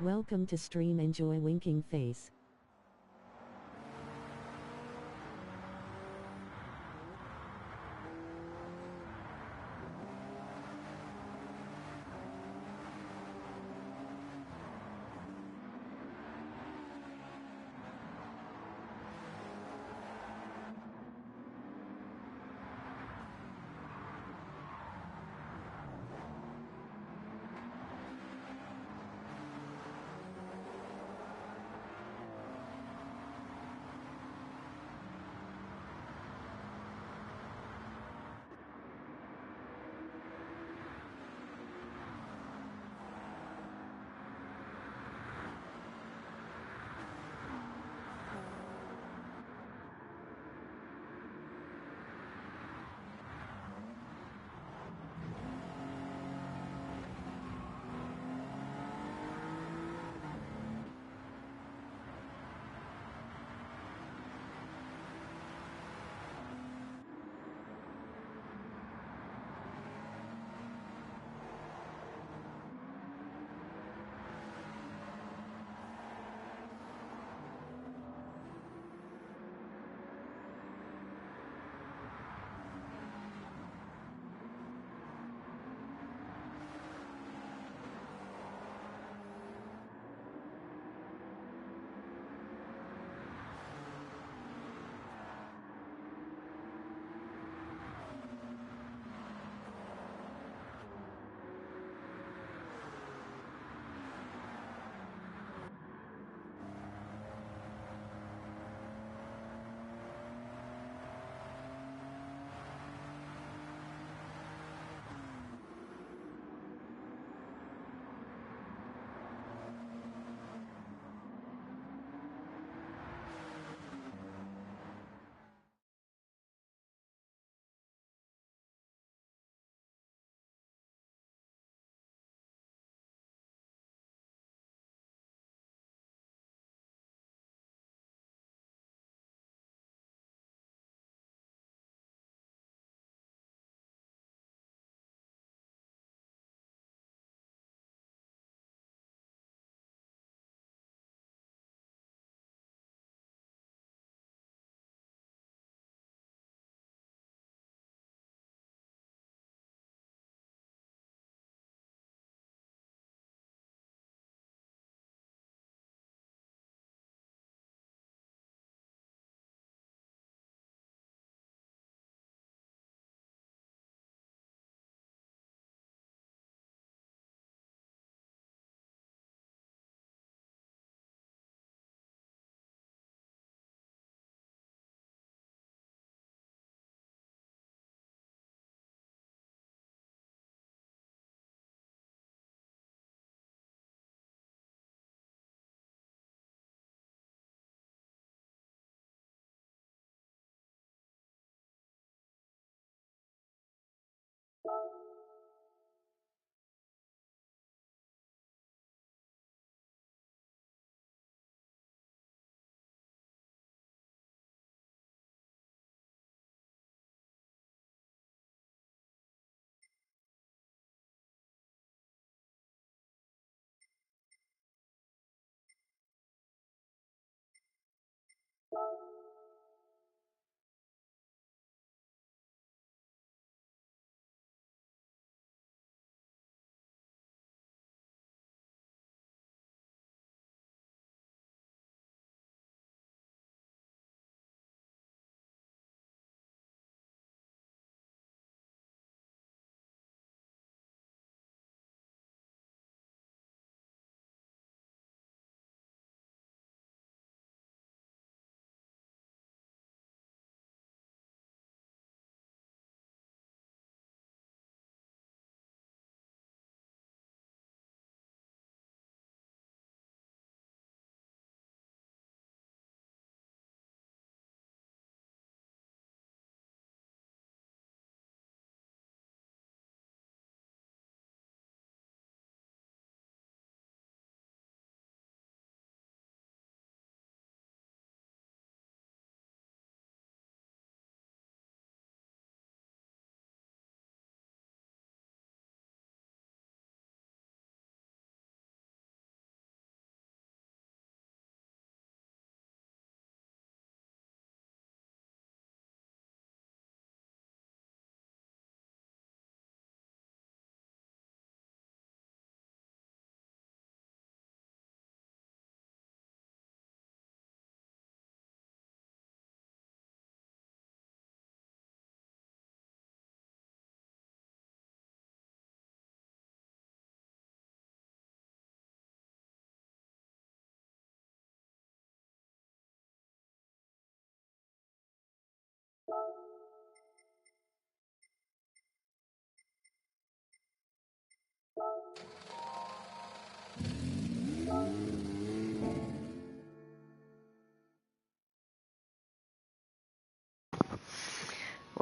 Welcome to stream. Enjoy winking face.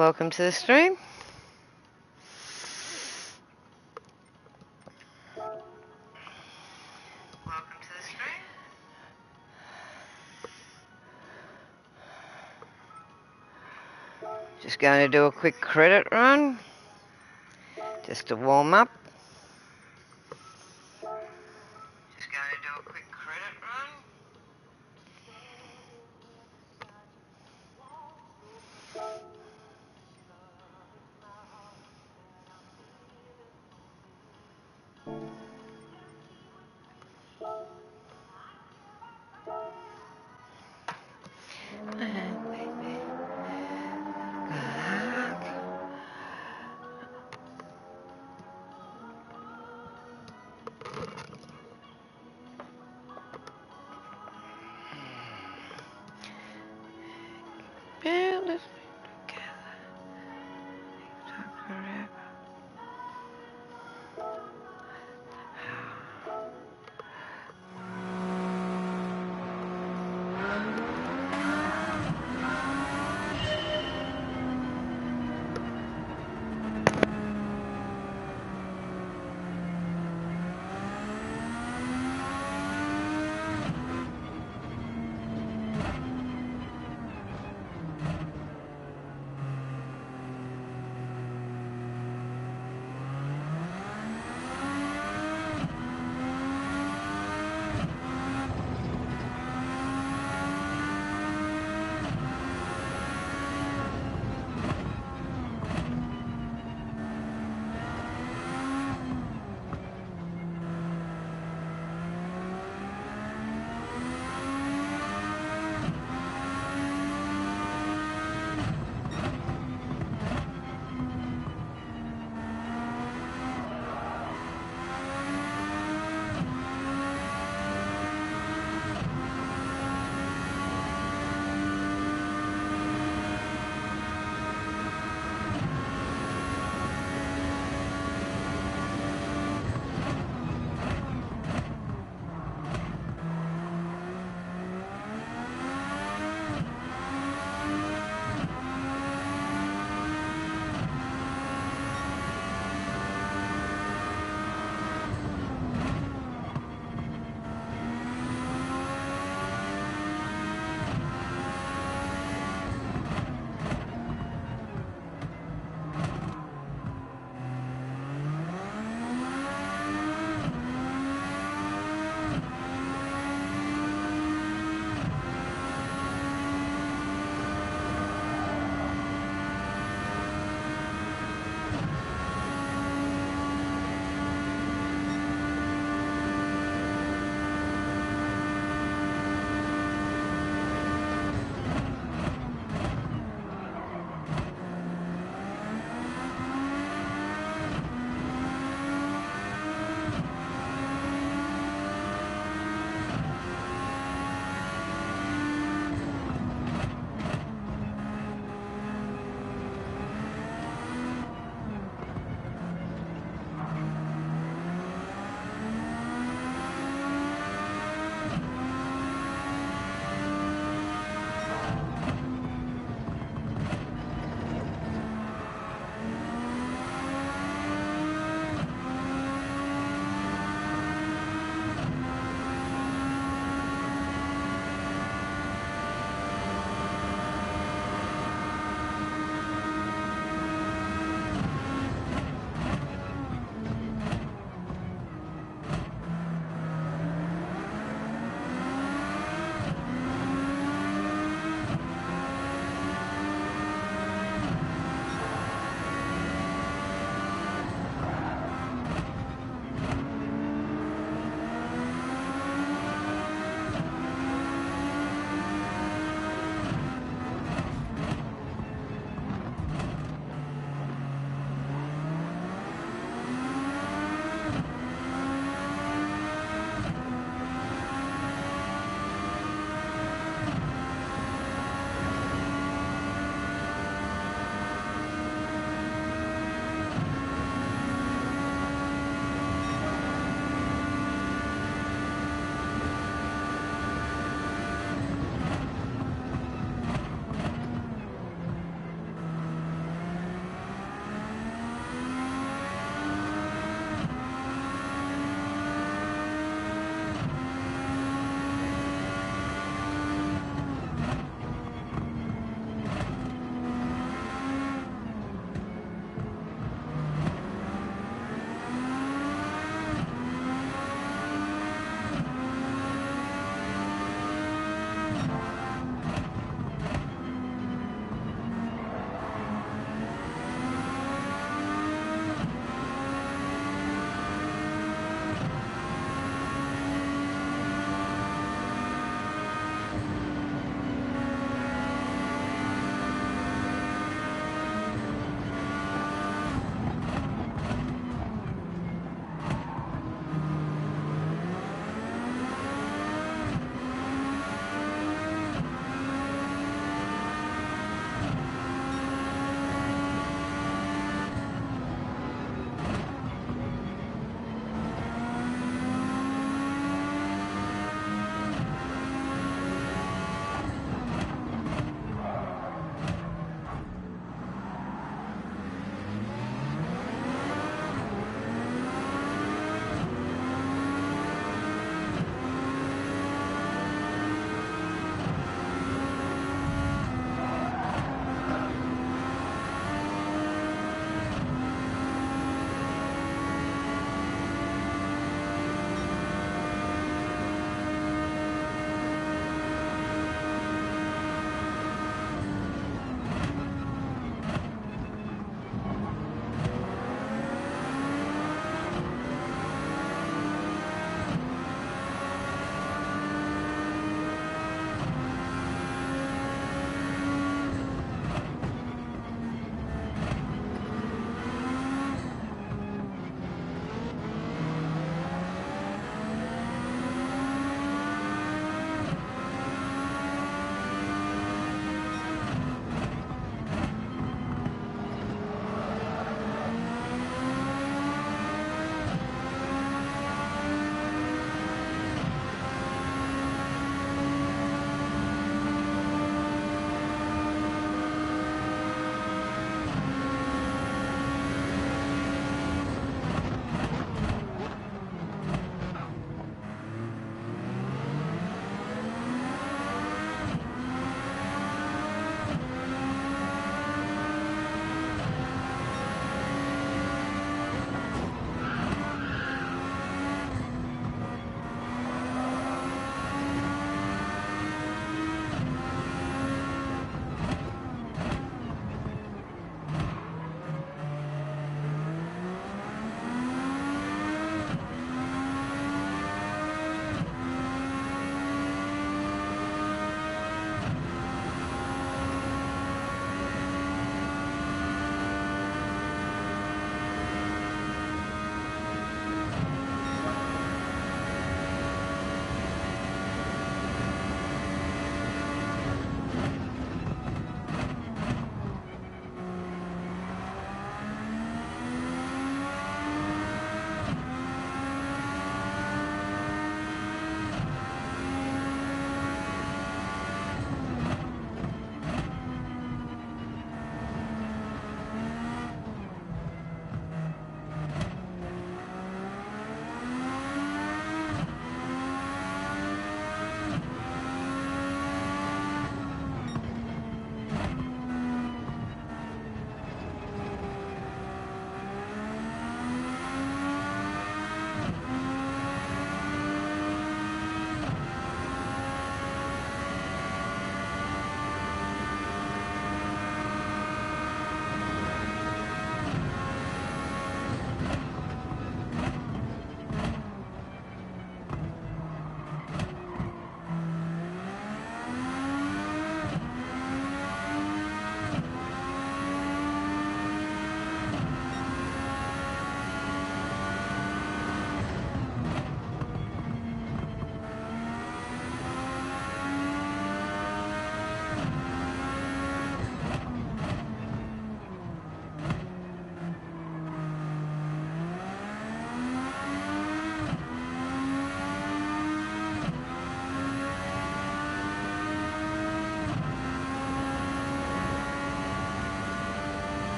Welcome to the stream. Just going to do a quick credit run, just to warm up.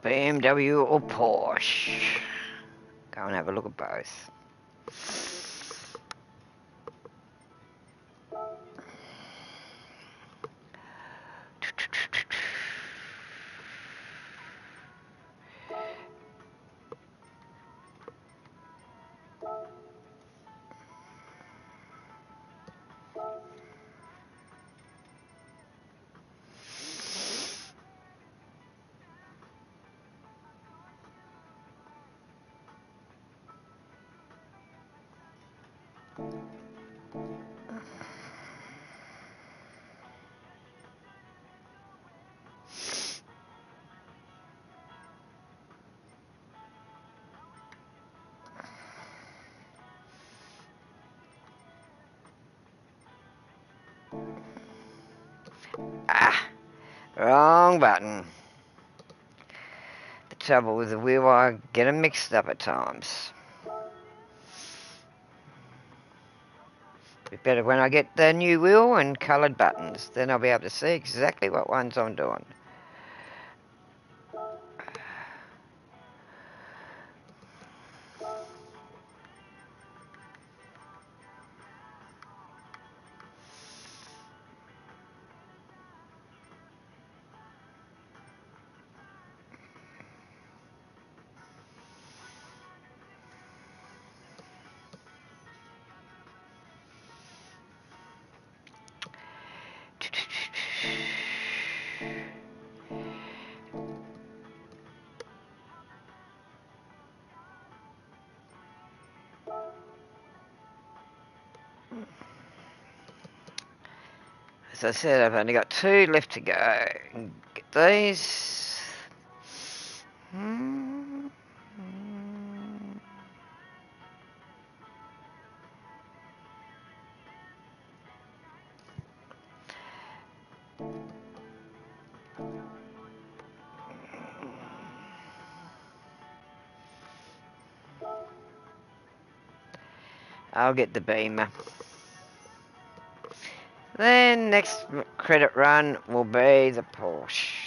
BMW or Porsche? Go and have a look at both. Ah, wrong button. The trouble with the wheel, I get them mixed up at times. Be better when I get the new wheel and coloured buttons. Then I'll be able to see exactly what ones I'm doing. As I said, I've only got 2 left to go. Get these. I'll get the Beamer. Then next credit run will be the Porsche.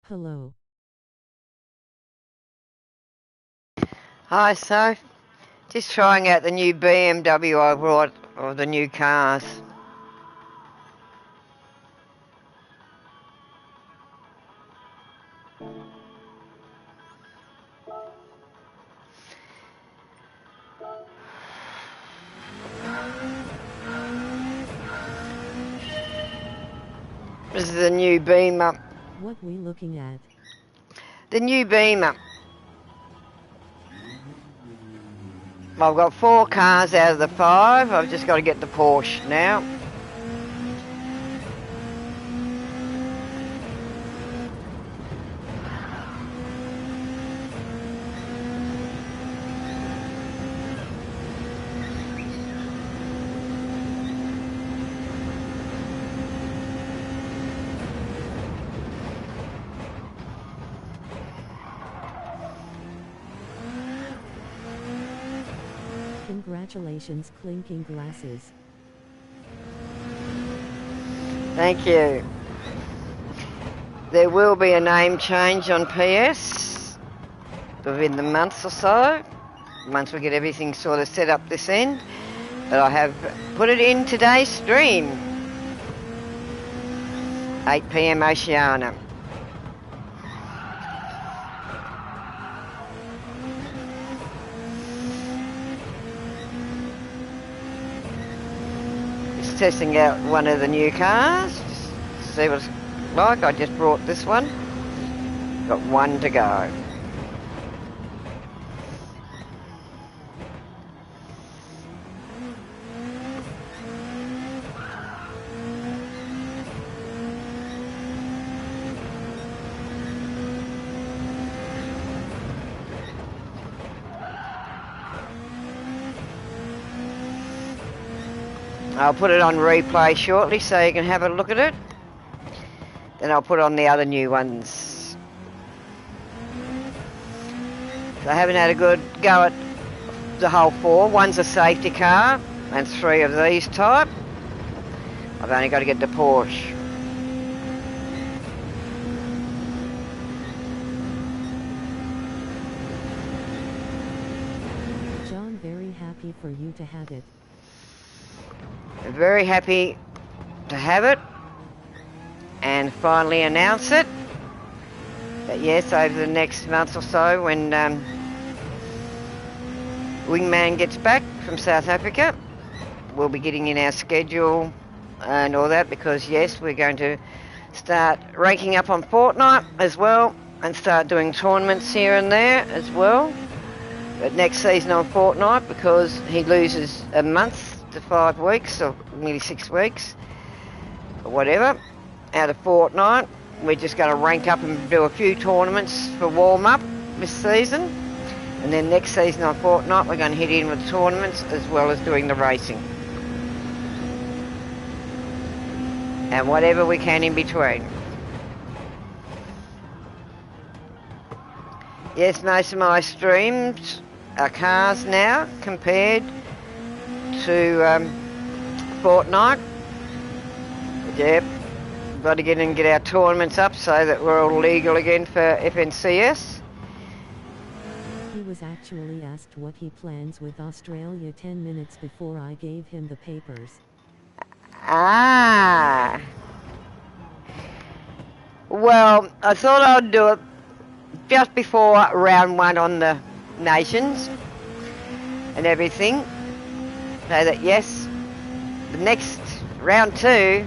Hello. Hi, so just trying out the new BMW I brought, or the new cars. This is the new Beamer. What we looking at? The new Beamer. I've got 4 cars out of the 5. I've just got to get the Porsche now. Congratulations, clinking glasses. Thank you. There will be a name change on PS within the month or so, once we get everything sort of set up this end. But I have put it in today's stream. 8PM Oceana. Just testing out one of the new cars. Just see what it's like. I just brought this one. Got 1 to go. I'll put it on replay shortly so you can have a look at it. Then I'll put on the other new ones. So I haven't had a good go at the whole 4. One's a safety car and 3 of these type. I've only got to get the Porsche. John, very happy for you to have it. Very happy to have it and finally announce it. But yes, over the next month or so, when Wingman gets back from South Africa, we'll be getting in our schedule and all that, because yes, we're going to start ranking up on Fortnite as well and start doing tournaments here and there as well. But next season on Fortnite, because he loses a month to 5 weeks, or nearly 6 weeks, or whatever, out of Fortnite, we're just going to rank up and do a few tournaments for warm-up this season. And then next season on Fortnite, we're going to hit in with tournaments as well as doing the racing. And whatever we can in between. Yes, most of my streams are cars now compared to Fortnite. Yep, got to get in and get our tournaments up so that we're all legal again for FNCS. He was actually asked what he plans with Australia 10 minutes before I gave him the papers. Ah. Well, I thought I'd do it just before round 1 on the nations and everything, so that yes, the next round 2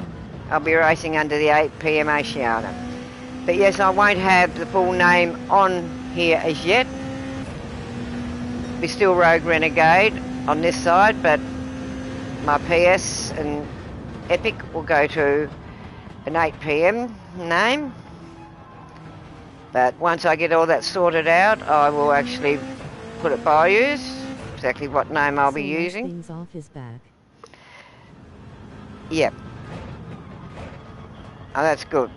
I'll be racing under the 8PM Oceana. But yes, I won't have the full name on here as yet. Be still Rogue Renegade on this side, but my PS and Epic will go to an 8PM name. But once I get all that sorted out, I will actually put it by you, exactly what name I'll be using. Things off his back. Yep. Oh, that's good.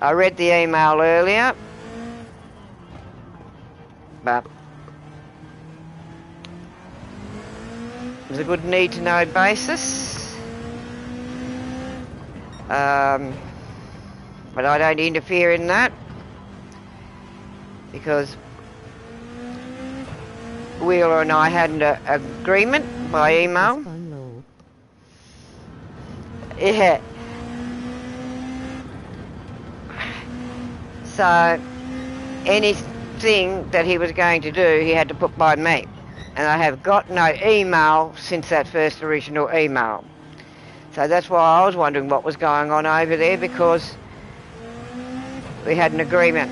I read the email earlier, but it was a good need-to-know basis. but I don't interfere in that because Wheeler and I had an agreement by email. Yeah. So anything that he was going to do, he had to put by me. And I have got no email since that first original email. So that's why I was wondering what was going on over there, because we had an agreement.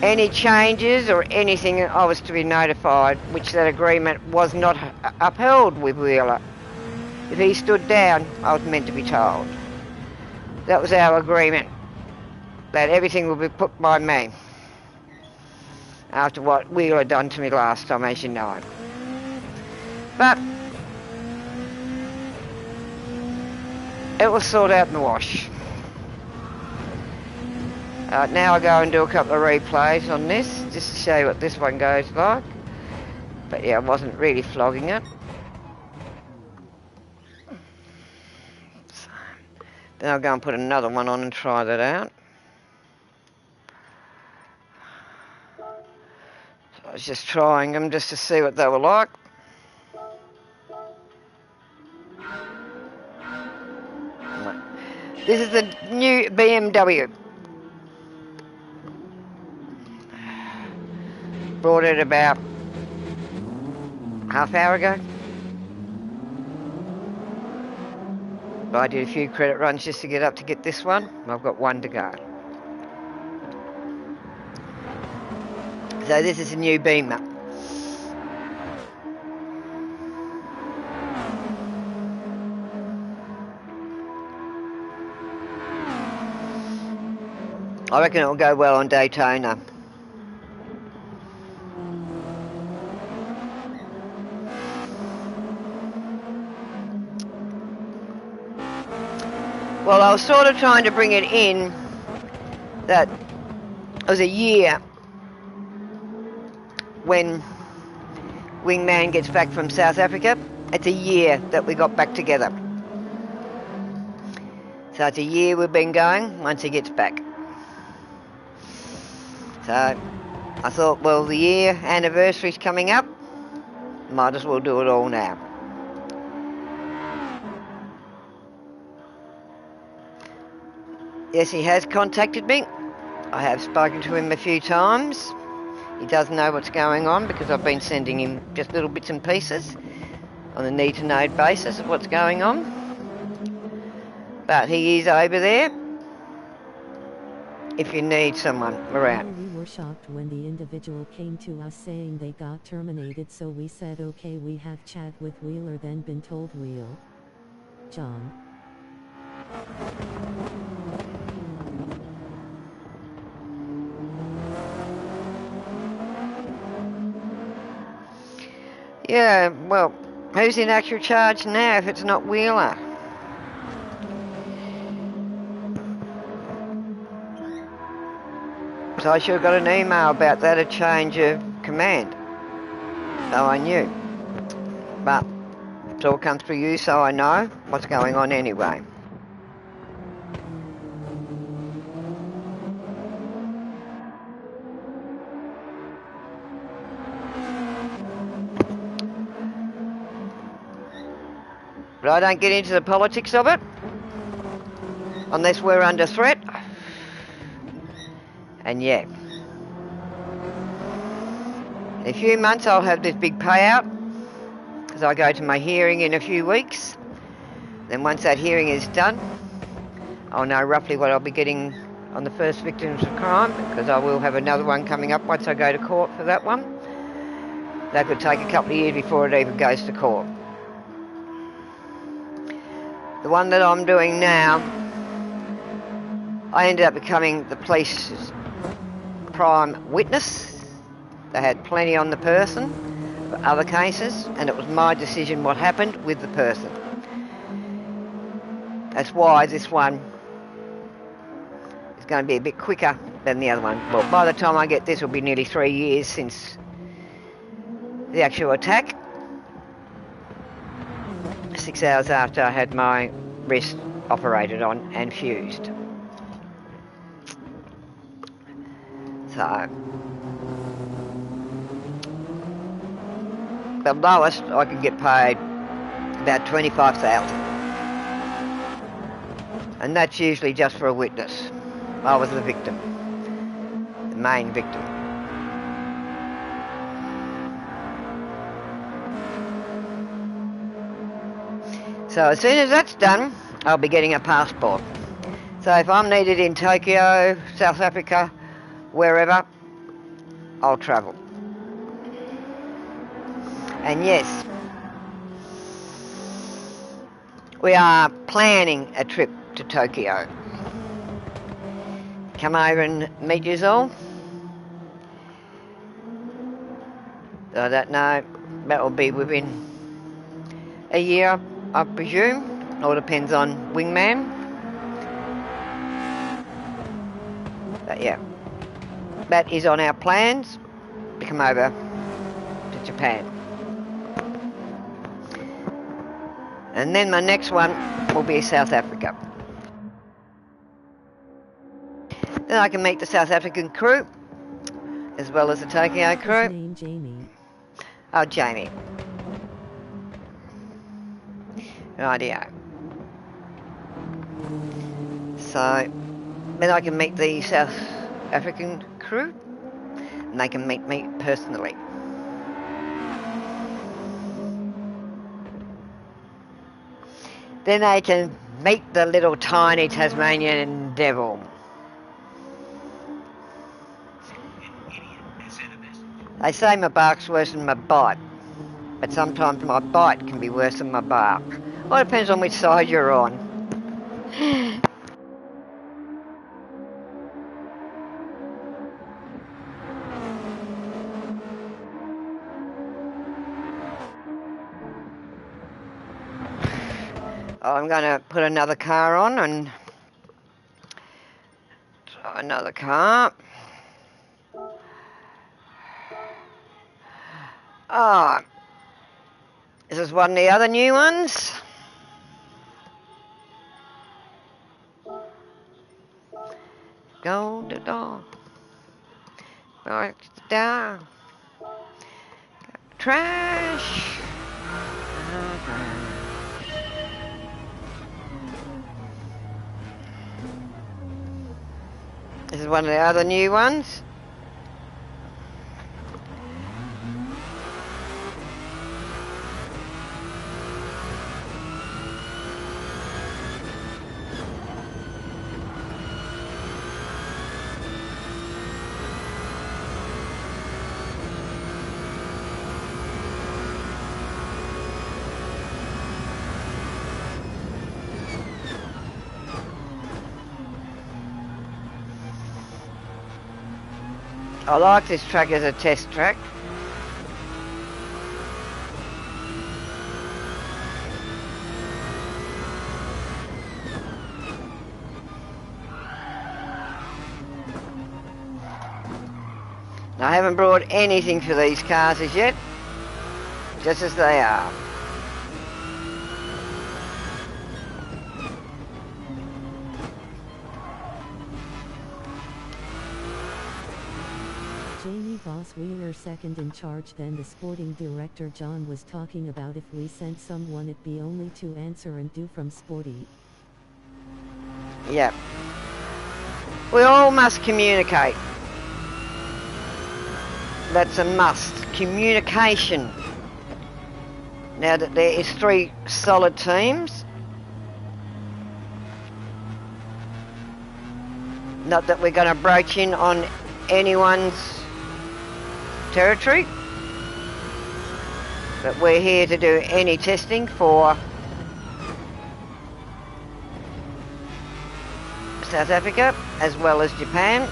Any changes or anything, I was to be notified, which that agreement was not upheld with Wheeler. If he stood down, I was meant to be told. That was our agreement, that everything would be put by me after what Wheeler done to me last time, as you know. But it was sorted out in the wash. Now I go and do a couple of replays on this, just to show you what this one goes like. But yeah, I wasn't really flogging it. So, then I'll go and put another one on and try that out. So I was just trying them just to see what they were like. This is the new BMW. Brought it about half hour ago. But I did a few credit runs just to get up to get this one. I've got one to go. So this is a new Beamer. I reckon it'll go well on Daytona. Well, I was sort of trying to bring it in that it was a year when Wingman gets back from South Africa. It's a year that we got back together. So it's a year we've been going once he gets back. So I thought, well, the year anniversary's coming up. Might as well do it all now. Yes, he has contacted me. I have spoken to him a few times. He does know what's going on because I've been sending him just little bits and pieces on a need-to-know basis of what's going on. But he is over there if you need someone around. We were shocked when the individual came to us saying they got terminated, so we said okay, we have chat with Wheeler, then been told Wheel. John. Yeah, well, who's in actual charge now if it's not Wheeler? So I should have got an email about that, a change of command. So I knew. But it's all come through you, so I know what's going on anyway. But I don't get into the politics of it unless we're under threat. And yeah, in a few months I'll have this big payout because I go to my hearing in a few weeks. Then once that hearing is done, I'll know roughly what I'll be getting on the first victims of crime, because I will have another one coming up once I go to court for that one. That could take a couple of years before it even goes to court. The one that I'm doing now, I ended up becoming the police's prime witness. They had plenty on the person for other cases, and it was my decision what happened with the person. That's why this one is going to be a bit quicker than the other one. Well, by the time I get this, it'll be nearly 3 years since the actual attack. 6 hours after I had my wrist operated on and fused. So the lowest I could get paid about 25,000, and that's usually just for a witness. I was the victim, the main victim. So as soon as that's done, I'll be getting a passport. So if I'm needed in Tokyo, South Africa, wherever, I'll travel. And yes, we are planning a trip to Tokyo. Come over and meet you all. I don't know, that will be within a year, I presume. All depends on Wingman. But yeah, that is on our plans to come over to Japan. And then my next one will be South Africa. Then I can meet the South African crew, as well as the Tokyo crew. His name Jamie. Oh, Jamie. Rightio. So, then I can meet the South African crew, and they can meet me personally. Then they can meet the little tiny Tasmanian devil. They say my bark's worse than my bite, but sometimes my bite can be worse than my bark. Well, it depends on which side you're on. I'm going to put another car on and try another car. Oh, this is one of the other new ones. Go to dog. Go down. Trash. This is one of the other new ones. I like this track as a test track. I haven't brought anything for these cars as yet, just as they are. Jamie Boss Wheeler second in charge. Then the sporting director John was talking about if we sent someone it'd be only to answer and do from sporty. Yep. We all must communicate. That's a must. Communication. Now that there is 3 solid teams. Not that we're going to broach in on anyone's territory, but we're here to do any testing for South Africa as well as Japan,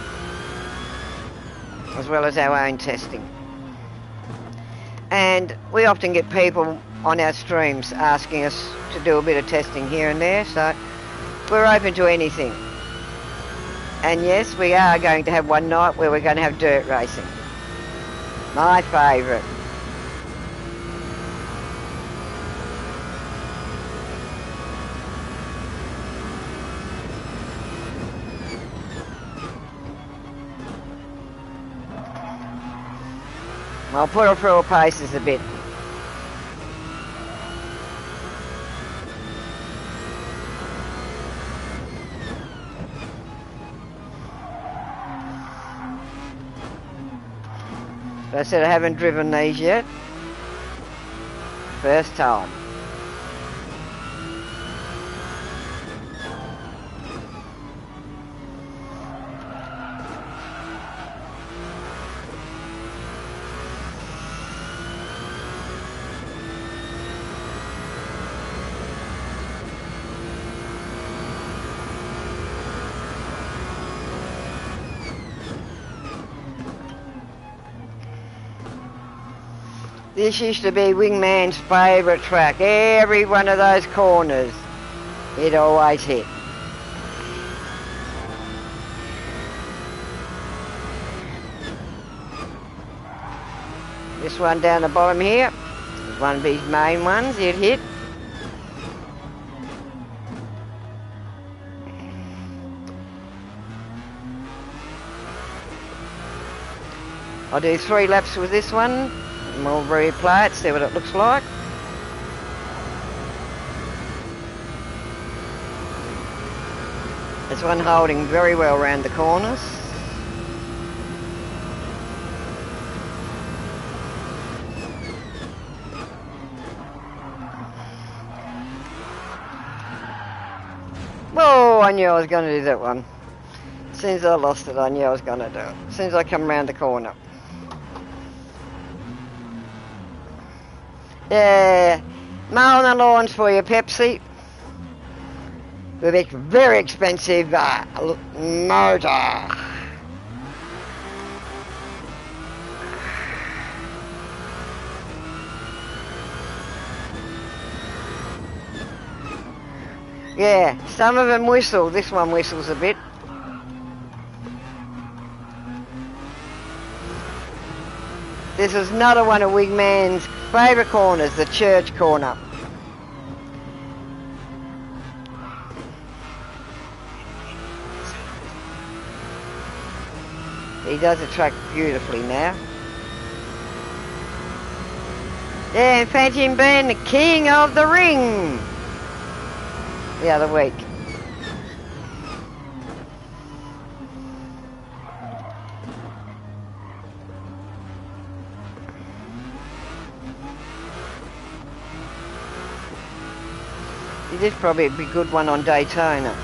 as well as our own testing. And we often get people on our streams asking us to do a bit of testing here and there, so we're open to anything. And yes, we are going to have one night where we're going to have dirt racing. My favourite. I'll put her through her paces a bit. I said I haven't driven these yet. First time. This used to be Wingman's favourite track. Every one of those corners, he'd always hit. This one down the bottom here is one of his main ones he'd hit. I'll do 3 laps with this one. And we'll replay it, see what it looks like. This one holding very well around the corners. Oh, I knew I was going to do that one. As soon as I lost it, I knew I was going to do it. As soon as I come around the corner. Yeah, mowing the lawns for you, Pepsi. With a very expensive motor. Yeah, some of them whistle. This one whistles a bit. This is another one of Wingman's favourite corners, the church corner. He does the track beautifully now. Yeah, and fancy him being the king of the ring the other week. This is probably a good one on Daytona.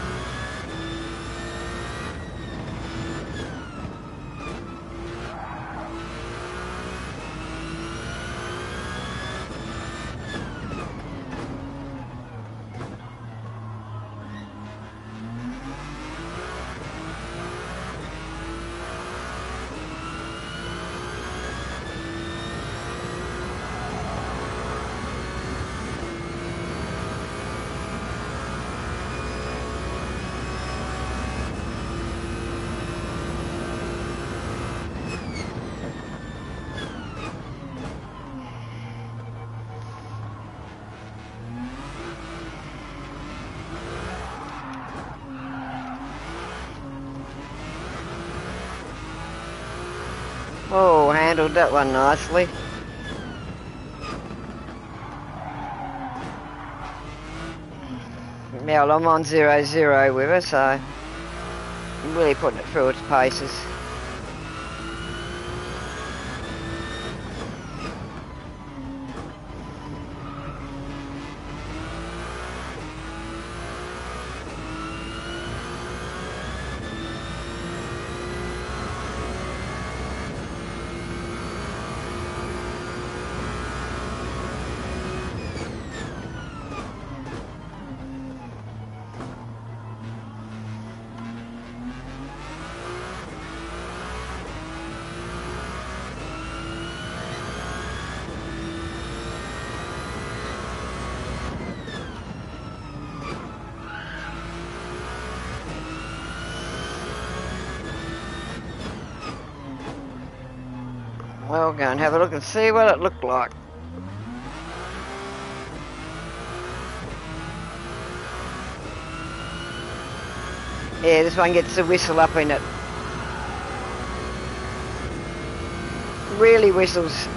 Oh, handled that one nicely. Well, I'm on 0-0 with her, so I'm really putting it through its paces. Well, go and have a look and see what it looked like. Yeah, this one gets a whistle up in it. Really whistles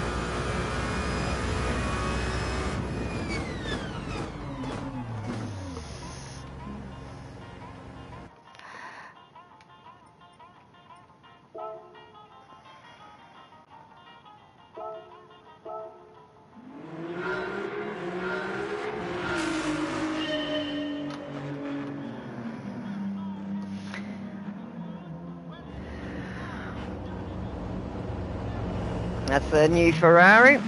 That's the new Ferrari.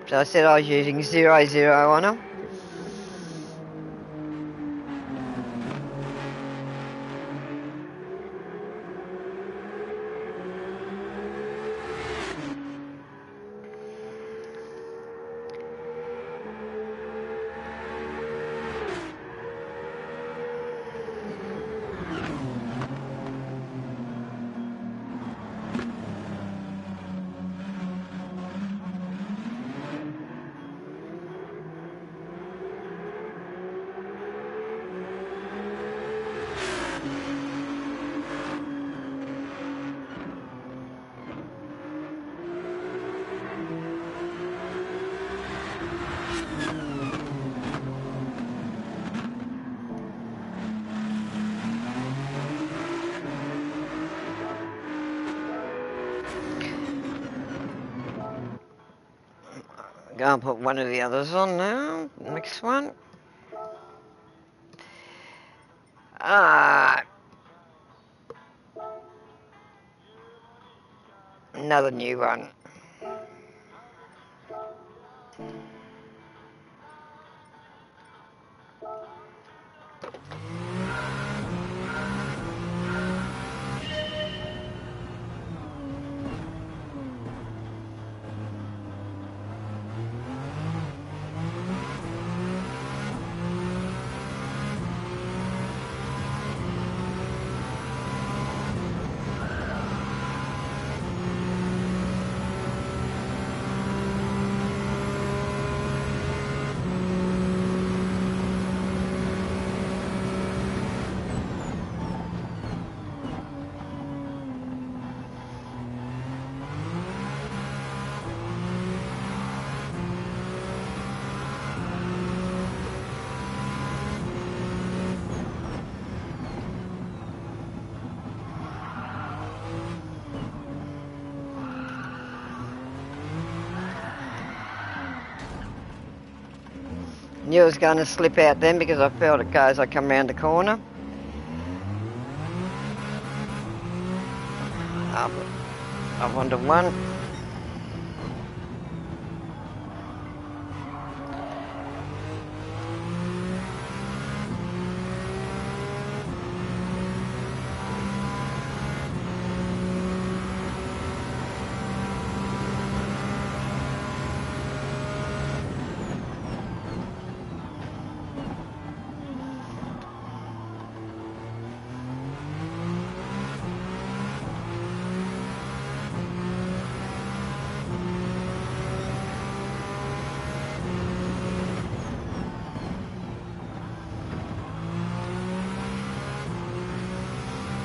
So I said I was using 00 on them. Go and put one of the others on now. Next one. Another new one. Knew it was going to slip out then because I felt it go as I come round the corner. Up onto one.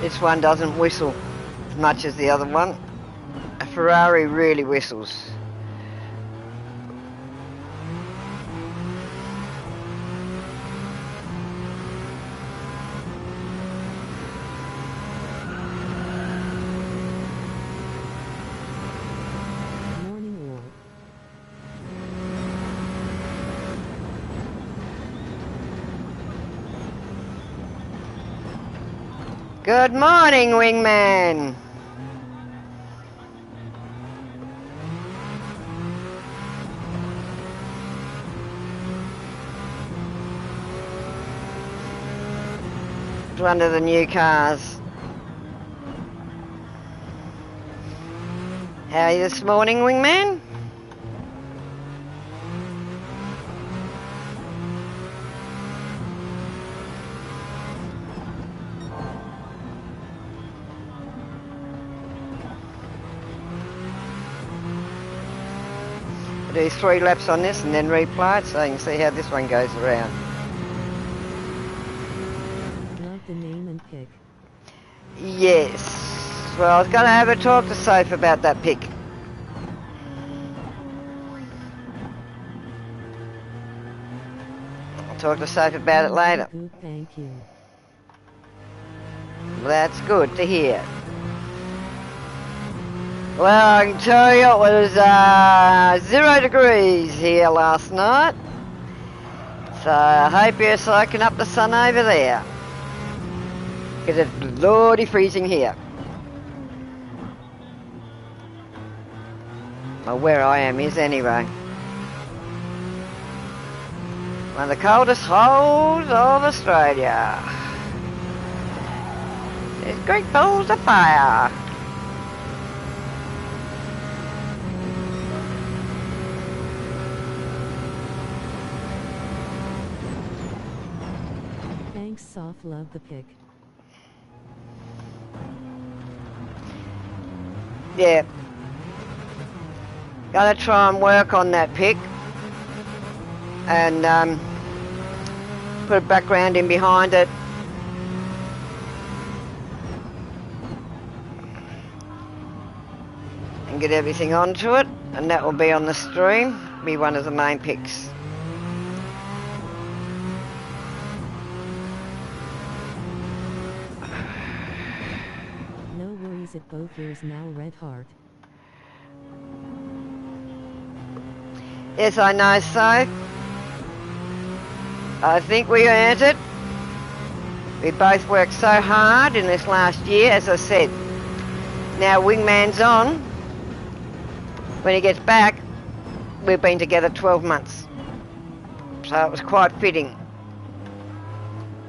This one doesn't whistle as much as the other one. A Ferrari really whistles. Morning all. Good morning, wingman. It's one of the new cars. How are you this morning, wingman? I'll do 3 laps on this and then replay it so you can see how this one goes around. Love the name and pick. Yes. Well, I was going to have a talk to Soph about that pick. I'll talk to Soph about it later. Good, thank you. Well, that's good to hear. Well, I can tell you it was 0 degrees here last night. So I hope you're soaking up the sun over there. Because it's lordy freezing here. Well, where I am is anyway. One of the coldest holes of Australia. There's great balls of fire. Thanks, soft love the pick. Yeah. Gotta try and work on that pick. And put a background in behind it. And get everything onto it. And that will be on the stream. Be one of the main picks. No worries at both ears now, Red Heart. Yes, I know so. I think we earned it. We both worked so hard in this last year, as I said. Now Wingman's on. When he gets back, we've been together 12 months. So it was quite fitting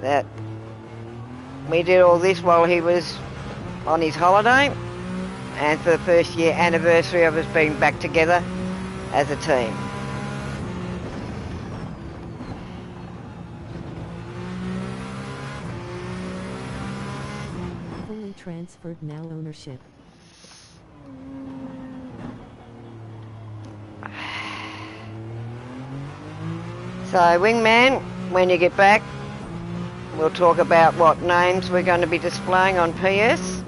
that we did all this while he was on his holiday, and for the first year anniversary of us being back together as a team. Fully transferred now ownership. So Wingman, when you get back, we'll talk about what names we're going to be displaying on PS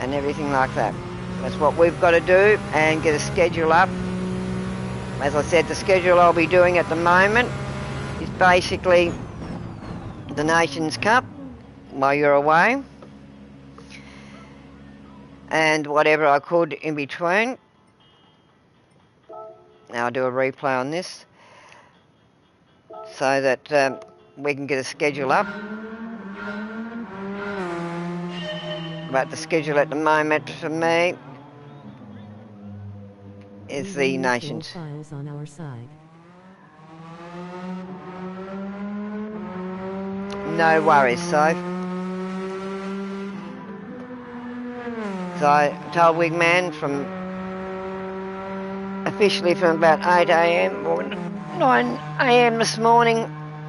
and everything like that. That's what we've got to do and get a schedule up. As I said, the schedule I'll be doing at the moment is basically the Nations Cup while you're away and whatever I could in between. Now I'll do a replay on this so that we can get a schedule up. But the schedule at the moment for me is the Nations. Files on our side. No worries, so I told Wigman officially from about 8 AM or 9 AM this morning,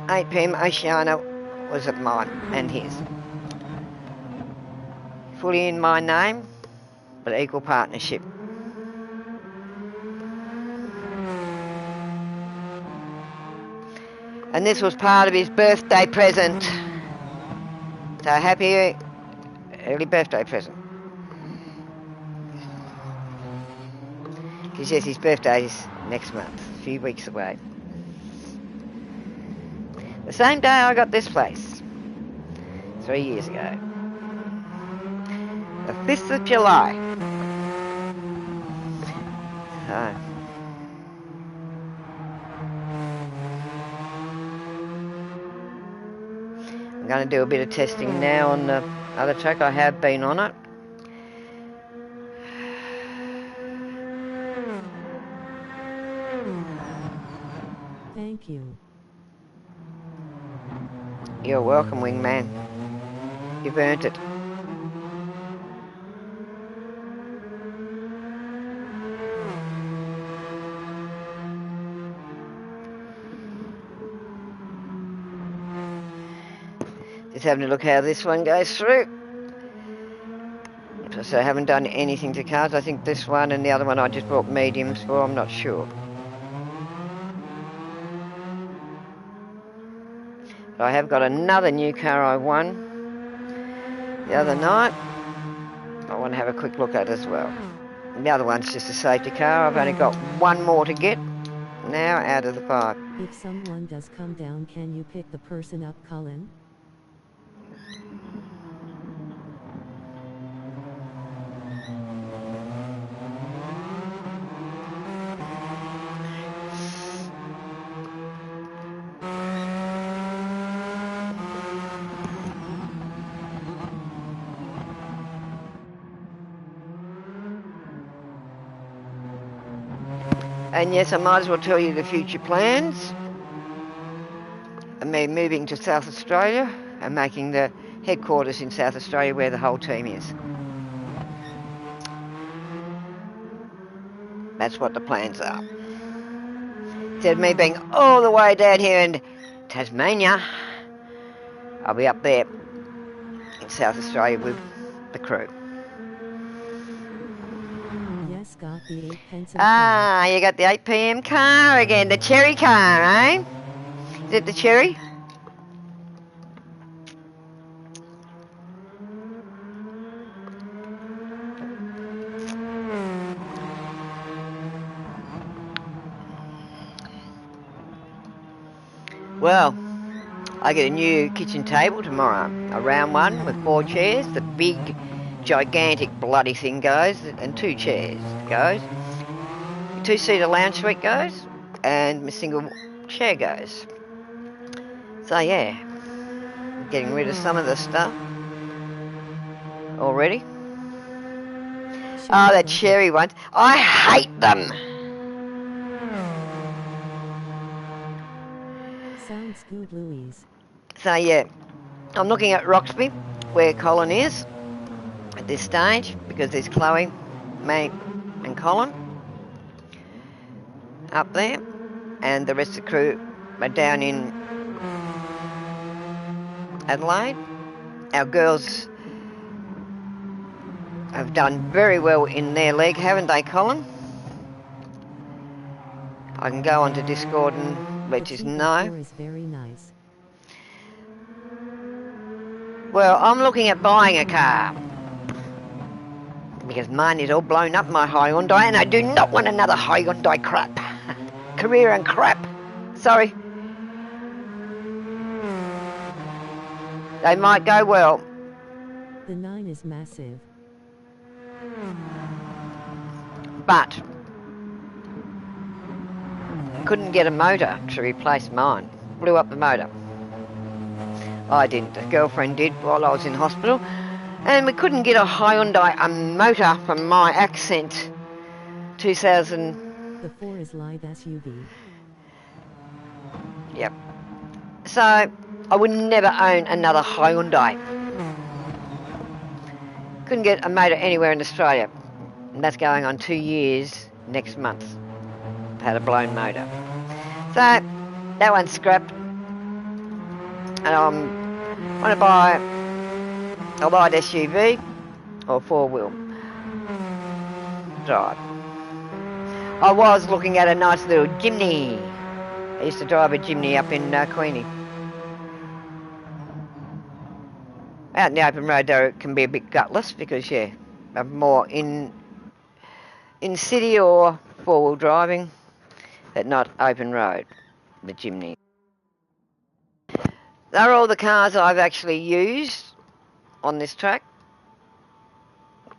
8 PM Oceana was at mine and his. Fully in my name, but equal partnership. And this was part of his birthday present. So happy early birthday present. Because yes, his birthday's next month, a few weeks away. The same day I got this place, 3 years ago. The 5th of July. So, I'm going to do a bit of testing now on the other track. I have been on it. Thank you. You're welcome, wingman. You've earned it. Just having a look how this one goes through. So I haven't done anything to cars. I think this one and the other one I just brought mediums for. I'm not sure. But I have got another new car I won the other night. I want to have a quick look at as well. And the other one's just a safety car. I've only got one more to get now out of the 5. If someone does come down, can you pick the person up, Colin? And yes, I might as well tell you the future plans. And me moving to South Australia and making the headquarters in South Australia where the whole team is. That's what the plans are. Instead of me being all the way down here in Tasmania, I'll be up there in South Australia with the crew. Yes, got the 8 pence. Ah, you got the 8PM car again, the cherry car, eh? Is it the cherry? Well, I get a new kitchen table tomorrow, a round one with 4 chairs. The big, gigantic bloody thing goes, and 2 chairs goes. 2-seater lounge suite goes, and a single chair goes. So yeah, getting rid of some of the stuff already. Oh, the cherry ones. I hate them. Sounds good, Louise. So yeah, I'm looking at Roxby, where Colin is at this stage, because there's Chloe, me and Colin up there, and the rest of the crew are down in Adelaide. Our girls have done very well in their leg, haven't they, Colin? I can go onto Discord and let you know. Is very nice. Well, I'm looking at buying a car because mine is all blown up, my Hyundai, and I do not want another Hyundai crap. Career and crap. Sorry. They might go well. The 9 is massive. But couldn't get a motor to replace mine. Blew up the motor. I didn't. A girlfriend did while I was in hospital. And we couldn't get a Hyundai a motor from my Accent 2000. The 4 is live SUV. Yep. So I would never own another Hyundai. Couldn't get a motor anywhere in Australia. And that's going on 2 years next month. Had a blown motor. So that one's scrapped. And I want to buy a light SUV or 4-wheel drive. I was looking at a nice little Jimny. I used to drive a Jimny up in Queenie. Out in the open road though, it can be a bit gutless because, yeah, I'm more in city or four-wheel driving, but not open road, the Jimny. They're all the cars I've actually used on this track.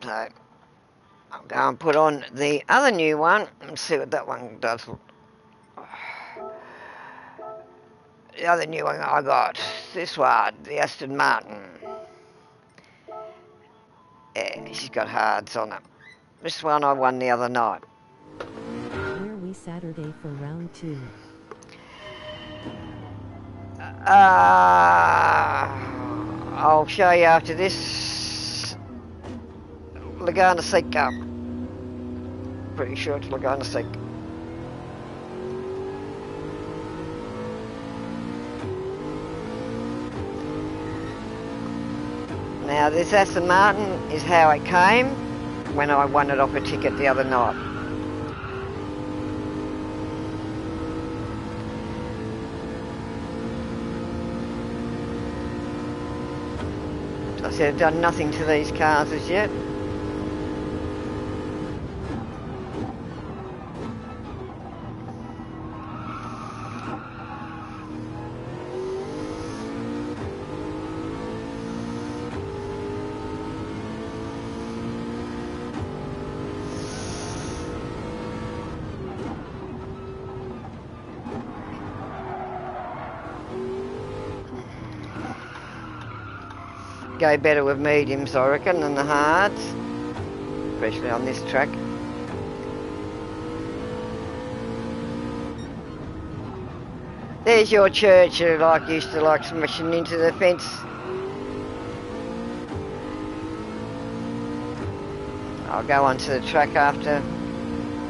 So I'll go and put on the other new one and see what that one does. The other new one I got, this one, the Aston Martin. Yeah, she's got hards on it. This one I won the other night. Where are we Saturday for round 2? I'll show you after this. Laguna Seca. Pretty sure it's Laguna Seca. Now this Aston Martin is how it came when I won it off a ticket the other night. I said I've done nothing to these cars as yet. Go better with mediums, I reckon, than the hards, especially on this track. There's your church that used to smashing into the fence. I'll go onto the track after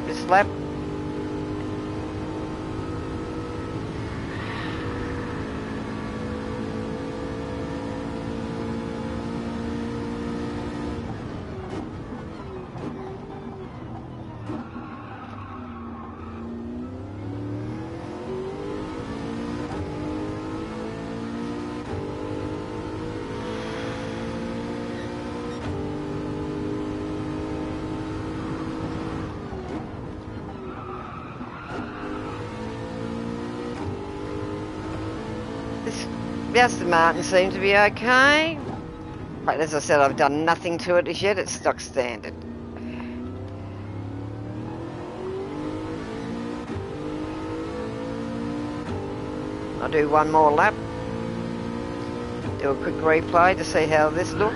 this lap. The Aston Martin seems to be okay, but as I said, I've done nothing to it as yet. It's stock standard. I'll do one more lap, do a quick replay to see how this looked.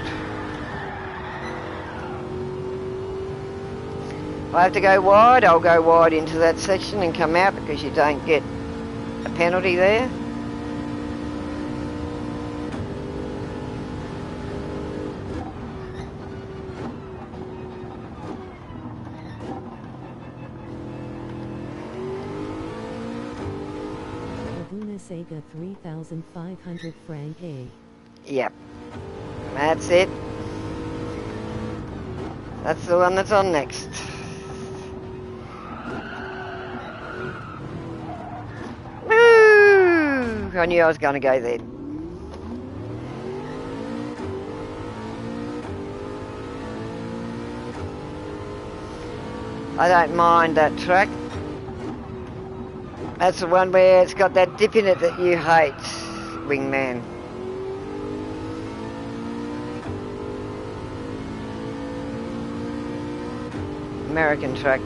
If I have to go wide, I'll go wide into that section and come out because you don't get a penalty there. Sega 3,500 franc A. Yep, that's it. That's the one that's on next. Woo! I knew I was going to go there. I don't mind that track. That's the one where it's got that dip in it that you hate, Wingman. American track.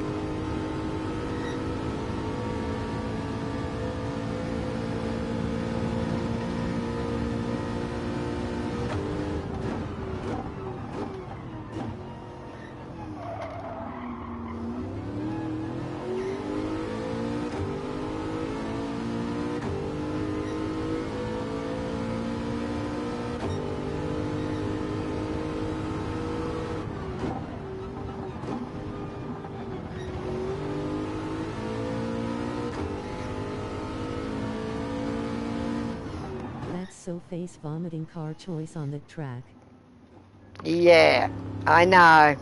So face vomiting car choice on the track. Yeah, I know.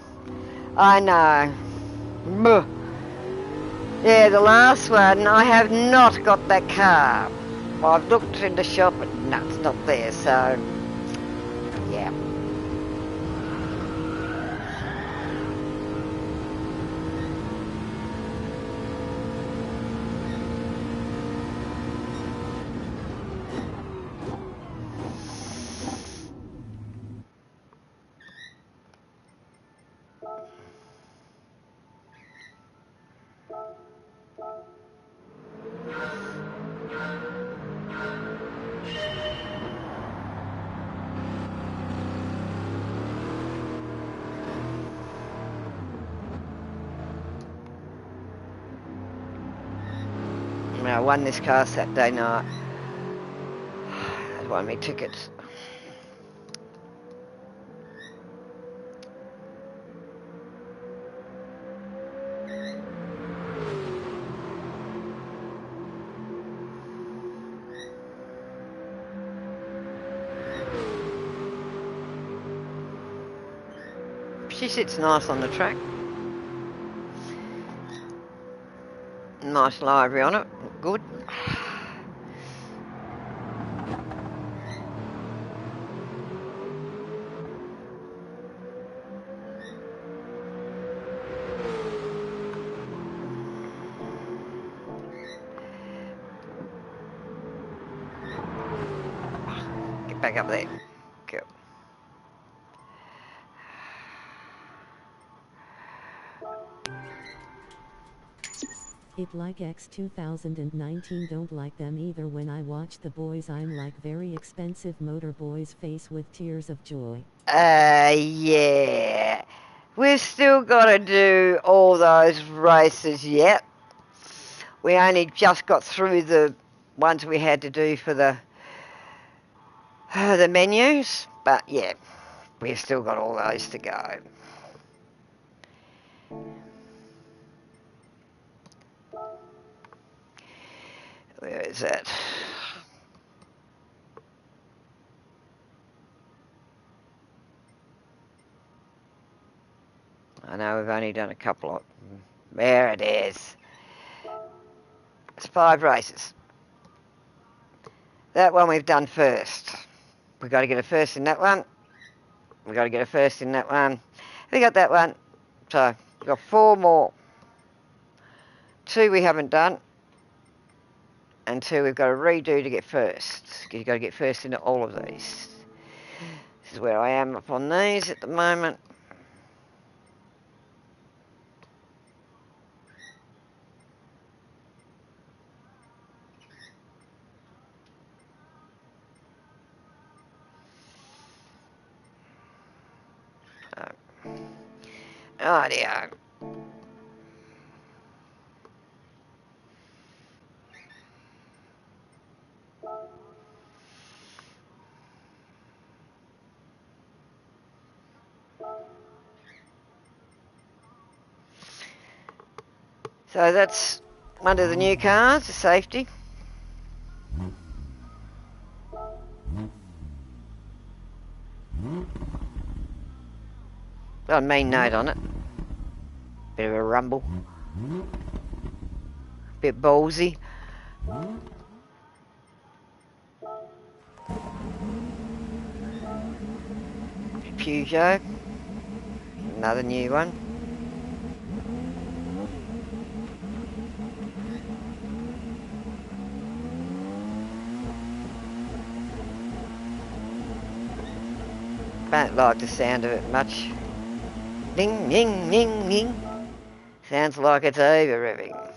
Buh. Yeah, the last one, I have not got that car. I've looked in the shop, but no, it's not there, so, yeah. when I won this car Saturday night. I won me tickets. She sits nice on the track. Nice livery on it, good. Get back up there. Cool. It like X 2019 don't like them either. When I watch the boys I'm like very expensive motor boys face with tears of joy. Yeah. We've still got to do all those races yet. We only just got through the ones we had to do for the menus, but yeah, we've still got all those to go. Where is that? I know we've only done a couple of... There it is. It's 5 races. That one we've done first. We've got to get a first in that one. We've got to get a first in that one. We got that one. So, we've got 4 more. 2 we haven't done. And 2 we've got to redo to get first. You've got to get first into all of these. This is where I am up on these at the moment. Oh dear. So that's one of the new cars, the safety. Got a mean note on it. Bit of a rumble. Bit ballsy. Peugeot. Another new one. Don't like the sound of it much. Ding, ding, ding, ding. Sounds like it's over revving.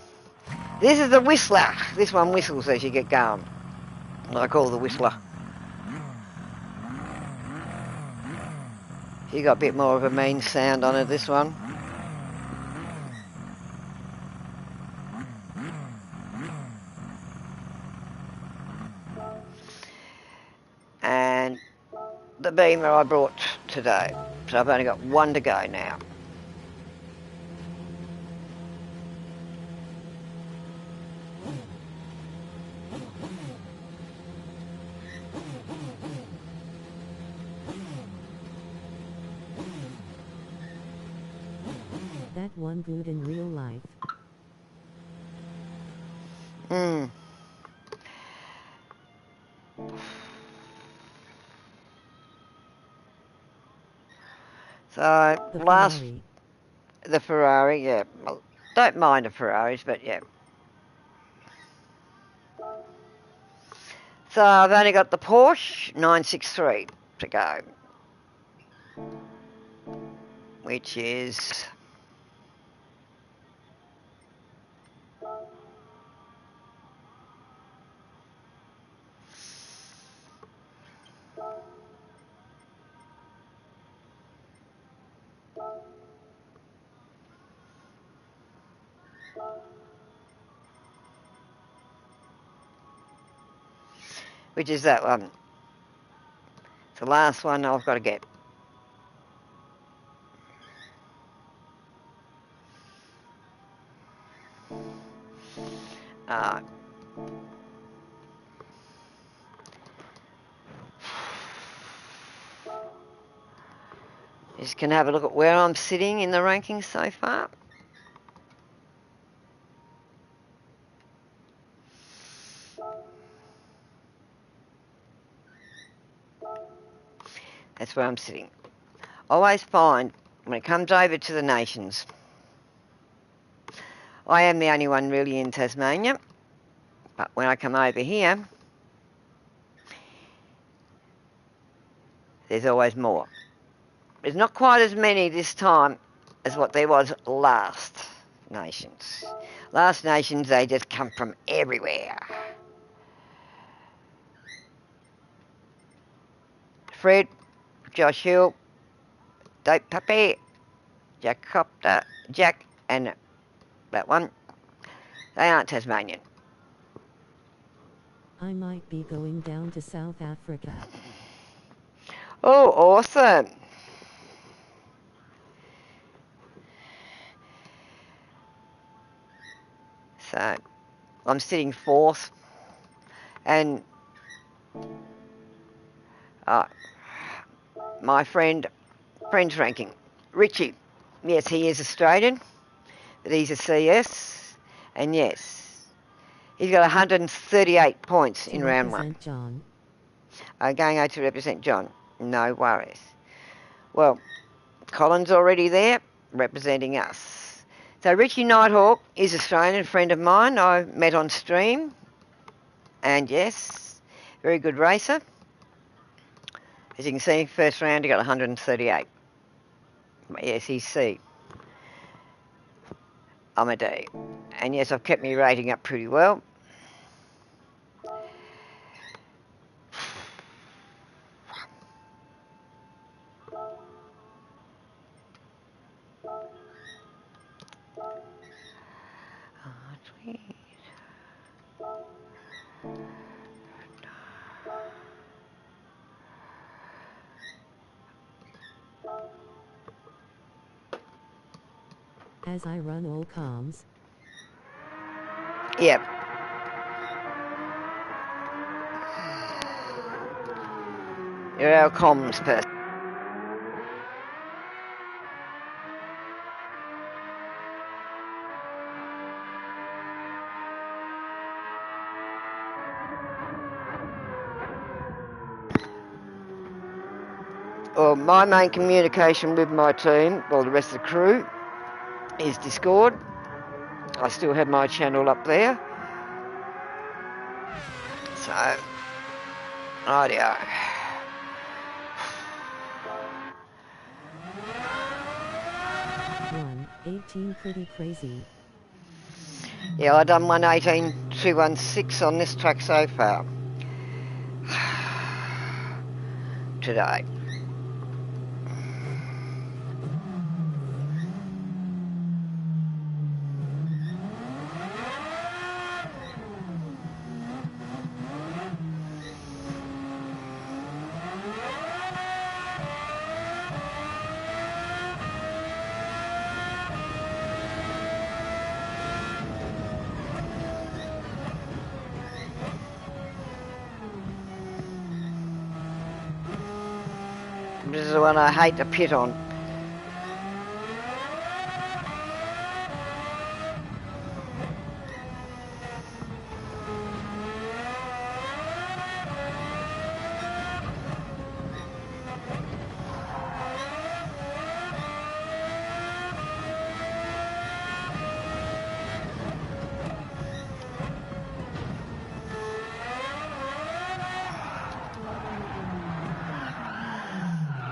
This is the Whistler. This one whistles as you get going. I call the Whistler. You got a bit more of a mean sound on it, this one. And the Beamer I brought today. So I've only got 1 to go now. That one good in real life. So, the Ferrari, yeah. Well, don't mind the Ferraris, but yeah. So I've only got the Porsche 963 to go. Which is... which is that one. It's the last one I've got to get. Just can have a look at where I'm sitting in the rankings so far. That's where I'm sitting. I always find when it comes over to the nations, I am the only one really in Tasmania, but when I come over here, there's always more. There's not quite as many this time as what there was last nations. Last nations, they just come from everywhere. Fred, Josh Hill, Dope Puppy, Jack Copter, Jack, and that one. They aren't Tasmanian. I might be going down to South Africa. Oh, awesome. So, I'm sitting fourth. And my friend's ranking, Richie. Yes, he is Australian, but he's a CS. And yes, he's got 138 points in round one. John. Going over to represent John. No worries. Well, Colin's already there, representing us. So Richie Nighthawk is Australian, friend of mine. I met on stream. And yes, very good racer. As you can see, first round he got 138. Yes, he's C. I'm a D. And yes, I've kept my rating up pretty well. As I run all comms. Yep. You're our comms person. Well, my main communication with my team, well, the rest of the crew, is Discord. I still have my channel up there. So, rightio. 1:18 pretty crazy. Yeah, I've done 1:18.216 on this track so far. Today. This is the one I hate to pit on.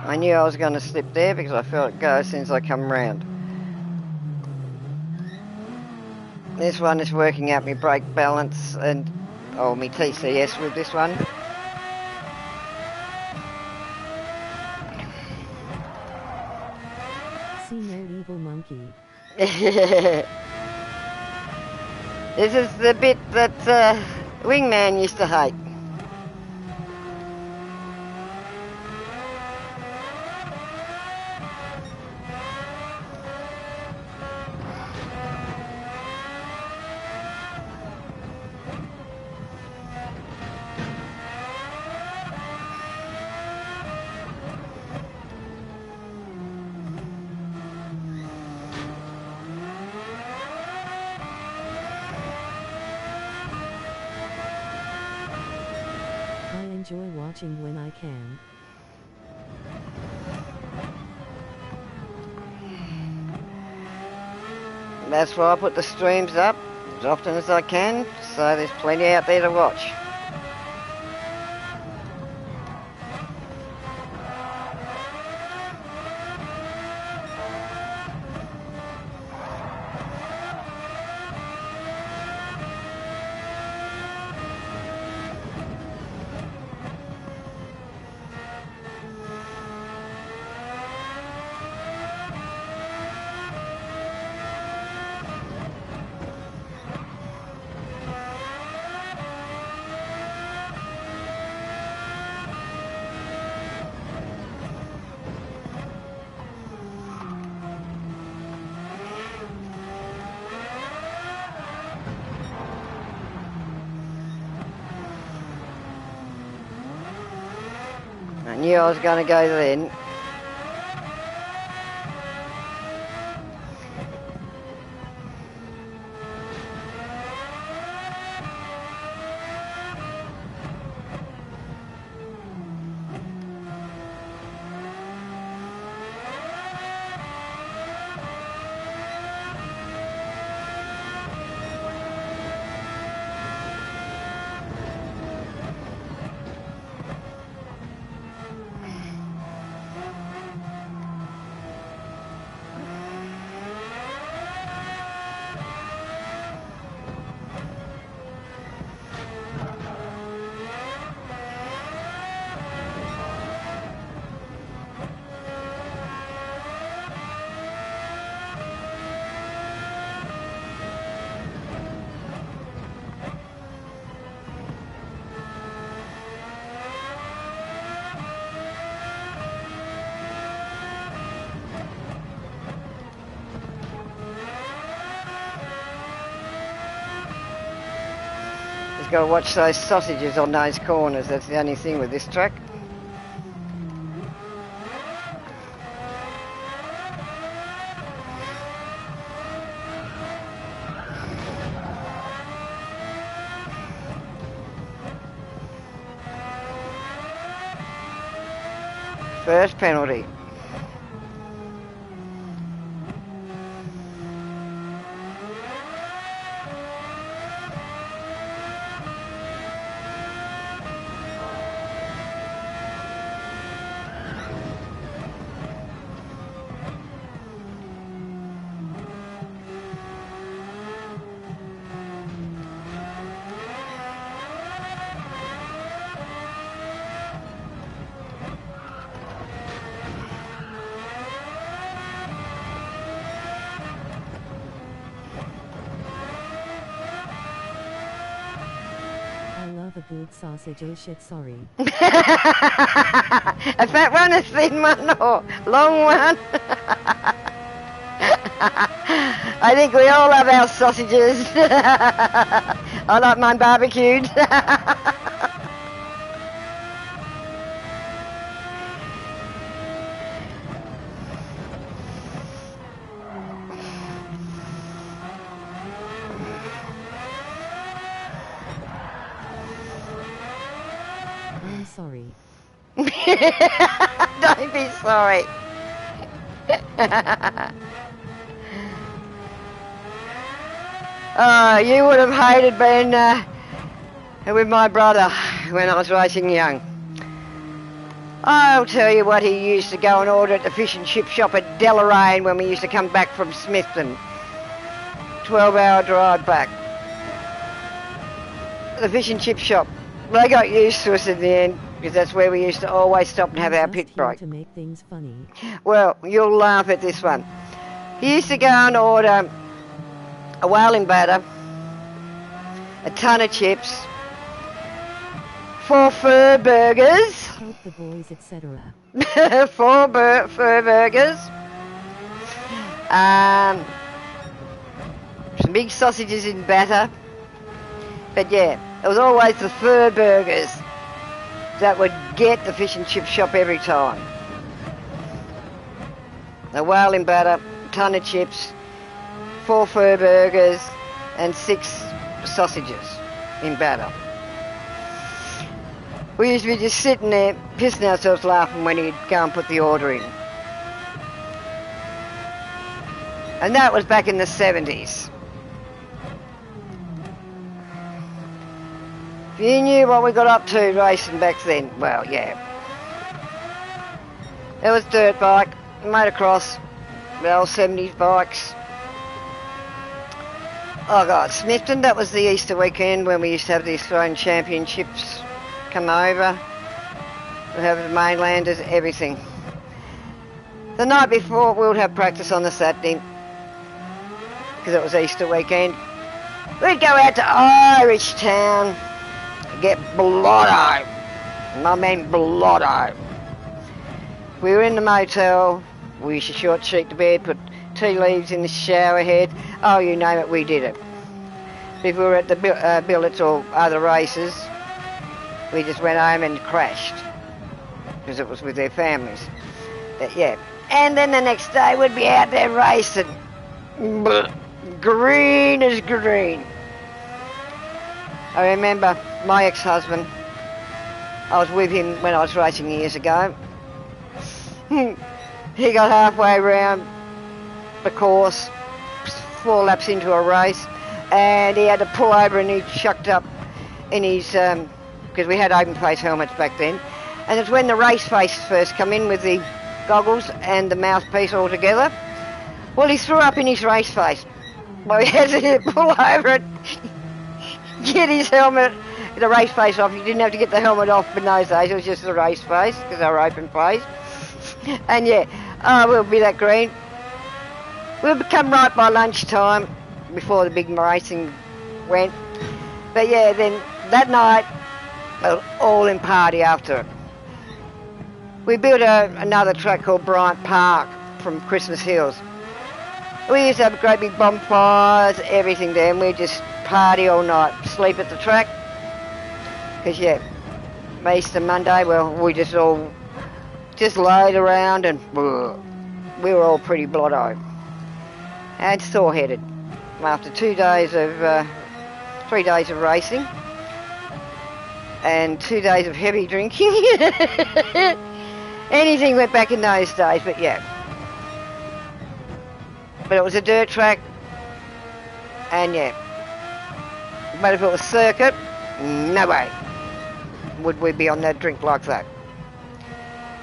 I knew I was going to slip there because I felt it go as soon as I come round. This one is working out my brake balance and, oh, my TCS with this one. See no evil monkey. This is the bit that Wingman used to hate. enjoy watching when I can. That's why I put the streams up as often as I can, so there's plenty out there to watch. I knew I was going to go then. Just got to watch those sausages on those corners. That's the only thing with this track. First penalty. A good sausage, oh shit, sorry. A fat one, a thin one, or long one? I think we all love our sausages. I like mine barbecued. I'm sorry. Don't be sorry. Oh, you would have hated being with my brother when I was racing young. I'll tell you what, he used to go and order at the fish and chip shop at Deloraine when we used to come back from Smithton. 12-hour drive back. The fish and chip shop. They got used to us in the end, because that's where we used to always stop and have our pit break. To make things funny. Well, you'll laugh at this one. He used to go and order a whaling batter, a ton of chips, 4 fur burgers, Help the boys, etc. 4 fur burgers, some big sausages in batter. But yeah, it was always the fur burgers that would get the fish and chip shop every time. A whaling batter, ton of chips, 4 fur burgers and 6 sausages in batter. We used to be just sitting there, pissing ourselves laughing when he'd go and put the order in. And that was back in the 70s. If you knew what we got up to racing back then, well, yeah. It was dirt bike, motocross, the old 70s bikes. Oh God, Smithton, that was the Easter weekend when we used to have the Australian Championships come over. We'd have the mainlanders, everything. The night before, we would have practice on the Saturday, because it was Easter weekend. We'd go out to Irish Town, get blotto. I mean blotto. We were in the motel, we used to short sheet the bed, put tea leaves in the shower head. Oh, you name it, we did it. If we were at the billets or other races, we just went home and crashed, because it was with their families. But yeah. And then the next day we'd be out there racing. Green as green. I remember my ex-husband, I was with him when I was racing years ago. He got halfway around the course, 4 laps into a race, and he had to pull over and he chucked up in his, because we had open face helmets back then, and it's when the race face first come in with the goggles and the mouthpiece all together. Well, he threw up in his race face. Well, he had to pull over and get his helmet, the race face off. You didn't have to get the helmet off in those days, it was just the race face, because they were open face. And yeah, oh, we'll be that green. We'll come right by lunchtime, before the big racing went. But yeah, then that night, all in party after it. We built another track called Bryant Park from Christmas Hills. We used to have great big bonfires, everything there, and we'd just party all night, sleep at the track. Because yeah, Easter Monday, well, we just all laid around and we were all pretty blotto and sore-headed after 3 days of racing and 2 days of heavy drinking. Anything went back in those days, but yeah. But it was a dirt track, and yeah. But if it was circuit, no way would we be on that drink like that.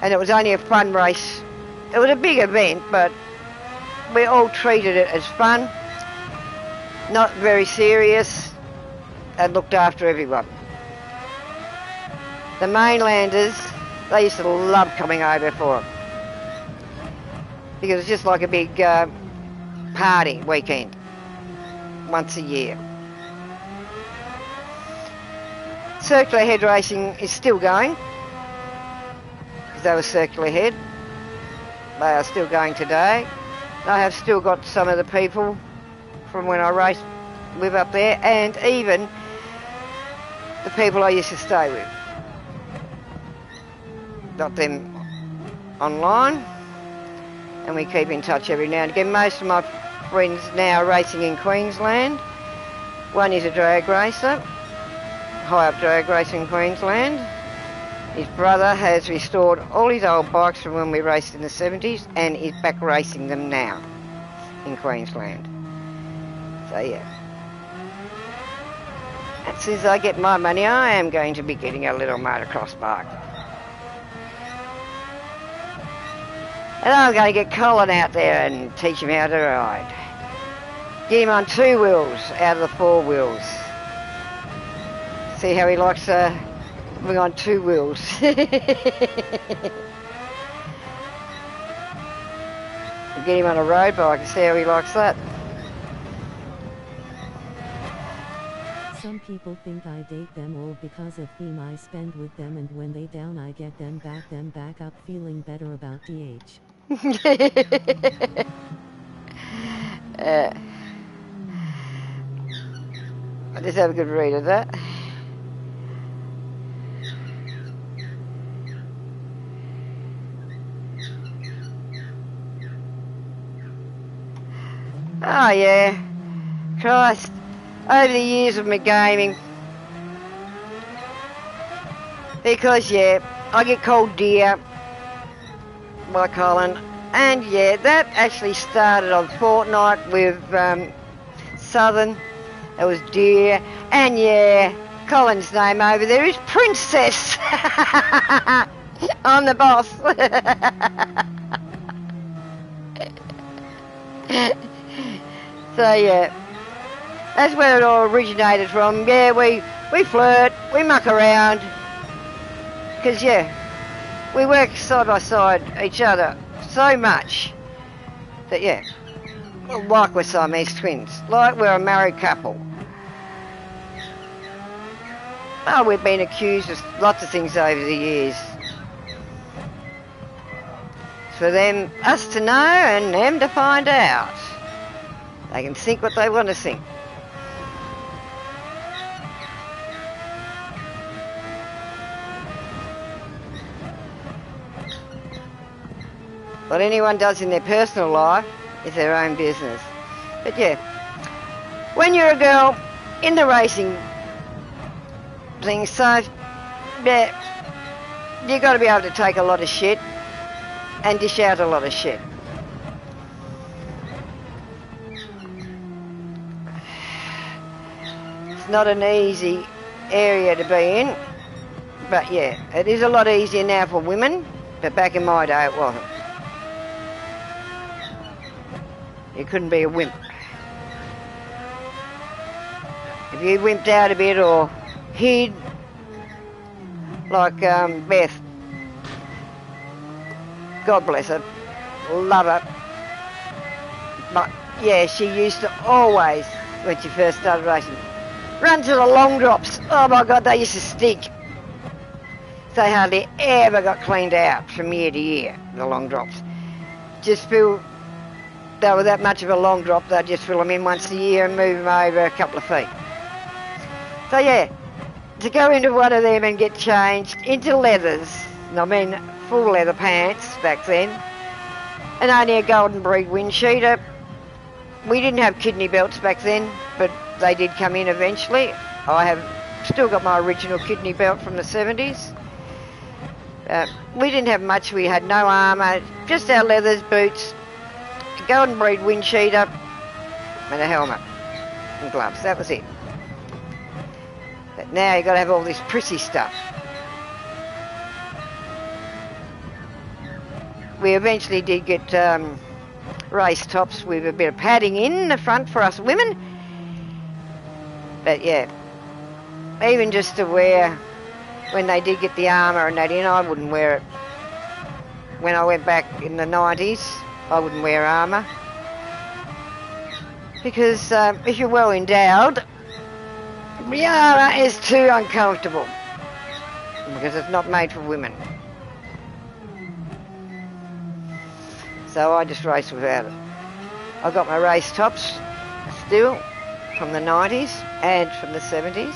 And it was only a fun race. It was a big event, but we all treated it as fun, not very serious, and looked after everyone. The mainlanders, they used to love coming over for it, because it's just like a big party weekend, once a year. Circular head racing is still going, because they were circular head. They are still going today. I have still got some of the people from when I raced live up there, and even the people I used to stay with. Got them online, and we keep in touch every now and again. Most of my friends now are racing in Queensland. One is a drag racer, high up drag racing in Queensland. His brother has restored all his old bikes from when we raced in the 70s and is back racing them now in Queensland. So yeah. As soon as I get my money, I am going to be getting a little motocross bike. And I'm going to get Colin out there and teach him how to ride. Get him on 2 wheels out of the 4 wheels. See how he likes moving on 2 wheels. Get him on a road bike and see how he likes that. Some people think I date them all because of theme I spend with them, and when they down I get them back up feeling better about DH. I just have a good read of that. Oh yeah, Christ, over the years of my gaming, Because, yeah, I get called dear by Colin. And, yeah, that actually started on Fortnite with Southern. It was dear. And, yeah, Colin's name over there is Princess. I'm the boss. So, yeah, that's where it all originated from. Yeah, we flirt, we muck around. Because, yeah, we work side by side each other so much that, yeah, like we're Siamese twins, like we're a married couple. Oh, we've been accused of lots of things over the years. It's for them, us to know and them to find out. They can think what they want to think. What anyone does in their personal life is their own business. But yeah, when you're a girl in the racing thing, so yeah, you got to be able to take a lot of shit and dish out a lot of shit. It's not an easy area to be in, but yeah, it is a lot easier now for women, but back in my day it wasn't. You couldn't be a wimp. If you wimped out a bit or hid, like Beth, God bless her, love her, but yeah, she used to always, when she first started racing, run to the long drops. Oh my God, they used to stink. They hardly ever got cleaned out from year to year, the long drops. Just feel they were that much of a long drop, they'd just fill them in once a year and move them over a couple of feet. So yeah, to go into one of them and get changed into leathers, I mean full leather pants back then, and only a golden breed wind cheater. We didn't have kidney belts back then, but they did come in eventually. I have still got my original kidney belt from the 70s. We didn't have much, we had no armour, just our leathers, boots, golden breed wind cheater and a helmet and gloves, that was it. But now you've got to have all this prissy stuff. We eventually did get race tops with a bit of padding in the front for us women. But yeah, even just to wear, when they did get the armour and that in, I wouldn't wear it. When I went back in the 90s, I wouldn't wear armour. Because if you're well endowed, the armour is too uncomfortable. Because it's not made for women. So I just race without it. I got my race tops still from the 90s and from the 70s.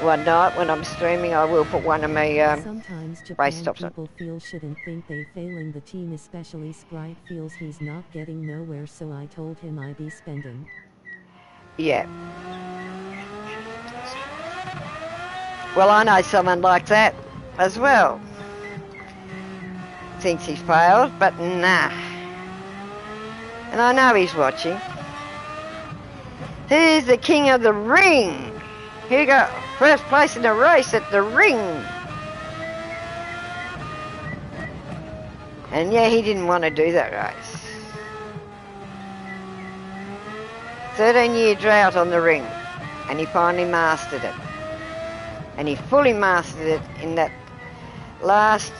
One night when I'm streaming, I will put one of my Sometimes race Japan tops on. people feel shouldn't think they failing the team, especially Sprite feels he's not getting nowhere, so I told him I be spending. Yeah. Well, I know someone like that as well. Thinks he's failed, but nah. And I know he's watching. Here's the king of the ring. Here you go. First place in the race at the ring. And yeah, he didn't want to do that race. 13-year drought on the ring. And he finally mastered it. And he fully mastered it in that last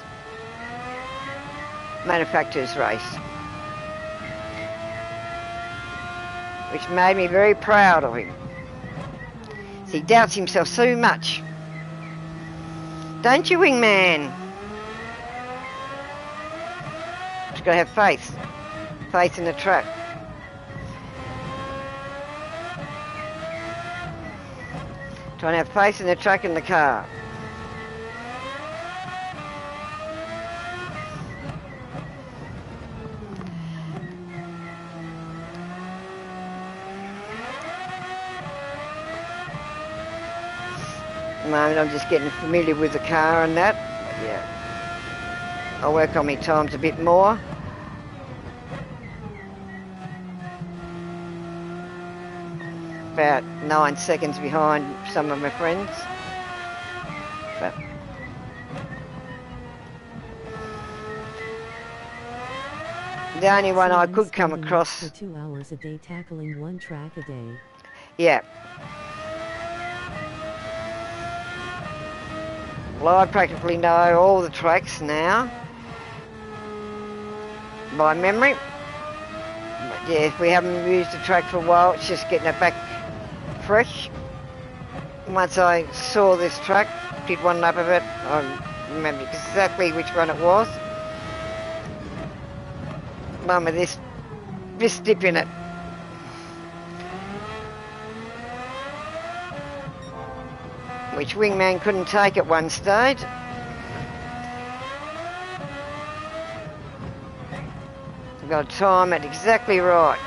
manufacturer's race. Which made me very proud of him. He doubts himself so much. Don't you, wingman? Just got to have faith. Faith in the track. Try and have faith in the track and the car. moment. I'm just getting familiar with the car and that. But yeah, I'll work on my times a bit more. About 9 seconds behind some of my friends. But the only one I could come across. For 2 hours a day tackling one track a day. Yeah. Well, I practically know all the tracks now by memory. But yeah, if we haven't used the track for a while, it's just getting it back fresh. Once I saw this track, did one lap of it, I remember exactly which one it was. One with this dip in it. Which Wingman couldn't take at one stage. I've got to time it exactly right.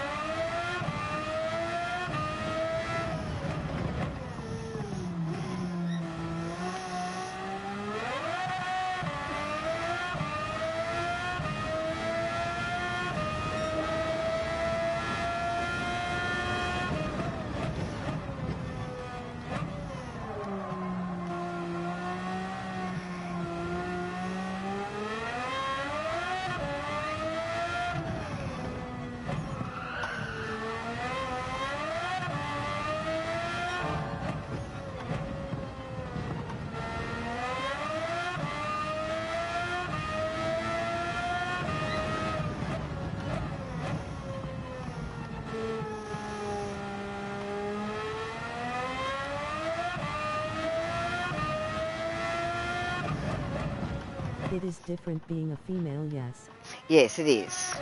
It is different being a female, yes. Yes, it is.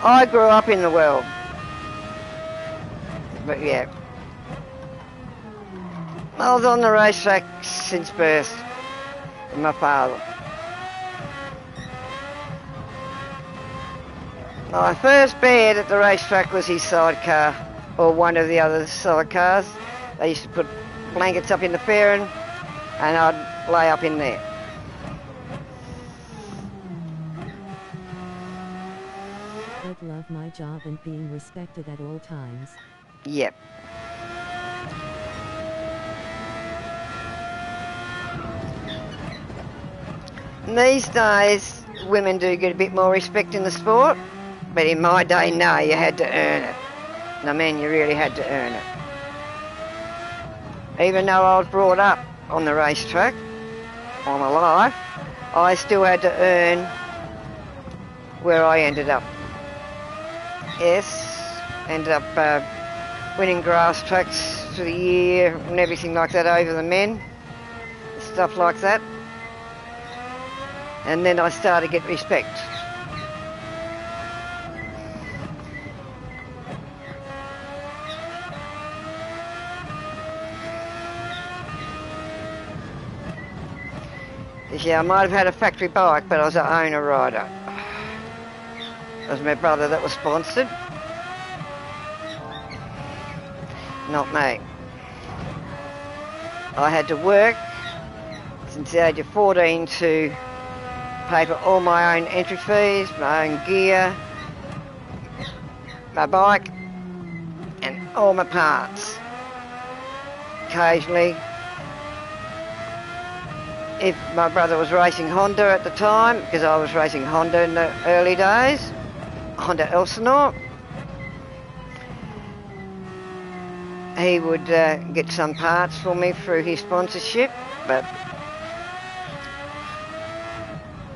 I grew up in the world. But yeah. I was on the racetrack since birth with my father. My first bed at the racetrack was his sidecar, or one of the other sidecars. They used to put blankets up in the fairing, and I'd lay up in there. I'd love my job and being respected at all times. Yep. These days, women do get a bit more respect in the sport, but in my day, no, you had to earn it. I mean, you really had to earn it. Even though I was brought up on the racetrack all my life, I still had to earn where I ended up. Yes, ended up winning grass tracks for the year and everything like that over the men, stuff like that. And then I started to get respect. Yeah, I might have had a factory bike, but I was an owner rider. It was my brother that was sponsored, not me. I had to work since the age of 14 to pay for all my own entry fees, my own gear, my bike, and all my parts. Occasionally, if my brother was racing Honda at the time, because I was racing Honda in the early days, Honda Elsinore, he would get some parts for me through his sponsorship.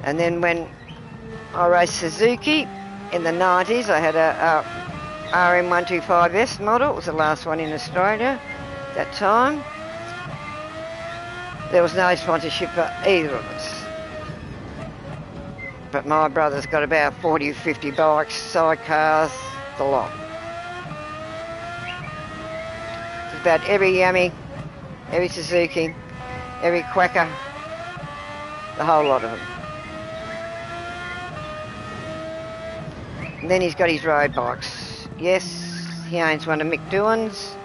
And then when I raced Suzuki in the 90s, I had a RM125S model. It was the last one in Australia at that time. There was no sponsorship for either of us. But my brother's got about 40 or 50 bikes, sidecars, the lot. Just about every Yami, every Suzuki, every Quacker, the whole lot of them. And then he's got his road bikes. Yes, he owns one of Mick Doohan's.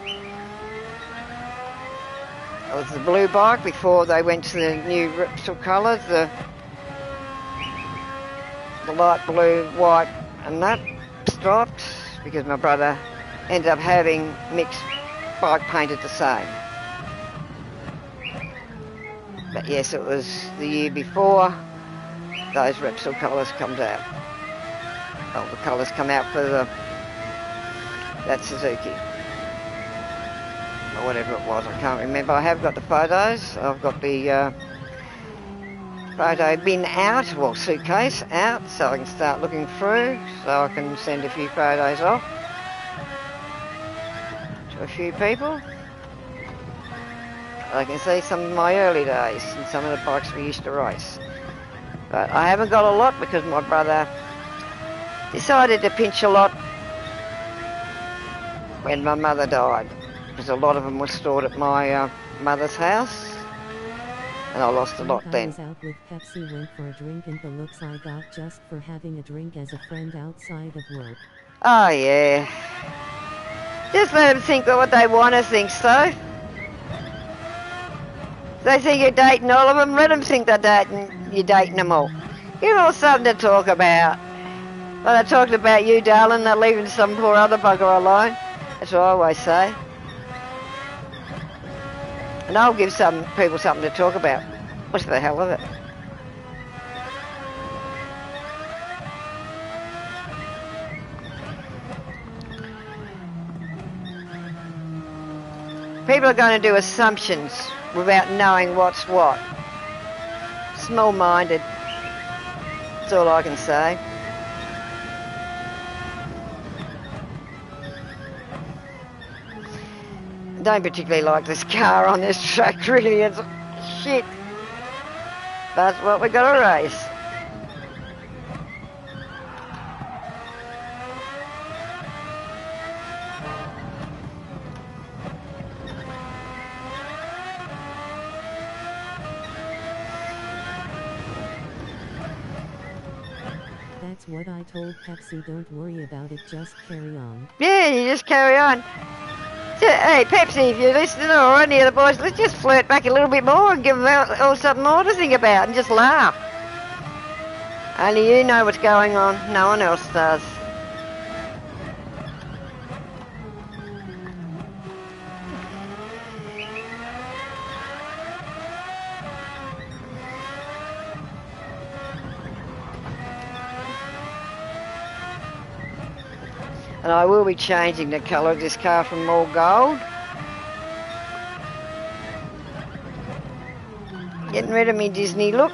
It was the blue bike before they went to the new Repsol colours, the light blue, white and that striped, because my brother ended up having mixed bike painted the same. But yes, it was the year before those Repsol colours comes out. Well, the colours come out for that Suzuki. Or whatever it was, I can't remember. I have got the photos. I've got the photo bin out, well, suitcase out, so I can start looking through, so I can send a few photos off to a few people. I can see some of my early days and some of the bikes we used to race. But I haven't got a lot because my brother decided to pinch a lot when my mother died, because a lot of them were stored at my mother's house, and I lost a lot then. I was out with Pepsi, went for a drink, and the looks I got just for having a drink as a friend outside of work. Oh yeah. Just let them think what they want to think, so. They think you're dating all of them, let them think you're dating them all. Give them all something to talk about. When they're talking about you, darling, they're leaving some poor other bugger alone. That's what I always say. And I'll give some people something to talk about. What's the hell of it? People are going to do assumptions without knowing what's what. Small-minded. That's all I can say. I don't particularly like this car on this track, really. It's shit. That's what we got to race. That's what I told Pepsi, don't worry about it, just carry on. Yeah, you just carry on. Hey, Pepsi, if you're listening, or any of the boys, let's just flirt back a little bit more and give them all something more to think about and just laugh. Only you know what's going on, no one else does. And I will be changing the colour of this car from more gold. Getting rid of me Disney look.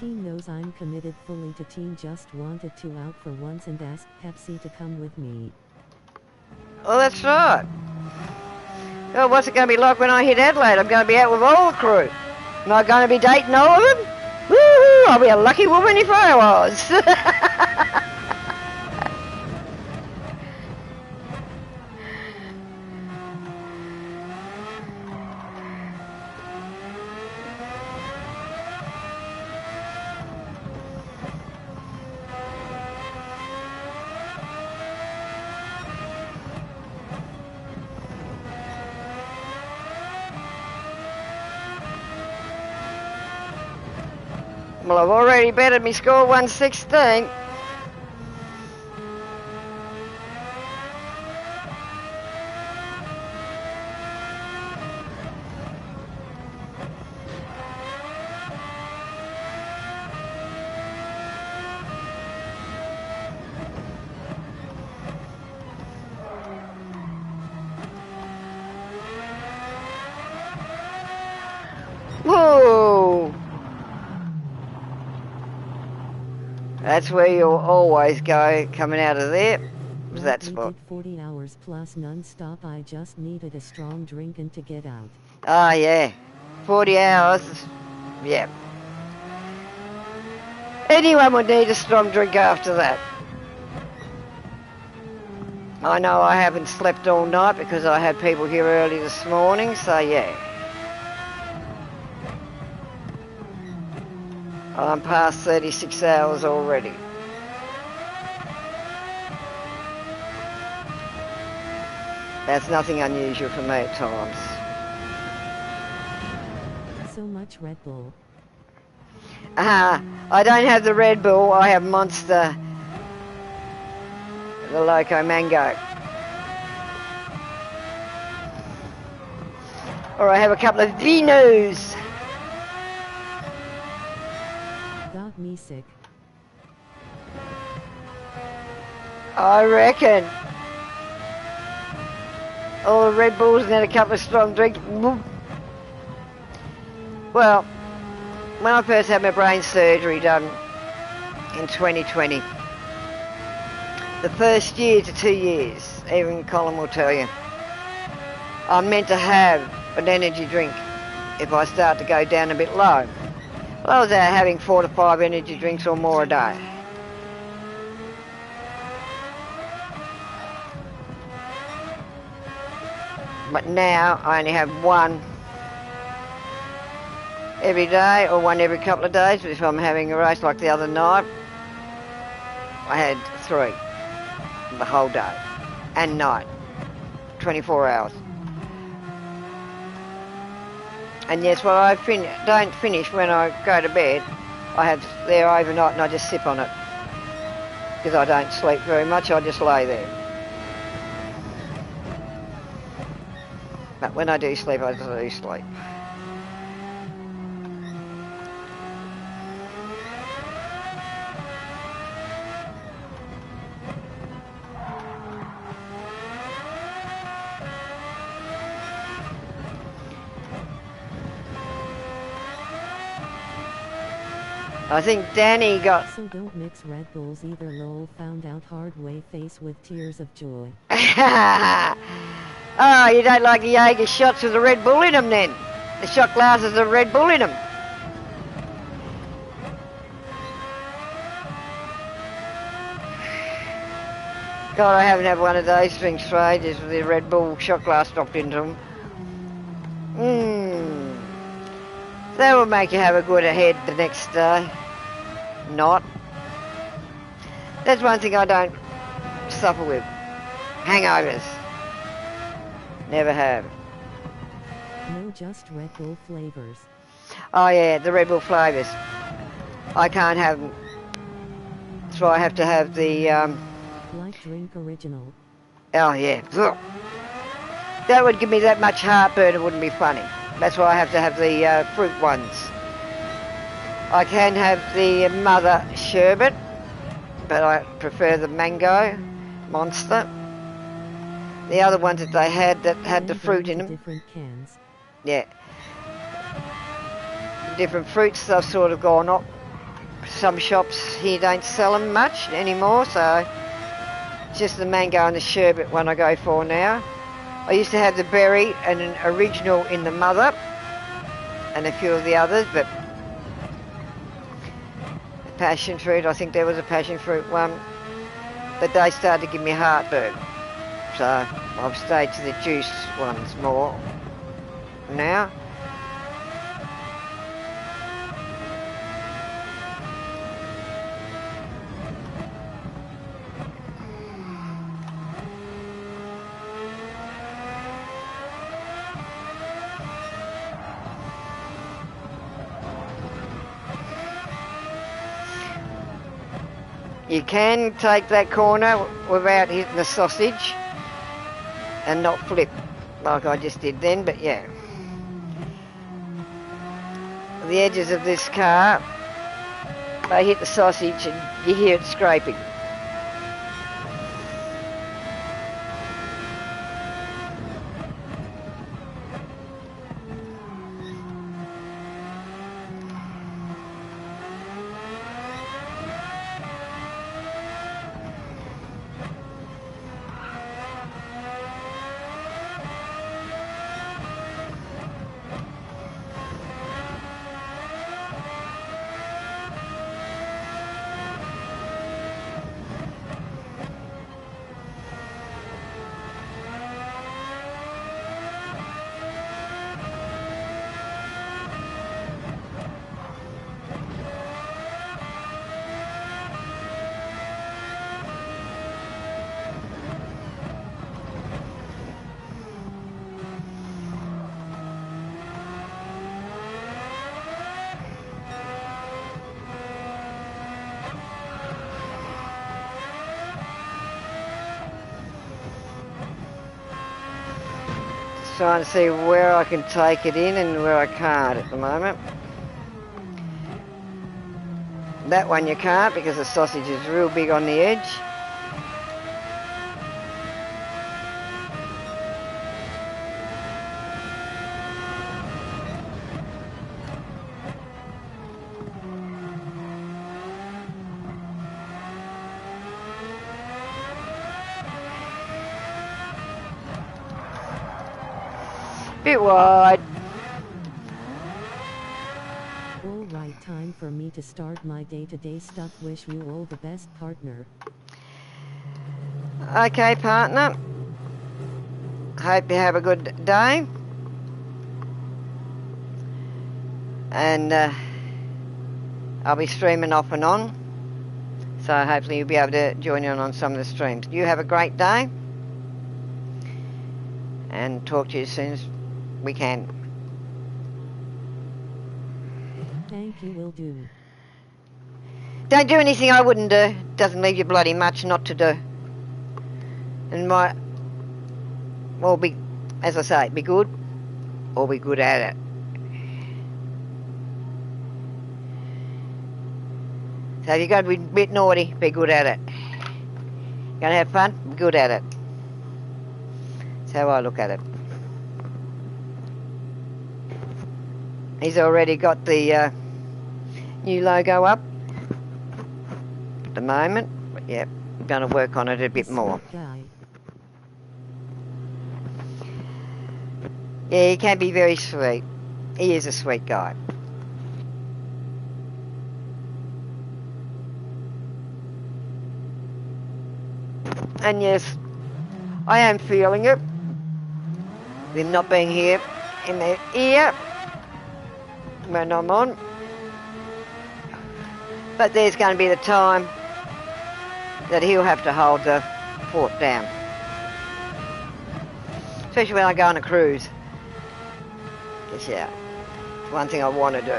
Team knows I'm committed fully to team, just wanted to out for once and asked Pepsi to come with me. Oh, that's right. Well, what's it going to be like when I hit Adelaide? I'm going to be out with all the crew. Am I going to be dating all of them? Woo-hoo, I'll be a lucky woman if I was. Well, I've already betted me score 116. That's where you'll always go coming out of there. Well, That we spot. did 40 hours plus non-stop. I just needed a strong drink and to get out. Ah, yeah. 40 hours. Yeah. Anyone would need a strong drink after that. I know I haven't slept all night because I had people here early this morning, so yeah. I'm past 36 hours already. That's nothing unusual for me at times. So much Red Bull. I don't have the Red Bull, I have Monster, the Loco Mango. Or I have a couple of Vinos. Got me sick. I reckon. All the Red Bulls and then a couple of strong drinks. Well, when I first had my brain surgery done in 2020, the first year to 2 years, even Colin will tell you, I'm meant to have an energy drink if I start to go down a bit low. Well, I was out having 4 to 5 energy drinks or more a day. But now I only have one every day or one every couple of days. But if I'm having a race like the other night, I had 3 the whole day and night, 24 hours. And yes, well, I don't finish when I go to bed. I have there overnight and I just sip on it because I don't sleep very much. I just lay there. But when I do sleep, I do sleep. I think Danny got... So don't mix Red Bulls either, lol, found out hard way, face with tears of joy. Oh, you don't like the Jaeger shots with the Red Bull in them then? The shot glasses of Red Bull in them. God, I haven't had one of those drinks for ages with the Red Bull shot glass dropped into them. That will make you have a good head the next day. Not. That's one thing I don't suffer with. Hangovers. Never have. No, just Red Bull flavors. Oh yeah, the Red Bull flavours. I can't have them. So I have to have the... Like drink original. Oh yeah. Ugh. That would give me that much heartburn, it wouldn't be funny. That's why I have to have the fruit ones. I can have the Mother Sherbet, but I prefer the Mango Monster. The other ones that they had that had the fruit in them. Different cans. Yeah. Different fruits, they've sort of gone up. Some shops here don't sell them much anymore, so it's just the Mango and the Sherbet one I go for now. I used to have the berry and an original in the Mother and a few of the others, but passion fruit, I think there was a passion fruit one, but they started to give me heartburn. So I've stayed to the juice ones more now. You can take that corner without hitting the sausage and not flip like I just did then, but yeah. The edges of this car, they hit the sausage and you hear it scraping. trying to see where I can take it in and where I can't at the moment. That one you can't because the sausage is real big on the edge. Bit wide. All right, time for me to start my day-to-day stuff. Wish you all the best, partner. Okay, partner. Hope you have a good day. And I'll be streaming off and on. So hopefully you'll be able to join in on some of the streams. You have a great day. And talk to you as soon as we can. Thank you, will do. Don't do anything I wouldn't do. Doesn't leave you bloody much not to do. And well, be, as I say, be good or be good at it. So if you're going to be a bit naughty, be good at it. You're going to have fun, be good at it. That's how I look at it. He's already got the new logo up at the moment. But yeah, I'm going to work on it a bit more. Yeah, he can be very sweet. He is a sweet guy. And yes, I am feeling it. Them not being here in their ear when I'm on. But there's going to be the time that he'll have to hold the fort down. Especially when I go on a cruise. Because yeah, it's one thing I want to do.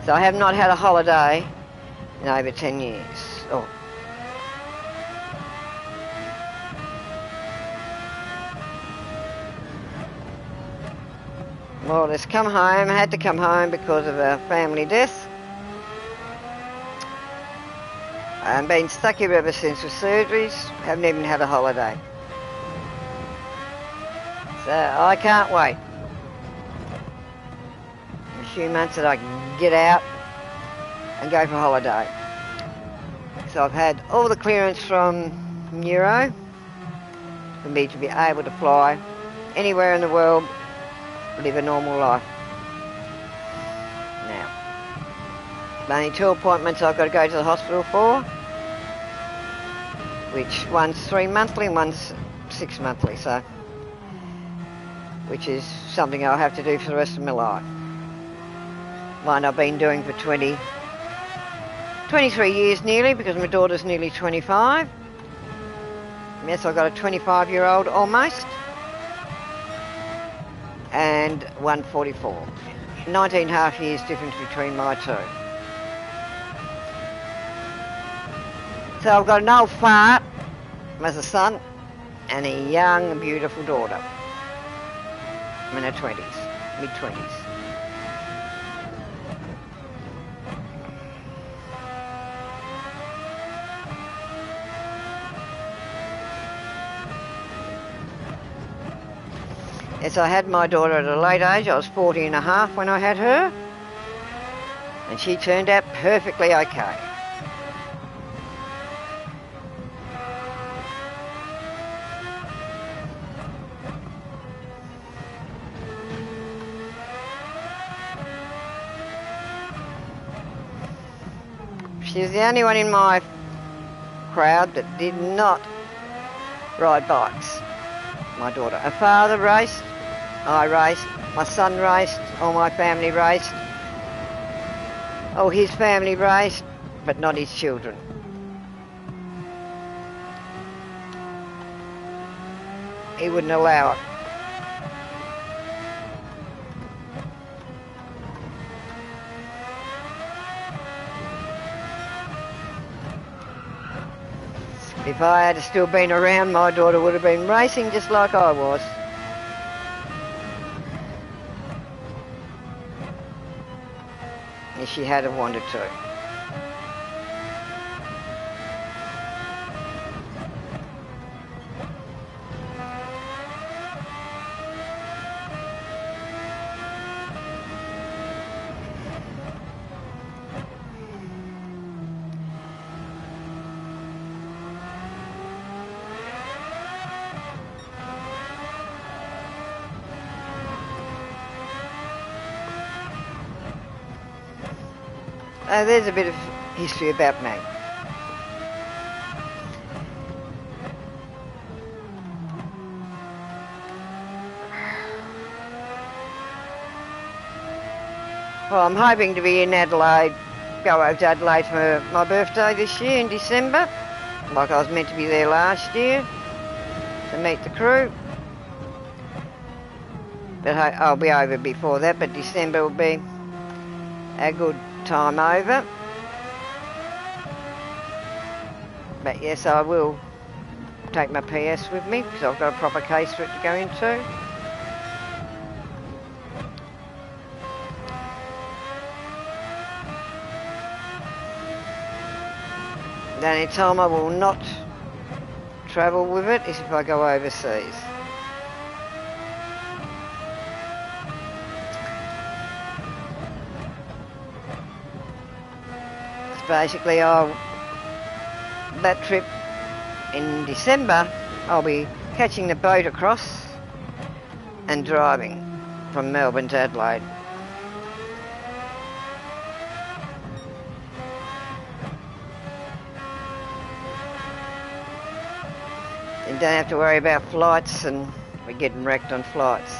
So I have not had a holiday in over 10 years. Oh. Well, just come home. I had to come home because of a family death. I've been stuck here ever since with surgeries. Haven't even had a holiday. So I can't wait. A few months that I can get out and go for holiday. So I've had all the clearance from Neuro for me to be able to fly anywhere in the world, live a normal life. Now, only 2 appointments I've got to go to the hospital for, which one's 3 monthly and one's 6 monthly, so which is something I'll have to do for the rest of my life. One I've been doing for 23 years nearly, because my daughter's nearly 25. Yes, I've got a 25-year-old almost. And 144. 19.5 years difference between my two. So I've got an old fart as a son and a young, beautiful daughter. I'm in her 20s, mid-20s. Yes, I had my daughter at a late age. I was 40 and a half when I had her. And she turned out perfectly okay. She's the only one in my crowd that did not ride bikes. My daughter. Her father raced, I raced, my son raced, all my family raced. Oh, his family raced, but not his children. He wouldn't allow it. If I had still been around, my daughter would have been racing just like I was. If she had have wanted to. There's a bit of history about me. Well, I'm hoping to be in Adelaide, go over to Adelaide for my birthday this year in December, like I was meant to be there last year to meet the crew. But I'll be over before that, but December will be a good time over. But yes, I will take my PS with me because I've got a proper case for it to go into. The only time I will not travel with it is if I go overseas. Basically, that trip in December, I'll be catching the boat across and driving from Melbourne to Adelaide. You don't have to worry about flights, and we're getting wrecked on flights.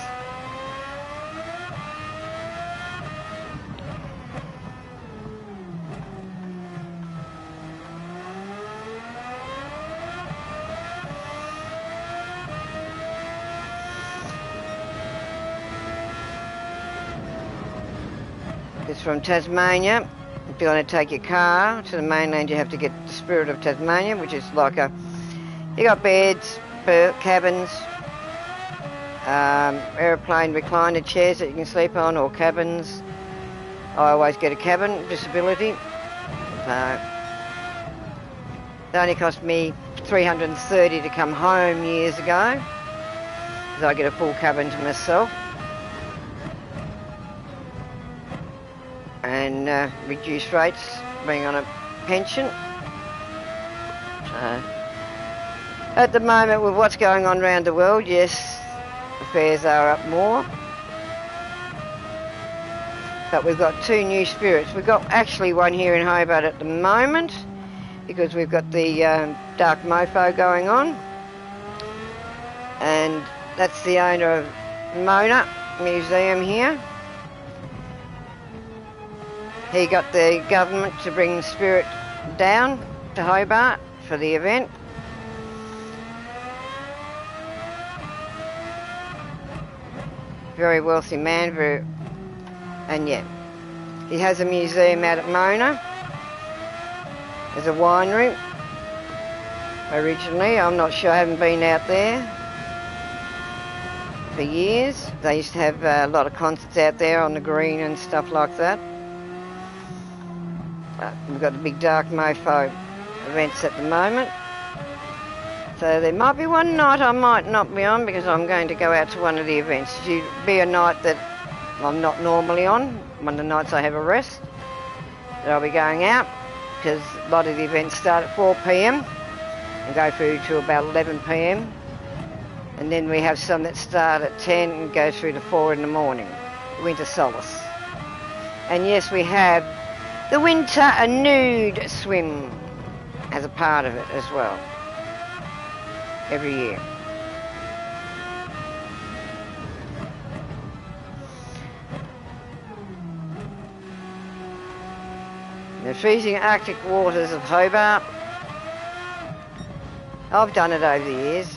It's from Tasmania. If you want to take your car to the mainland, you have to get the Spirit of Tasmania, which is like you got beds, cabins, aeroplane recliner chairs that you can sleep on, or cabins. I always get a cabin, disability. So it only cost me $330 to come home years ago, because I get a full cabin to myself. And reduced rates being on a pension. So, at the moment, with what's going on around the world, yes, the fares are up more. But we've got two new spirits. We've got actually one here in Hobart at the moment, because we've got the Dark Mofo going on. And that's the owner of Mona Museum here. He got the government to bring the spirit down to Hobart for the event. Very wealthy man, and yeah, he has a museum out at Mona. There's a winery originally. I'm not sure, I haven't been out there for years. They used to have a lot of concerts out there on the green and stuff like that. We've got the big Dark Mofo events at the moment. So there might be one night I might not be on, because I'm going to go out to one of the events. It'll be a night that I'm not normally on, one of the nights I have a rest, that I'll be going out, because a lot of the events start at 4 PM and go through to about 11 PM. And then we have some that start at 10 and go through to 4 in the morning, Winter Solace. And yes, we have the winter nude swim as a part of it as well, every year. The freezing Arctic waters of Hobart. I've done it over the years.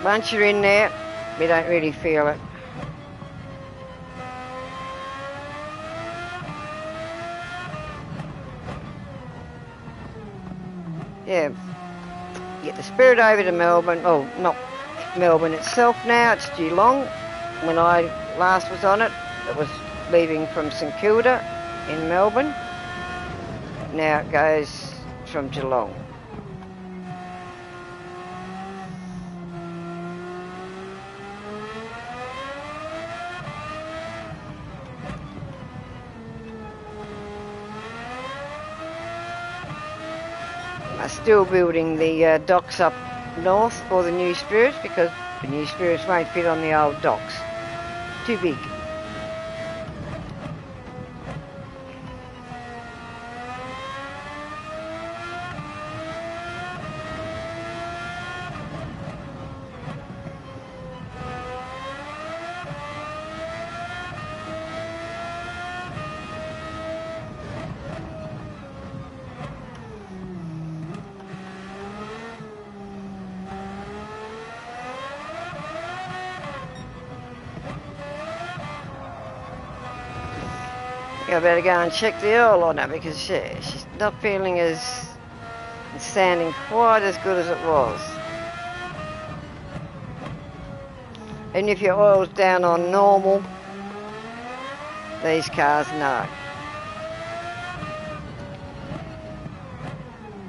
Once you're in there, you don't really feel it. yeah, get the Spirit over to Melbourne. Oh, not Melbourne itself now, it's Geelong. When I last was on it, it was leaving from St Kilda in Melbourne. Now it goes from Geelong. I'm still building the docks up north for the new Spirits because the new Spirits won't fit on the old docks. Too big. I better go and check the oil on her because she's not feeling as, sounding quite as good as it was. And if your oil's down on normal, these cars know.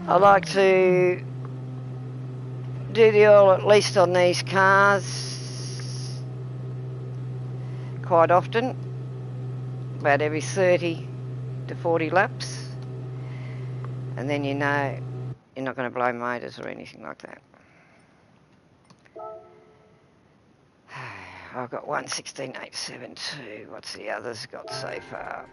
I like to do the oil at least on these cars quite often, about every 30 to 40 laps, and then you know you're not going to blow motors or anything like that. I've got 116.872. What's the others got so far?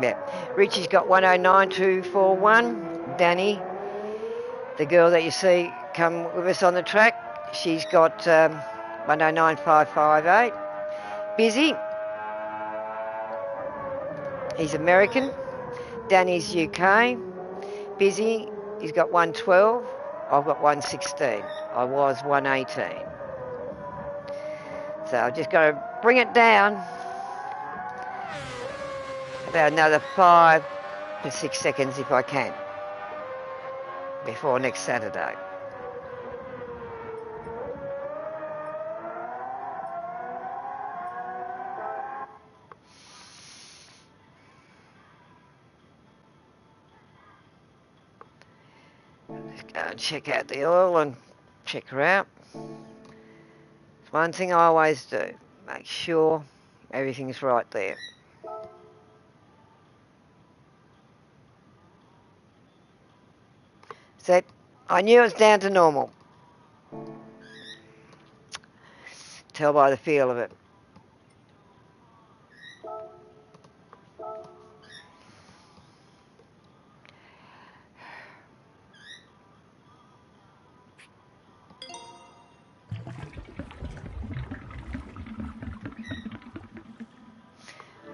Yeah, Richie's got 109.241. Danny, the girl that you see come with us on the track, she's got 109.558. Busy, he's American. Danny's UK. Busy, he's got 112. I've got 116. I was 118. So I've just got to bring it down about another 5 to 6 seconds if I can before next Saturday. Just go and check out the oil and check her out. It's one thing I always do, make sure everything's right there. So I knew it was down to normal. Tell by the feel of it.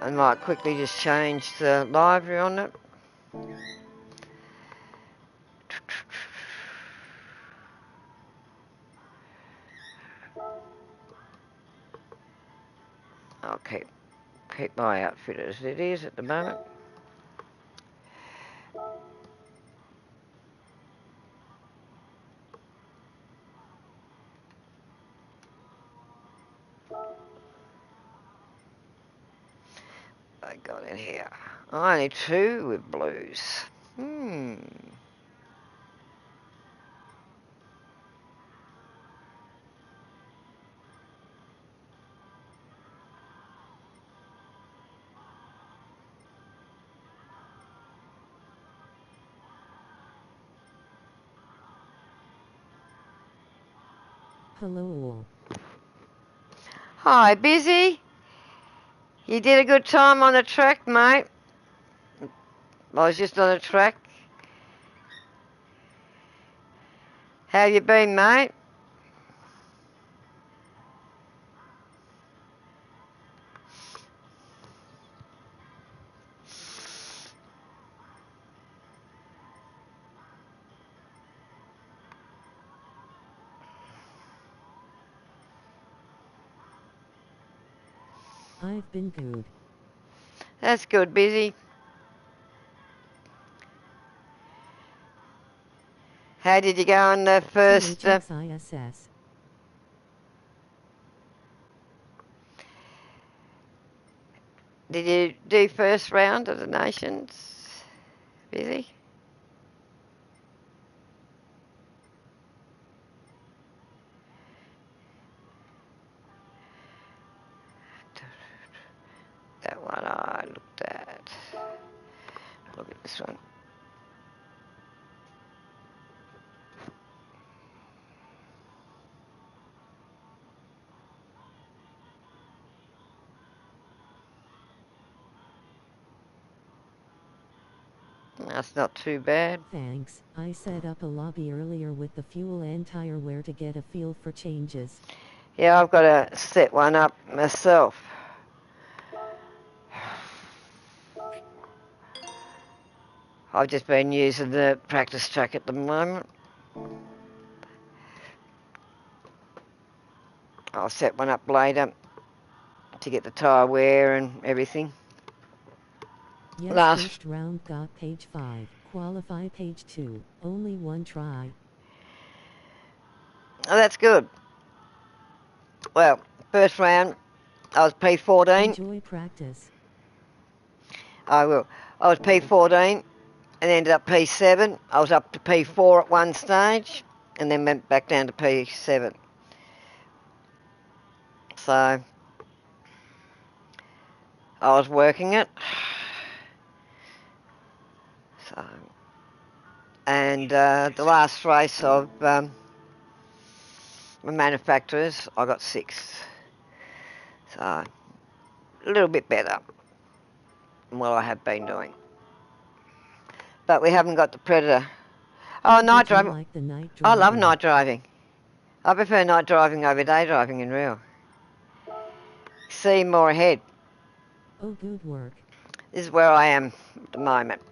I might quickly just change the livery on it. I'll keep my outfit as it is at the moment. I got in here. Only 2 with blues. Hello all. Hi, Busy? You did a good time on the track, mate? I was just on the track. How you been, mate? I've been good. That's good, busy. How did you go on the first... THXISS. Did you do first round of the Nations? Busy? That one I looked at. Look at this one. That's not too bad. Thanks. I set up a lobby earlier with the fuel and tire wear to get a feel for changes. Yeah, I've got to set one up myself. I've just been using the practice track at the moment. I'll set one up later to get the tyre wear and everything. Yes, first round got page 5. Qualify page 2. Only one try. Oh, that's good. Well, first round, I was P14. Enjoy practice. I will. I was P14 and ended up P7. I was up to P4 at one stage and then went back down to P7. So, I was working it. So, and the last race of the manufacturers, I got 6th. So, a little bit better than what I have been doing. But we haven't got the Predator. Oh, night driving. Like the night I love driving? night driving. I prefer night driving over day driving in real. See more ahead. Oh, good work. This is where I am at the moment.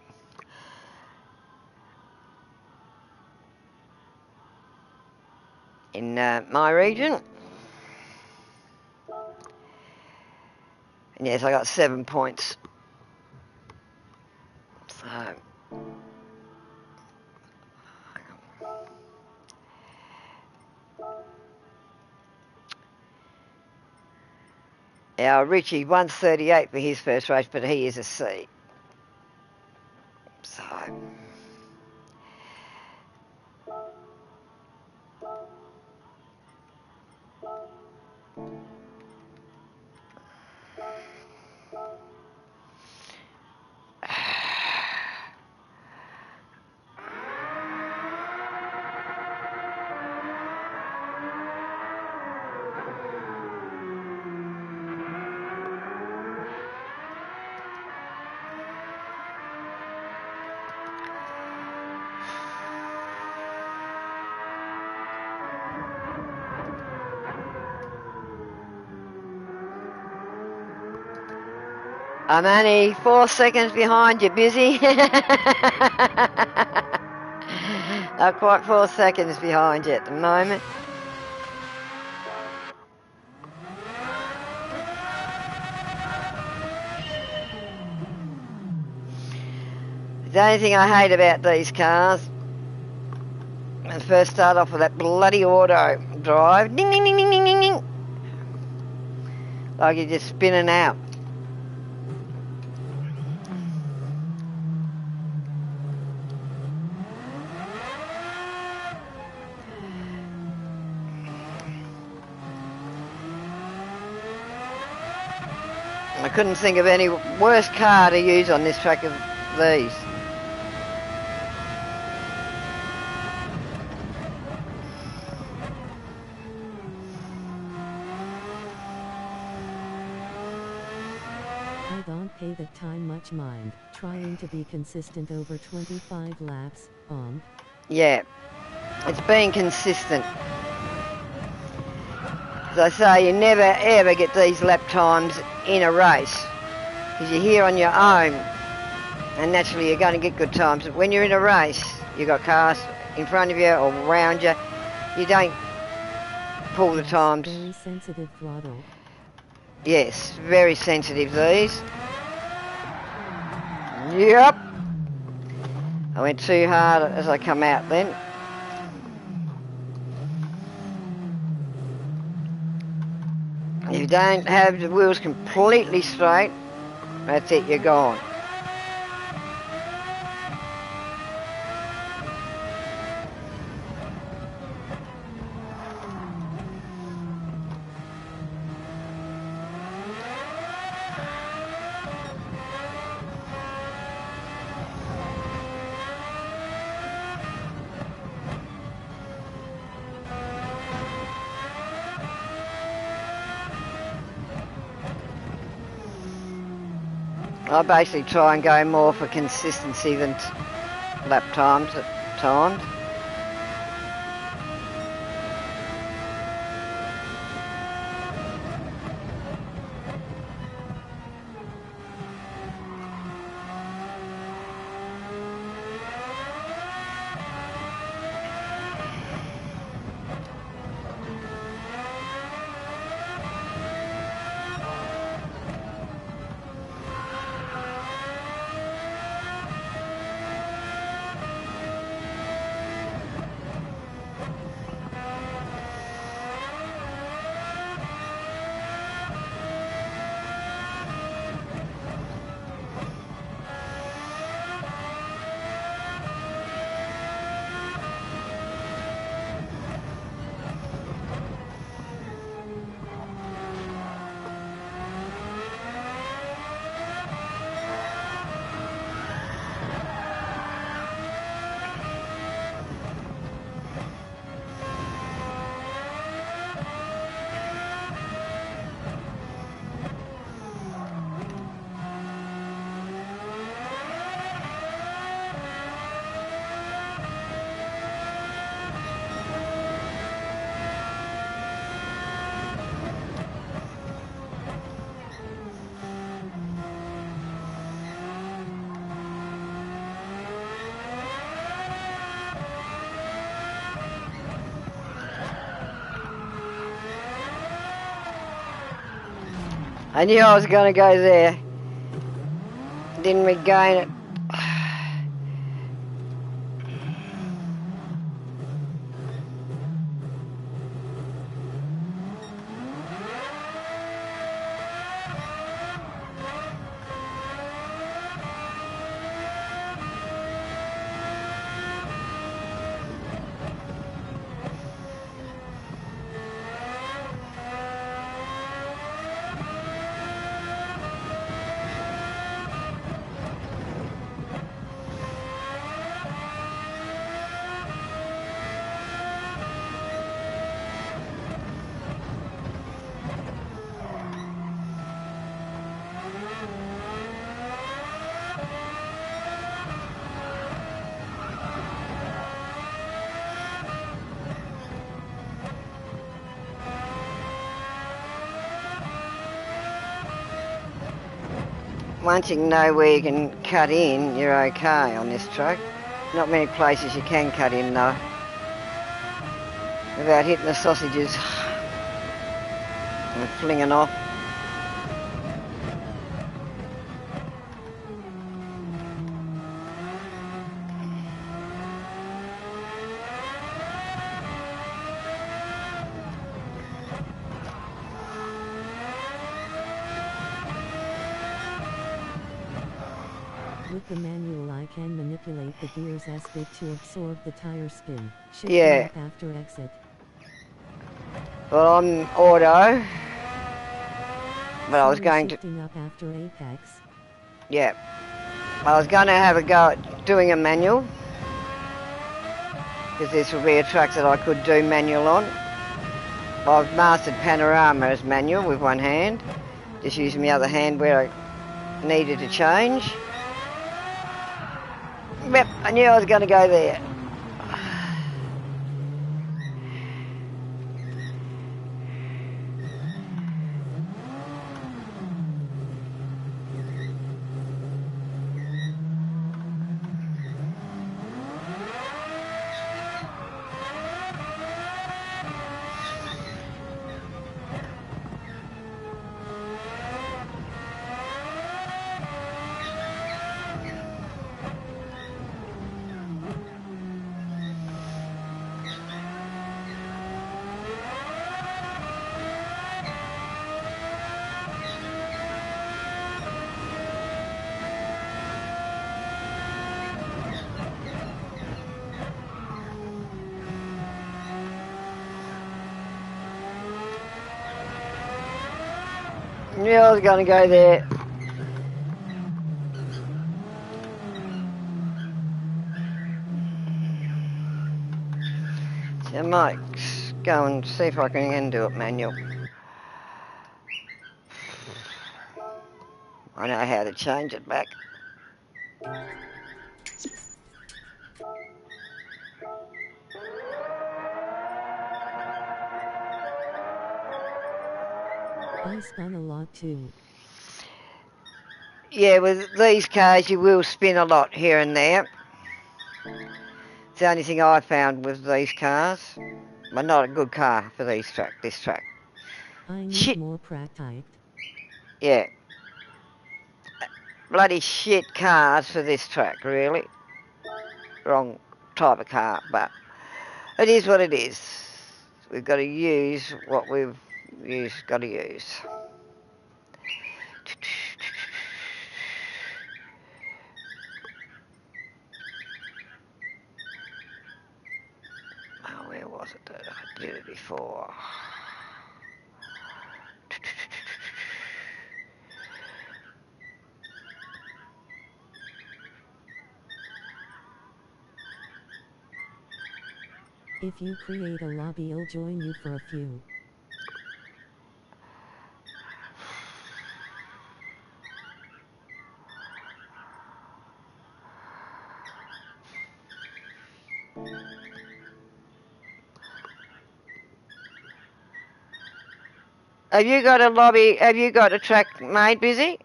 In my region. And yes, I got 7 points. So, our Richie 138 for his first race, but he is a C. So, I'm only 4 seconds behind you, busy. Not quite 4 seconds behind you at the moment. The only thing I hate about these cars, when I first start off with that bloody auto drive, ding, ding, ding, ding, ding, ding, ding. Like you're just spinning out. I couldn't think of any worse car to use on this track of these. I don't pay the time much mind, trying to be consistent over 25 laps, Yeah, it's being consistent. As I say, you never ever get these lap times in a race, because you're here on your own, and naturally you're going to get good times. But when you're in a race, you've got cars in front of you or around you, you don't pull the times. Very sensitive throttle. Yes, very sensitive these. Yep. I went too hard as I come out then. If you don't have the wheels completely straight, that's it, you're gone. I basically try and go more for consistency than lap times at times. I knew I was going to go there. Didn't regain it. Once you know where you can cut in, you're okay on this truck. Not many places you can cut in though, without hitting the sausages and flinging off. With the manual I can manipulate the gears as bit to absorb the tire spin. Shifting Yeah. up after exit. Well, I'm auto, but I was going to, Shifting up after apex. yeah. I was going to have a go at doing a manual, because this would be a truck that I could do manual on. I've mastered panorama as manual with one hand, just using the other hand where I needed to change. Yep, I knew I was going to go there. Knew I was going to go there. So I might go and see if I can again do it manual. I know how to change it back. I spun a lot too. Yeah, with these cars you will spin a lot here and there. It's the only thing I found with these cars. But not a good car for this track. I need Shit. more practice. Yeah. Bloody shit cars for this track, really. Wrong type of car, but it is what it is. We've got to use what we've got to use. Oh, where was it that I did it before? If you create a lobby, I'll join you for a few. Have you got a lobby? Have you got a track made, Busy?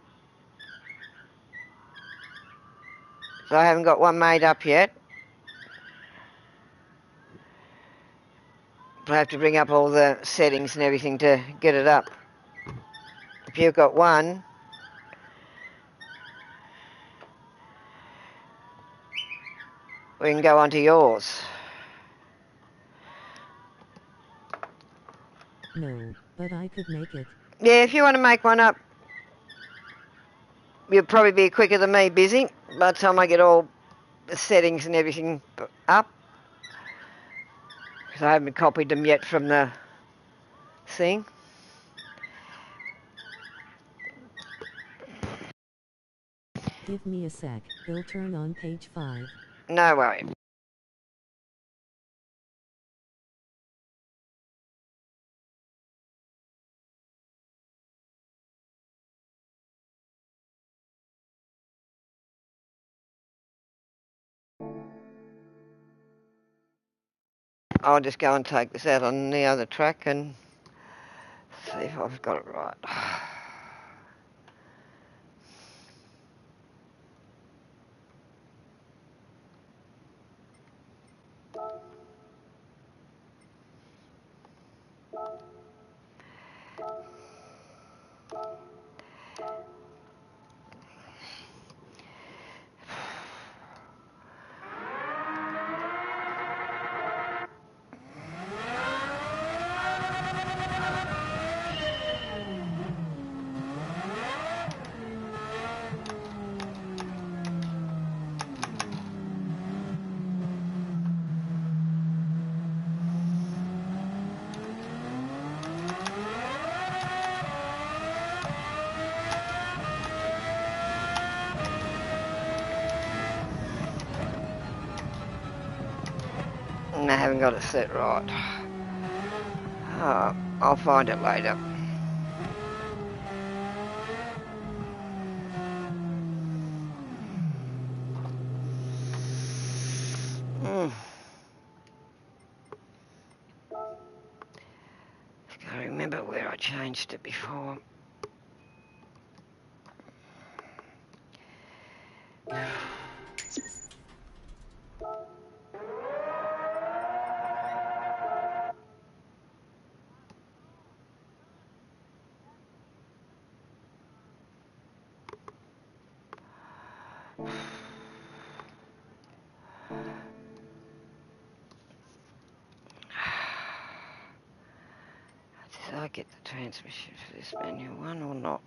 So I haven't got one made up yet. I have to bring up all the settings and everything to get it up. If you've got one, we can go on to yours. No, but I could make it. Yeah, if you want to make one up, you'll probably be quicker than me, Busy, by the time I get all the settings and everything up. Because I haven't copied them yet from the thing. Give me a sec, it'll turn on page 5. No worry. I'll just go and take this out on the other track and see if I've got it right. And I haven't got it set right. I'll find it later. I've got to remember where I changed it before. Did I get the transmission for this manual one or not?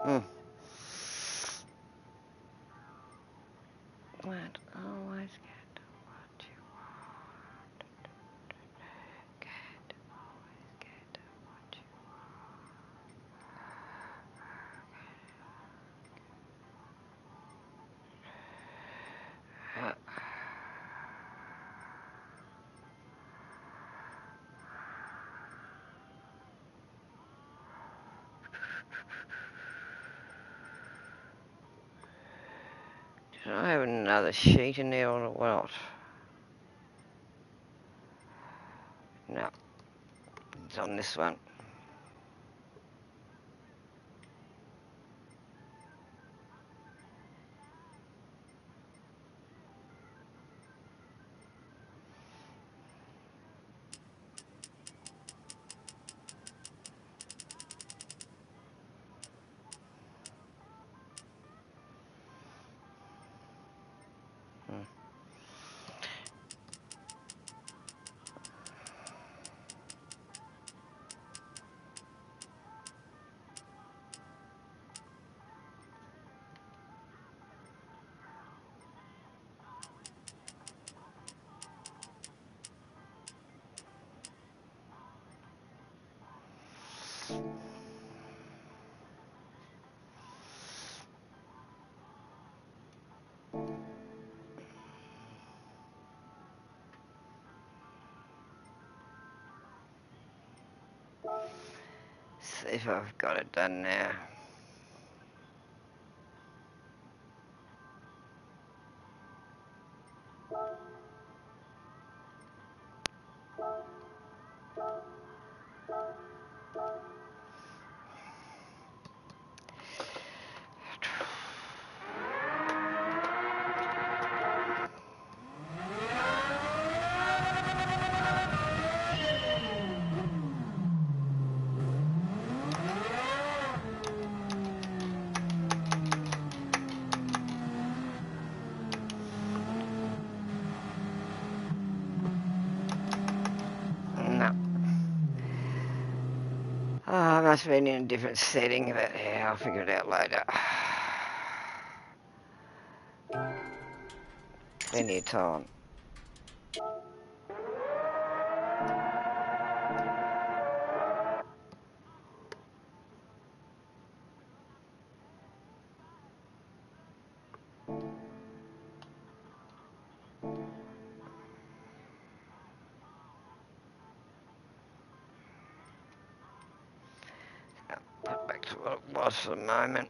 Hmm. What? Always get what you want. Always get what you want. Did I have another sheet in there or what? No, it's on this one. See if I've got it done now. No. Oh, I must have been in a different setting, but yeah, I'll figure it out later. Plenty of time. Put back to what it was for the moment.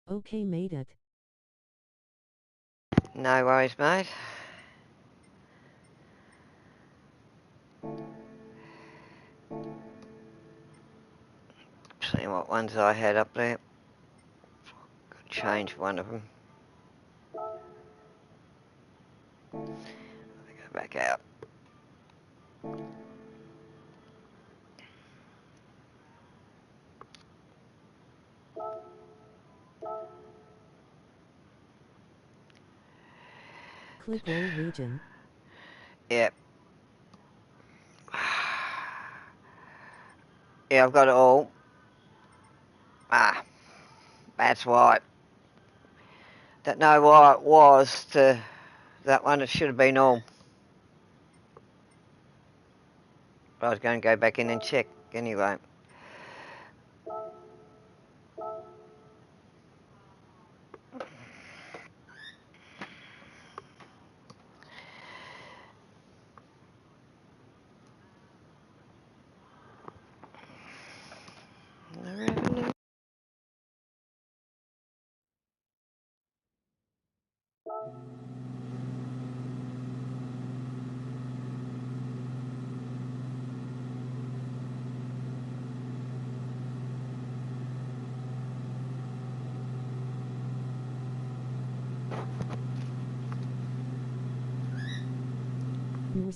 Okay, made it. No worries, mate. See what ones I had up there. Could change one of them. Go back out. Click all region. Yep. Yeah, I've got it all. Ah, that's why. Don't know why it was to that one. It should have been all. But I was going to go back in and check anyway.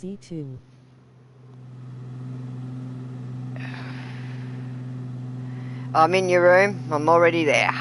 Z2. I'm in your room. I'm already there.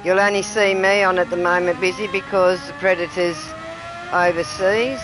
You'll only see me on at the moment busy because the Predator's overseas.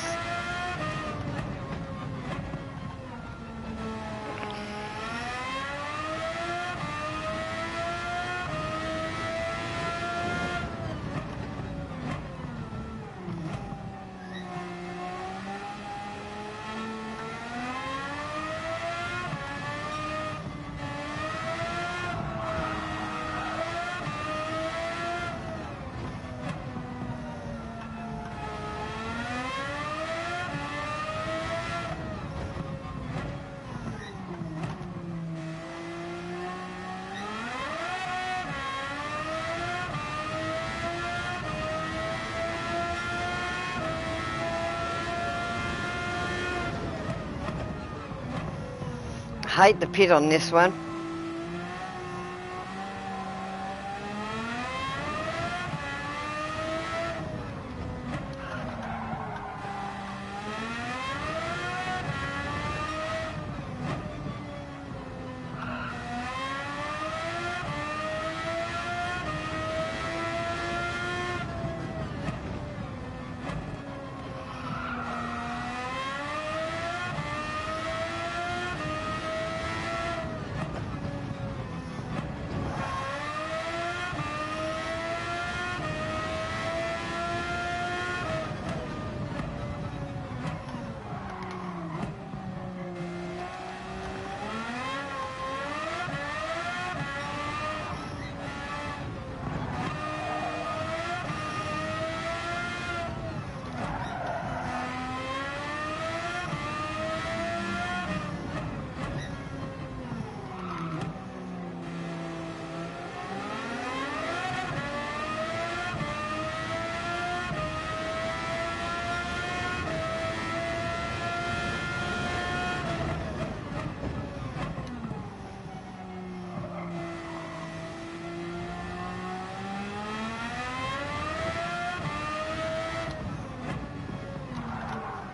Hate the pit on this one.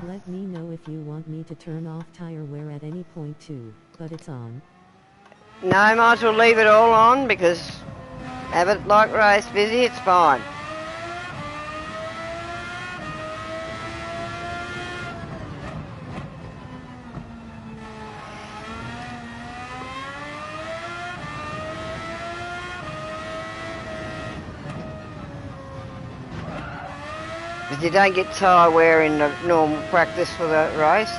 Let me know if you want me to turn off tire wear at any point too, but it's on. No, might as well leave it all on because have it like race busy, it's fine. Because you don't get tyre wear in the normal practice for the race.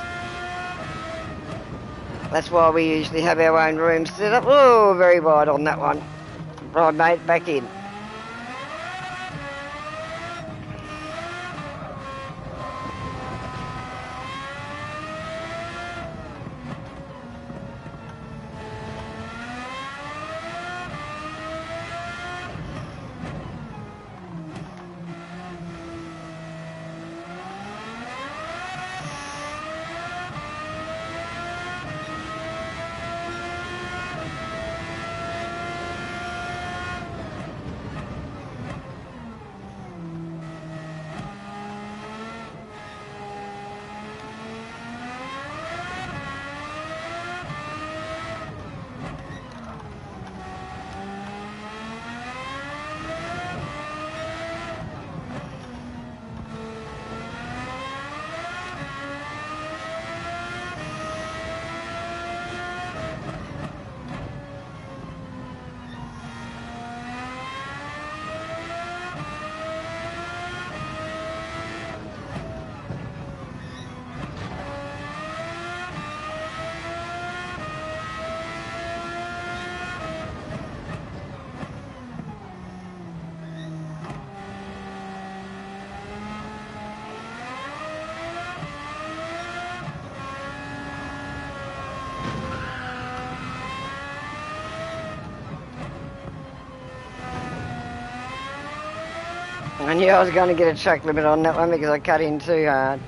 That's why we usually have our own room set up. Oh, very wide on that one. Right, mate, back in. I knew I was going to get a track limit on that one because I cut in too hard.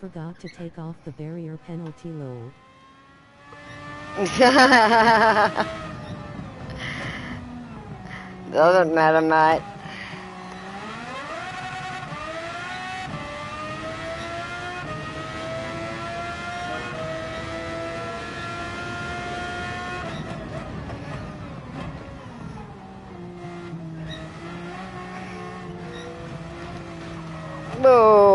forgot to take off the barrier penalty load. Doesn't matter, mate. Whoa.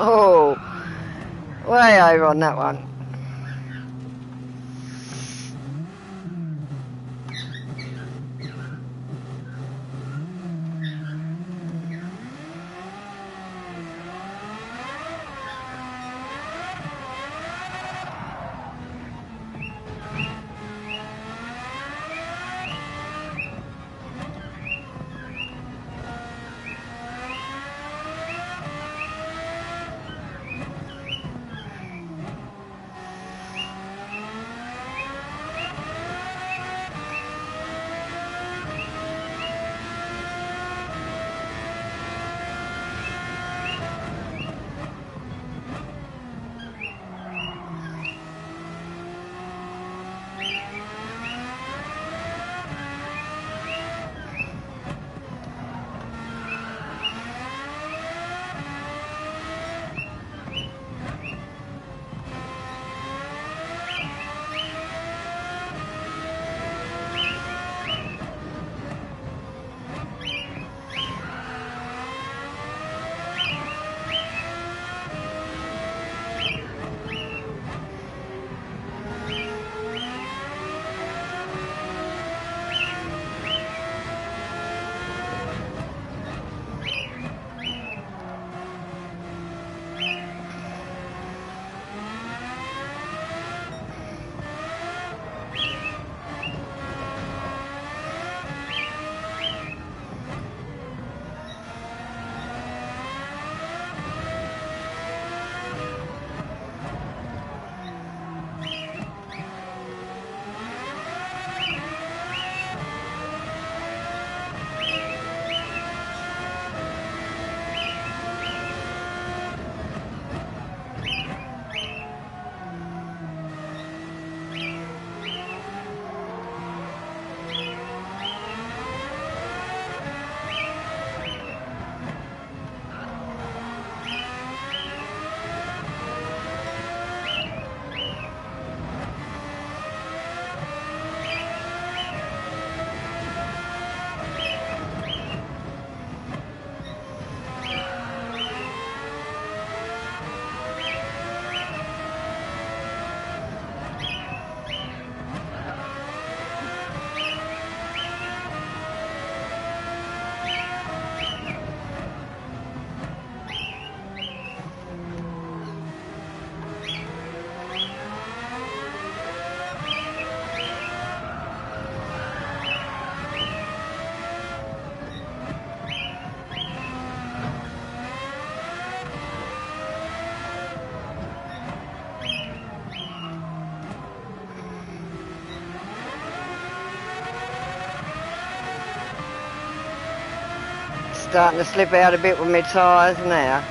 Oh, way over on that one. Starting to slip out a bit with my tyres now.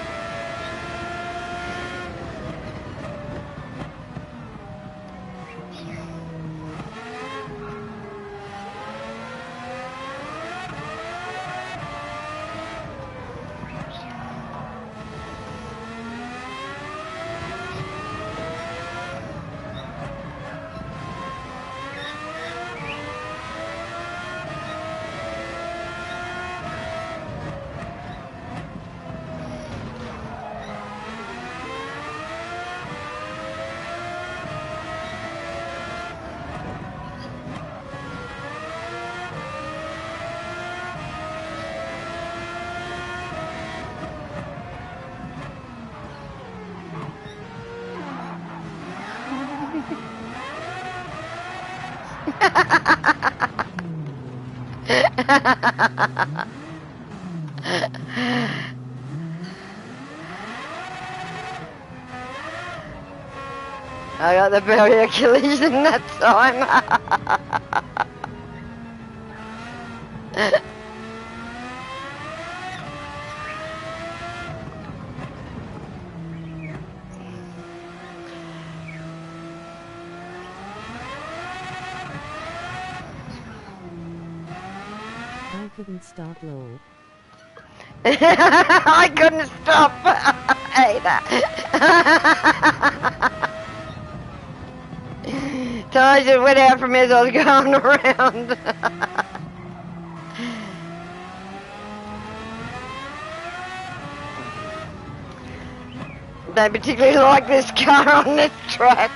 I got the barrier collision that time. I couldn't stop lol. I couldn't stop either. So I just went out from as I was going around. Don't particularly like this car on this track.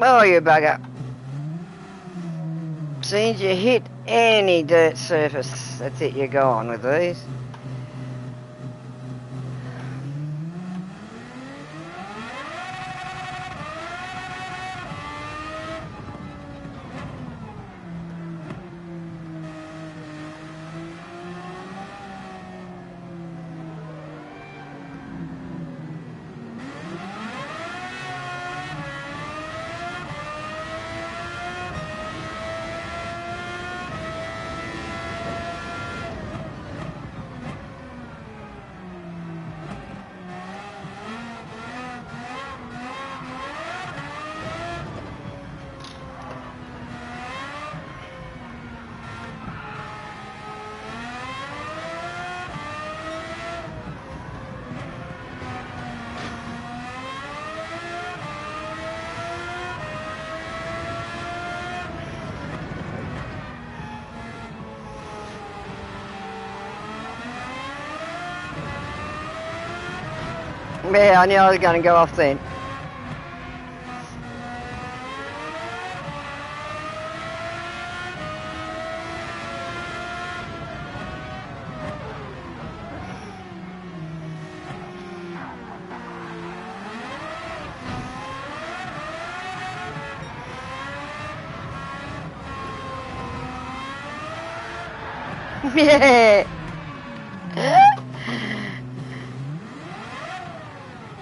Oh, you bugger. As soon as you hit any dirt surface, that's it, you're gone with these. Yeah, I knew I was going to go off then. Yeah.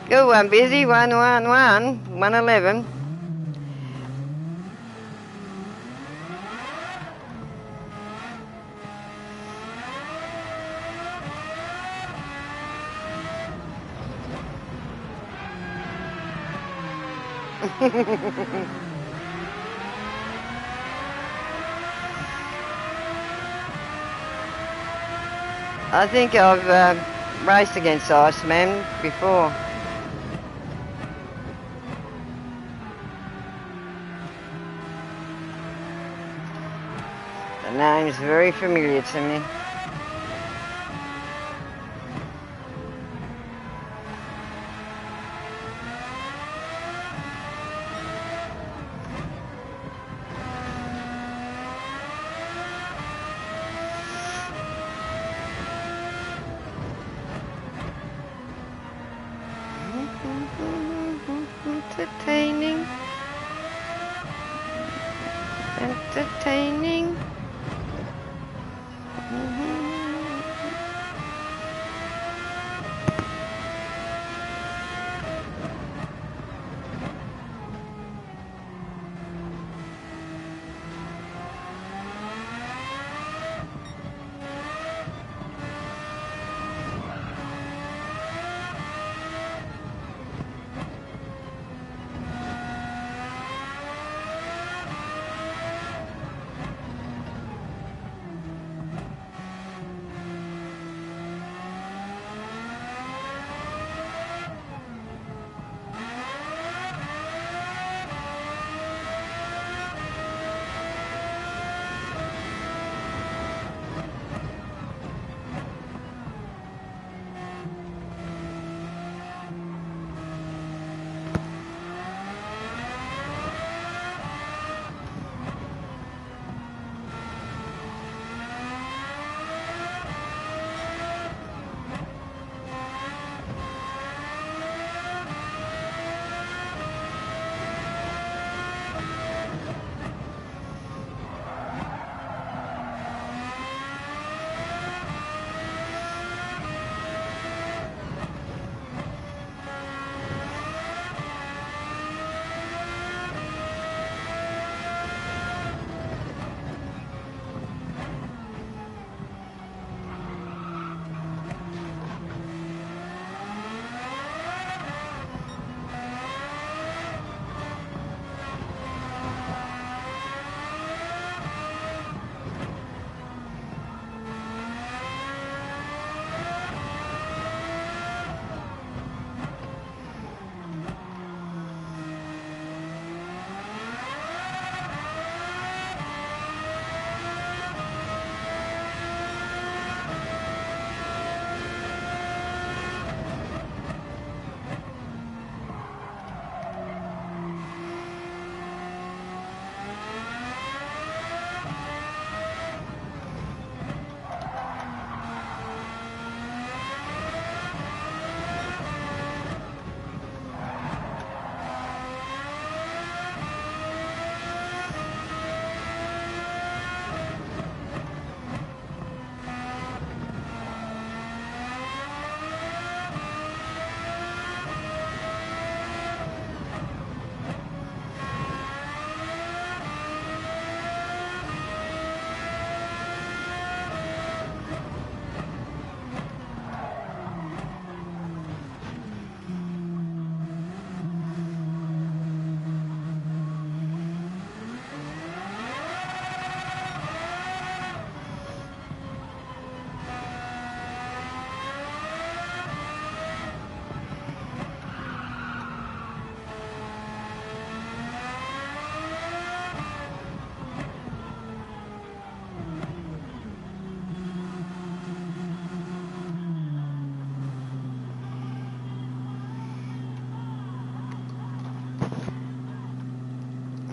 Good one, Busy. 111. I think I've raced against Iceman before. The name's very familiar to me. Entertaining. Entertaining.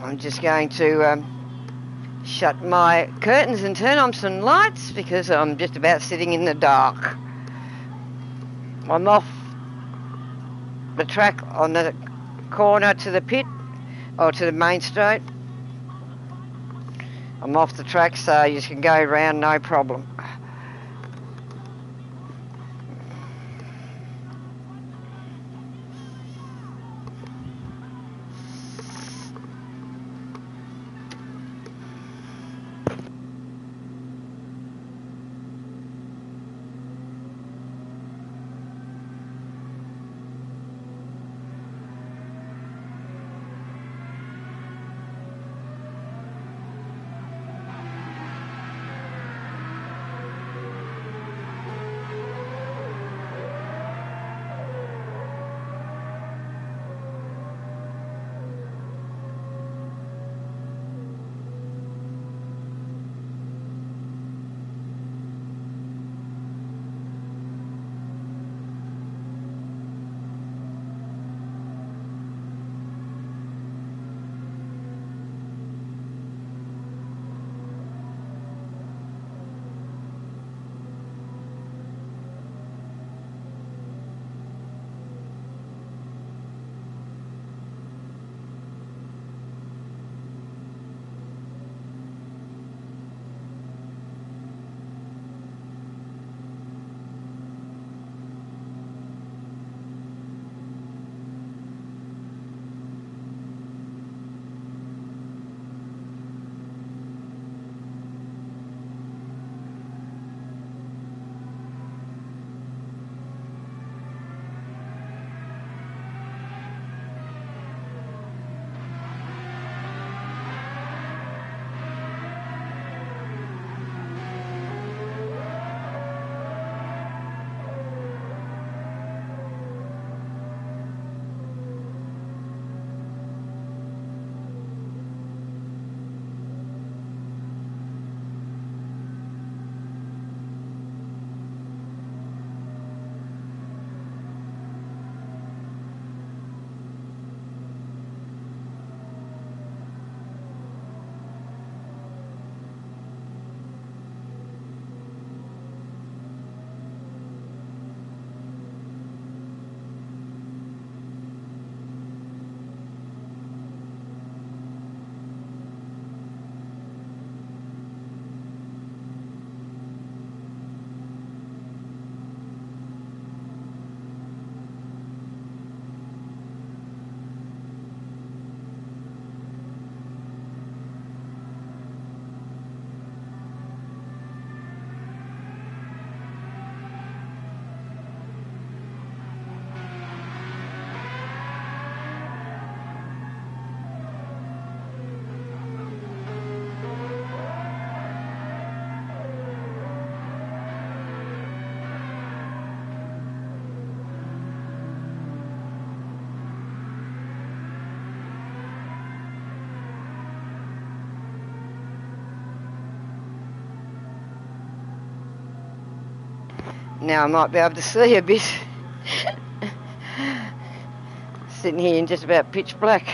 I'm just going to shut my curtains and turn on some lights because I'm just about sitting in the dark. I'm off the track on the corner to the pit, or to the main straight. I'm off the track so you can go around no problem. Now I might be able to see a bit. Sitting here in just about pitch black.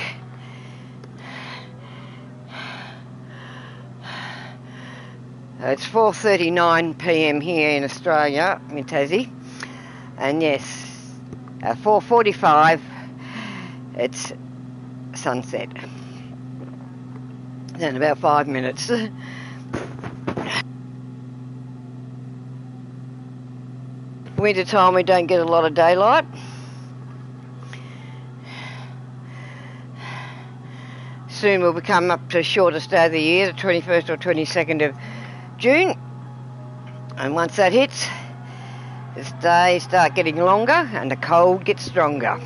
It's 4:39 p.m. here in Australia, in Tassie. And yes, at 4:45 it's sunset. In about 5 minutes. Winter time we don't get a lot of daylight. Soon we'll become up to the shortest day of the year, the 21st or 22nd of June. And once that hits, the days start getting longer and the cold gets stronger.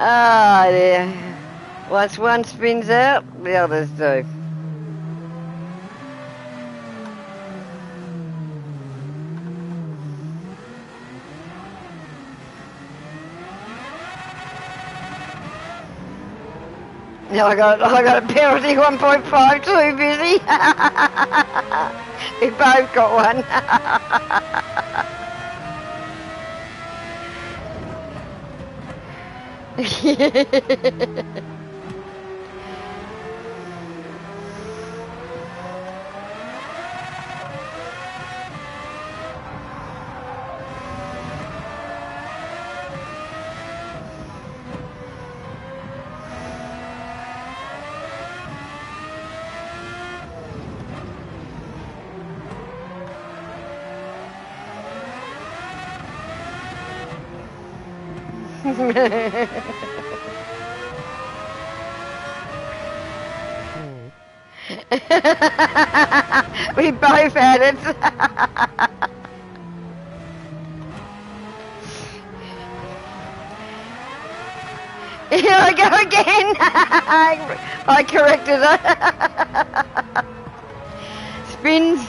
Oh dear. Once one spins out, the others do. Now I got a penalty 1.5 too busy. We both got one. We both had it. Here I go again. I corrected her. Spins.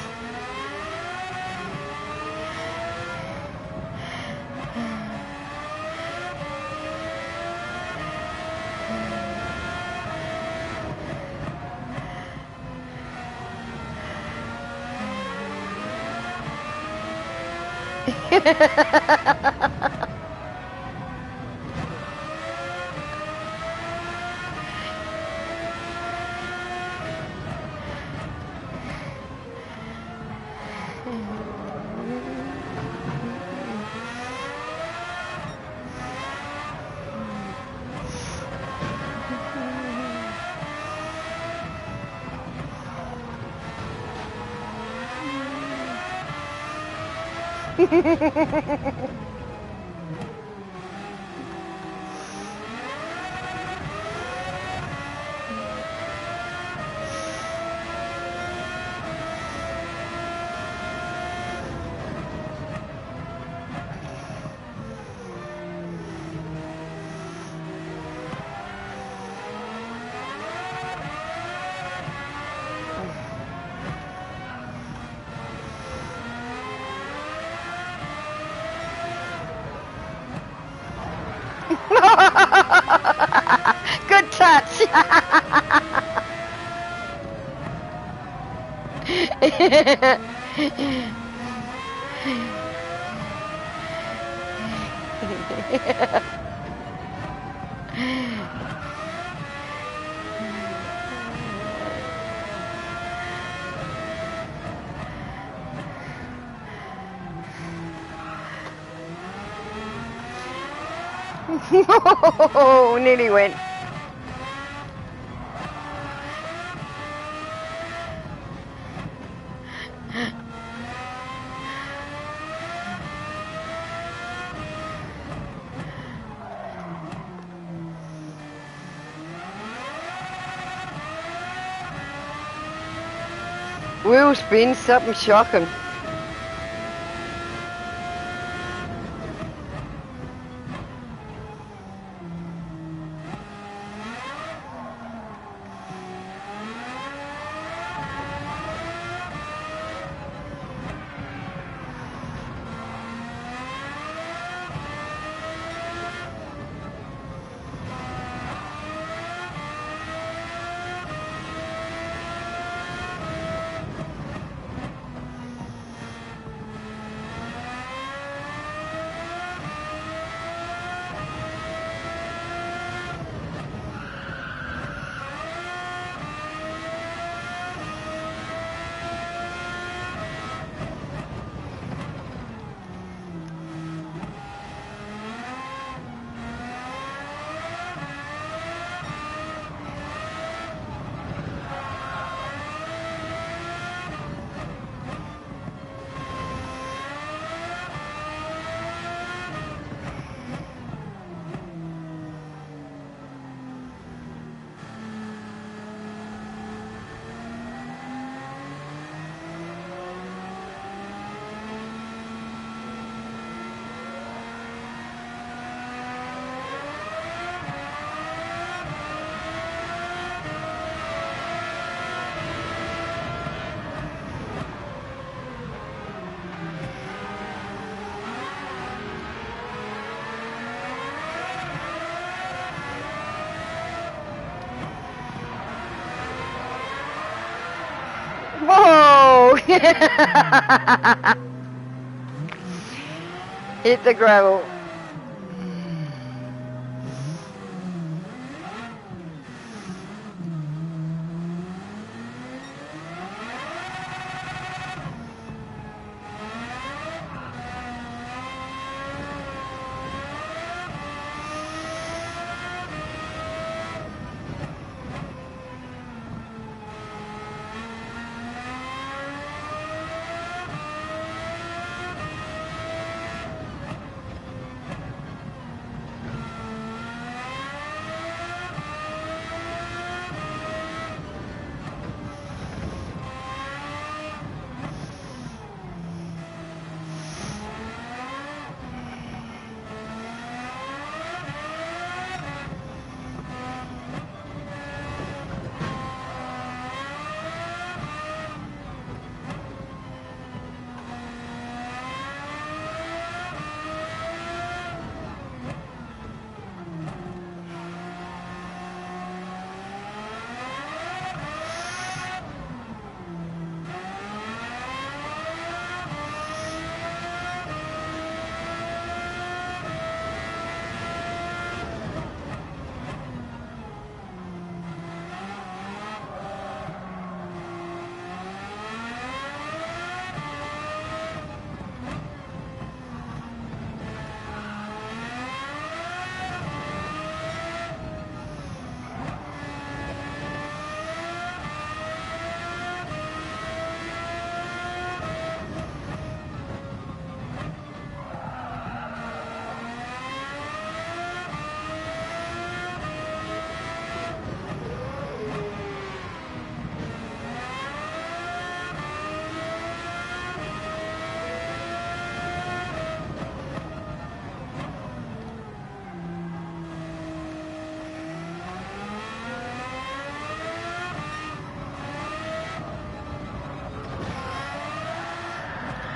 Good touch. Oh, nearly went. Wheel spin, something shocking. Hit the gravel.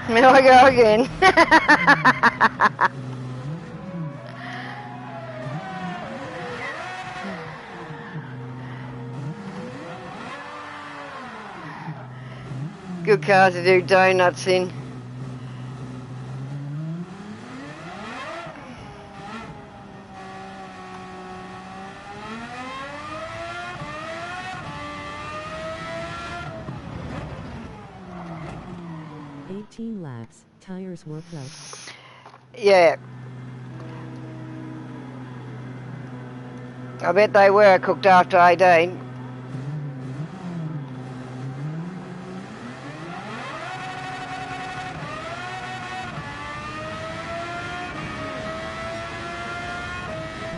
Here I go again. Good car to do donuts in. Laps, tires worked out. Yeah. I bet they were cooked after 18.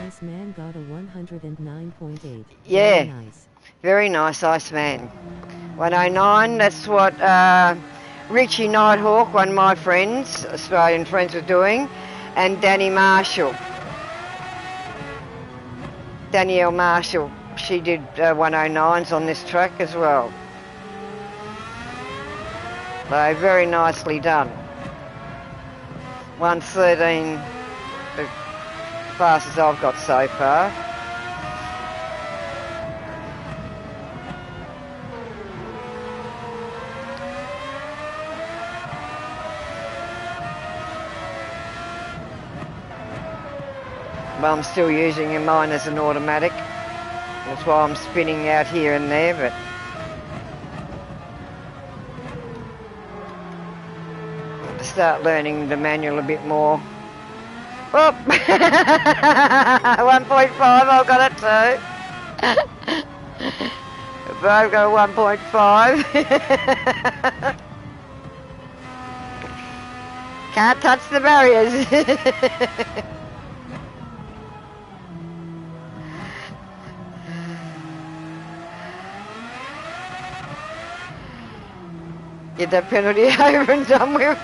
Iceman got a 109.8. Yeah. Very nice. Very nice, Iceman. 109, that's what Richie Nighthawk, one of my friends, Australian friends, was doing, and Danny Marshall. Danielle Marshall, she did 109s on this track as well. So very nicely done. 113, the fastest I've got so far. But I'm still using mine as an automatic. That's why I'm spinning out here and there, but I'll start learning the manual a bit more. Oh! 1.5, I've got it too. But I've got a 1.5. Can't touch the barriers. Get that penalty over and done with.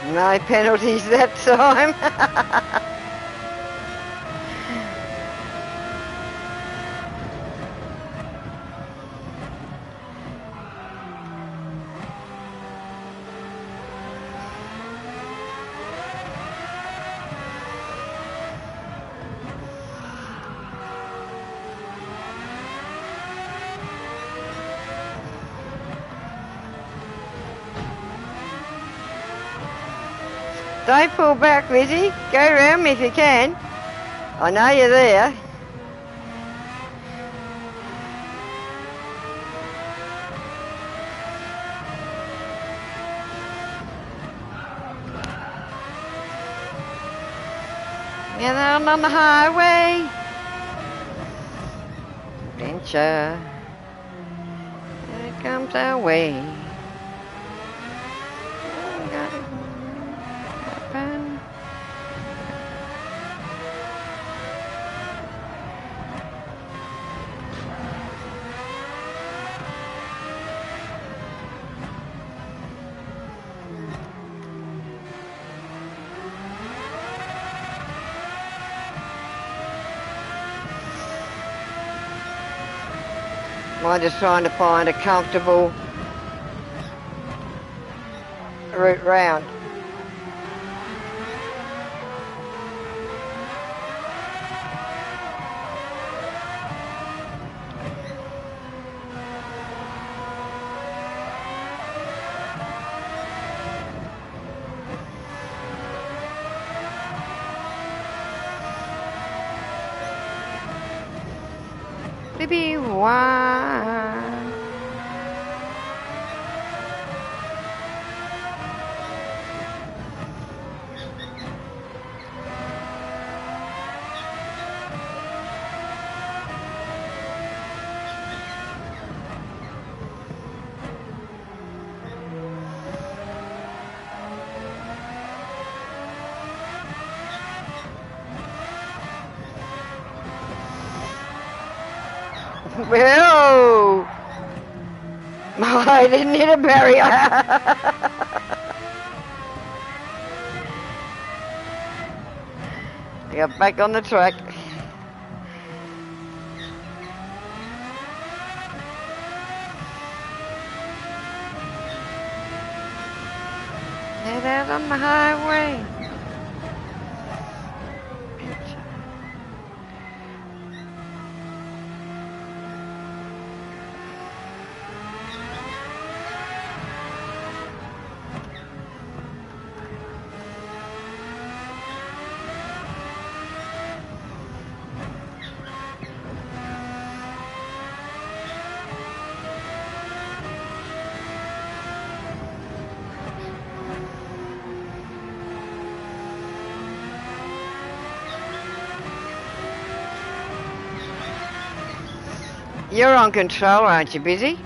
No penalties that time. Don't pull back, Lizzie. Go round me if you can. I know you're there. Yeah, I'm on the highway. Adventure. Here comes our way. Happen. I'm just trying to find a comfortable route round. Baby, why? Whoa! I didn't hit a barrier. I got back on the track. Head out on the highway. You're on control, aren't you, Busy?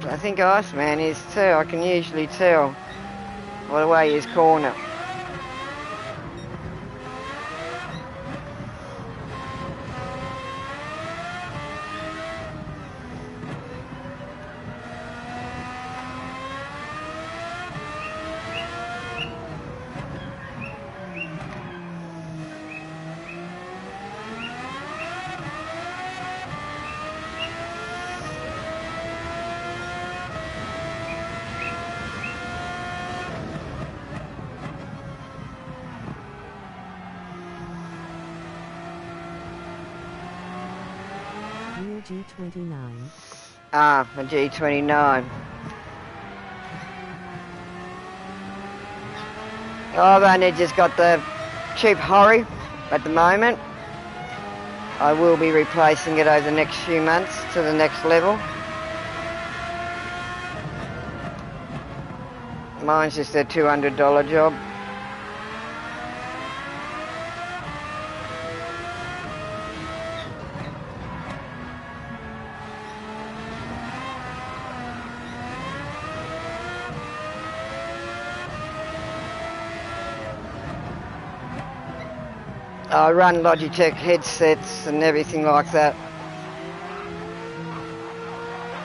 I think Iceman is too. I can usually tell by the way his corner. Real G29. Ah, a G29. I've only just got the cheap Hori at the moment. I will be replacing it over the next few months to the next level. Mine's just a $200 job. I run Logitech headsets and everything like that,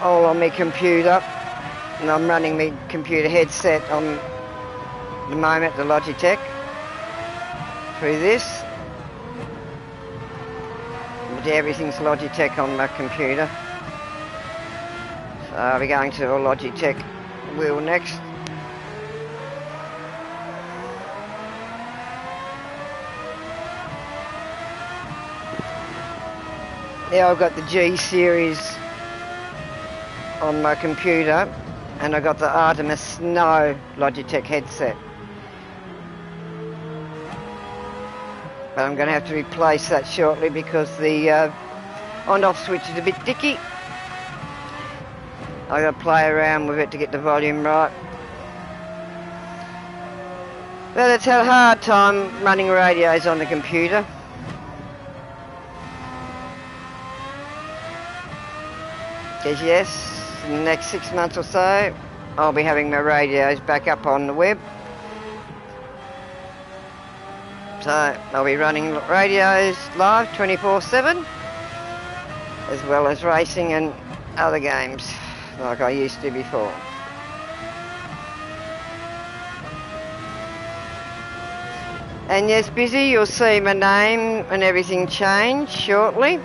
all on my computer, and I'm running my computer headset on the moment, the Logitech, through this. But everything's Logitech on my computer. So I'll be going to a Logitech wheel next. Now I've got the G series on my computer, and I've got the Artemis Snow Logitech headset. But I'm going to have to replace that shortly because the on-off switch is a bit dicky. I've got to play around with it to get the volume right. But it's had a hard time running radios on the computer. Because yes, in the next 6 months or so, I'll be having my radios back up on the web. So I'll be running radios live 24/7, as well as racing and other games like I used to before. And yes, Busy, you'll see my name and everything change shortly,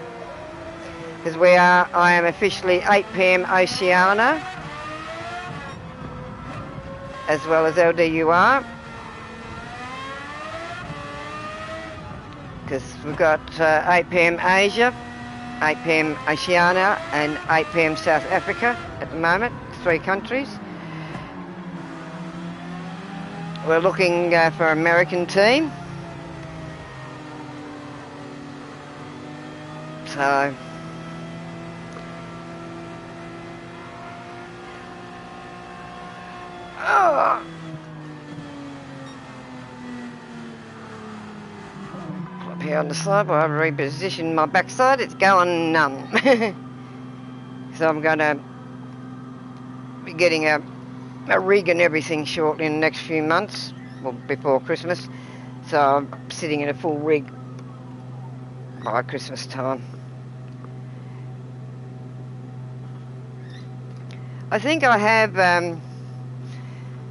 because I am officially 8PM OCEANA, as well as LDUR, because we've got 8PM Asia, 8PM Oceania and 8PM South Africa at the moment, 3 countries. We're looking for an American team. So up here on the side while I reposition my backside, it's going numb. So I'm going to be getting a rig and everything shortly in the next few months, well, before Christmas. So I'm sitting in a full rig by Christmas time. I think I have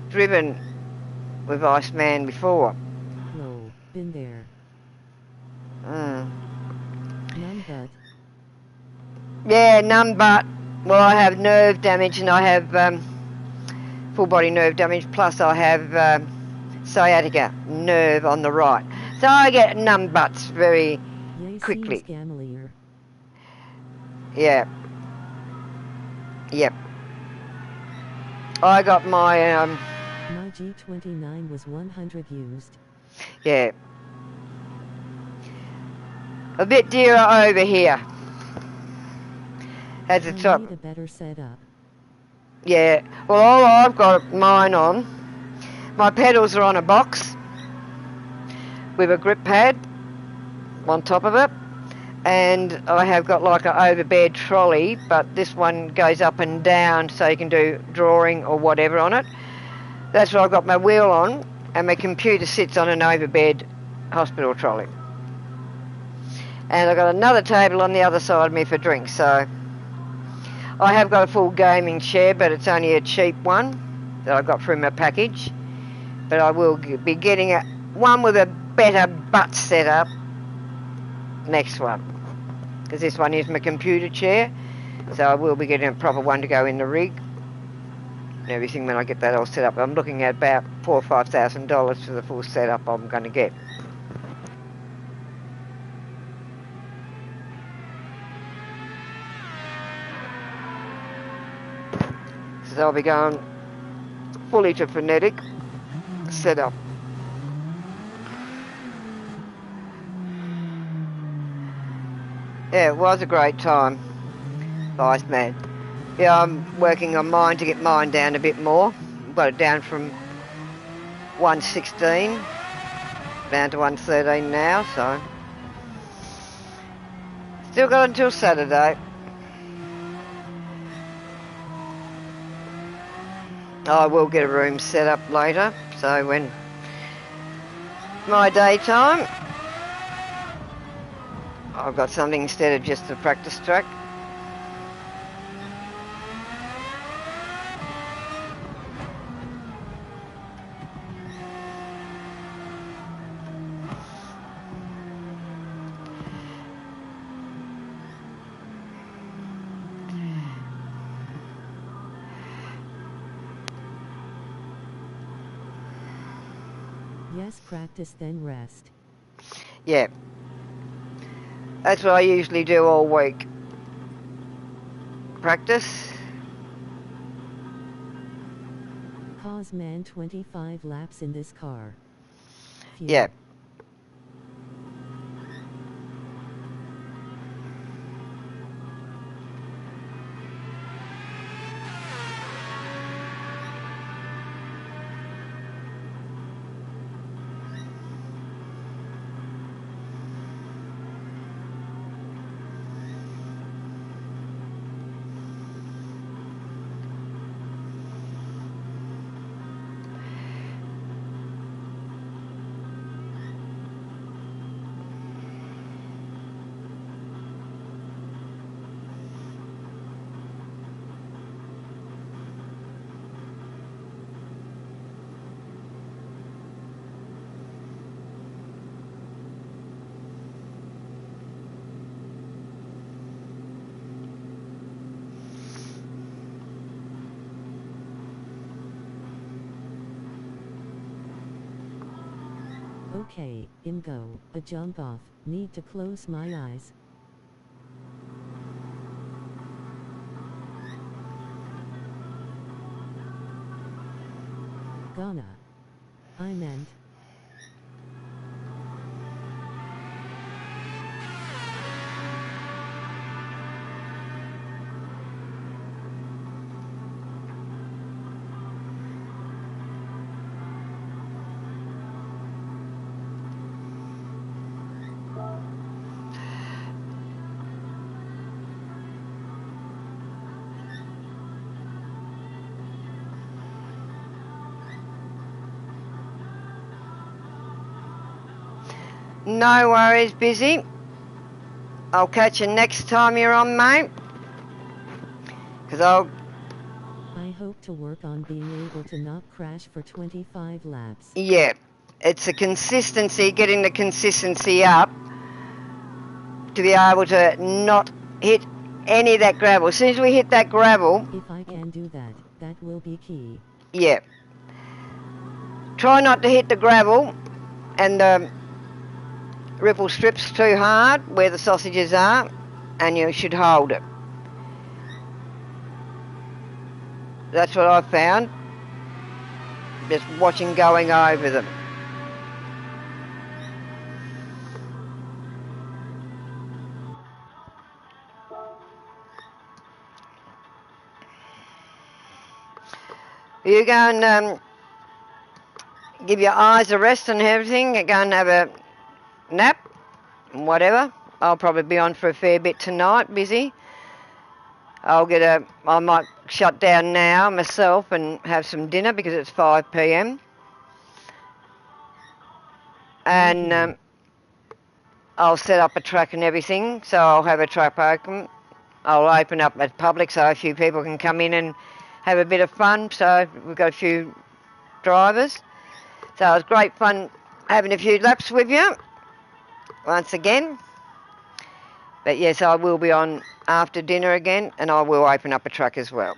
driven with Iceman before. No, been there. Mm. None but. Yeah, none but. Well, I have nerve damage and I have full body nerve damage, plus I have sciatica nerve on the right. So I get numb butts very quickly. Yeah. Yep. I got my my G29 was 100 used. Yeah. A bit dearer over here. Has the top. Need a better setup. Yeah. Well, all I've got mine on, my pedals are on a box with a grip pad on top of it, and I have got like an overbed trolley, but this one goes up and down so you can do drawing or whatever on it. That's what I've got my wheel on, and my computer sits on an overbed hospital trolley. And I've got another table on the other side of me for drinks, so I have got a full gaming chair, but it's only a cheap one that I got from my package. But I will be getting one with a better butt setup next one, because this one is my computer chair, so I will be getting a proper one to go in the rig and everything when I get that all set up. I'm looking at about $4,000 or $5,000 for the full setup I'm going to get. So I'll be going fully to phonetic setup. Yeah, it was a great time, Iceman. Yeah, I'm working on mine to get mine down a bit more. Got it down from 116 down to 113 now, so still got until Saturday. I will get a room set up later, so when my daytime, I've got something instead of just the practice track. Yes, practice then rest. Yeah. That's what I usually do all week. Practice. Cause man 25 laps in this car. Phew. Yeah. Okay, in go, a jump off, need to close my eyes. Gonna. I meant. No worries, Busy. I'll catch you next time you're on, mate. Because I hope to work on being able to not crash for 25 laps. yeah, it's a consistency, getting the consistency up to be able to not hit any of that gravel. As soon as we hit that gravel, If I can do that, that will be key. yeah. Try not to hit the gravel and the ripple strips too hard where the sausages are, and you should hold it. That's what I found, just watching going over them. You go and give your eyes a rest and everything, go and have a nap, whatever. I'll probably be on for a fair bit tonight, Busy. I might shut down now myself and have some dinner because it's 5 p.m. And I'll set up a track and everything, so I'll have a track open. I'll open up at public so a few people can come in and have a bit of fun. So we've got a few drivers. So it was great fun having a few laps with you once again. But yes, I will be on after dinner again, and I will open up a track as well.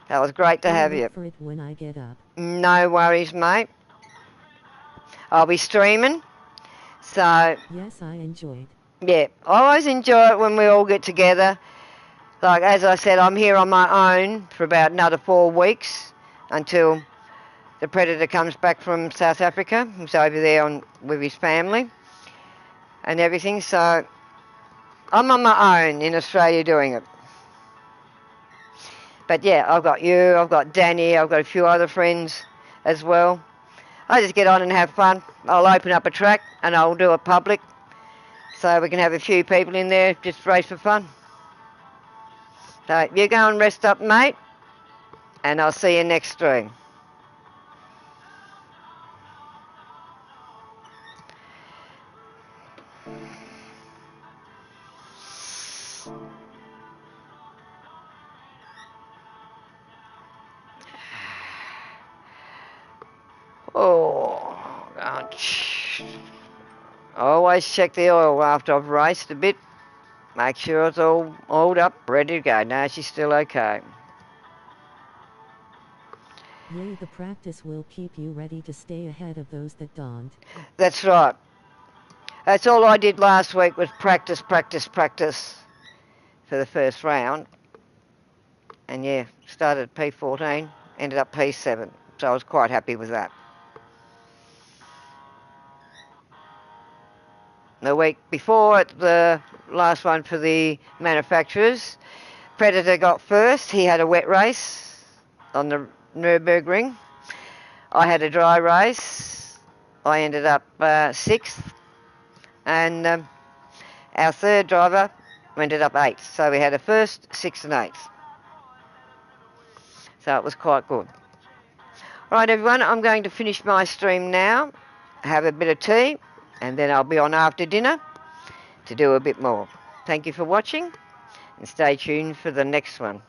That was great to have you. For it when I get up. No worries, mate. I'll be streaming. So yes, I enjoyed. Yeah, I always enjoy it when we all get together. Like, as I said, I'm here on my own for about another 4 weeks until the Predator comes back from South Africa. He's over there with his family and everything. So I'm on my own in Australia doing it. But yeah, I've got you, I've got Danny, I've got a few other friends as well. I just get on and have fun. I'll open up a track and I'll do a public so we can have a few people in there just race for fun. So you go and rest up, mate, and I'll see you next stream. Oh, ouch. I always check the oil after I've raced a bit. Make sure it's all oiled up, ready to go. No, she's still okay. Yay, the practice will keep you ready to stay ahead of those that don't. That's right. That's all I did last week was practice for the first round. And yeah, started P14, ended up P7. So I was quite happy with that. The week before, the last one for the manufacturers, Predator got first. He had a wet race on the Nürburgring. I had a dry race. I ended up 6th. And our third driver ended up 8th. So we had a 1st, 6th and 8th. So it was quite good. All right, everyone, I'm going to finish my stream now, have a bit of tea, and then I'll be on after dinner to do a bit more. Thank you for watching, and stay tuned for the next one.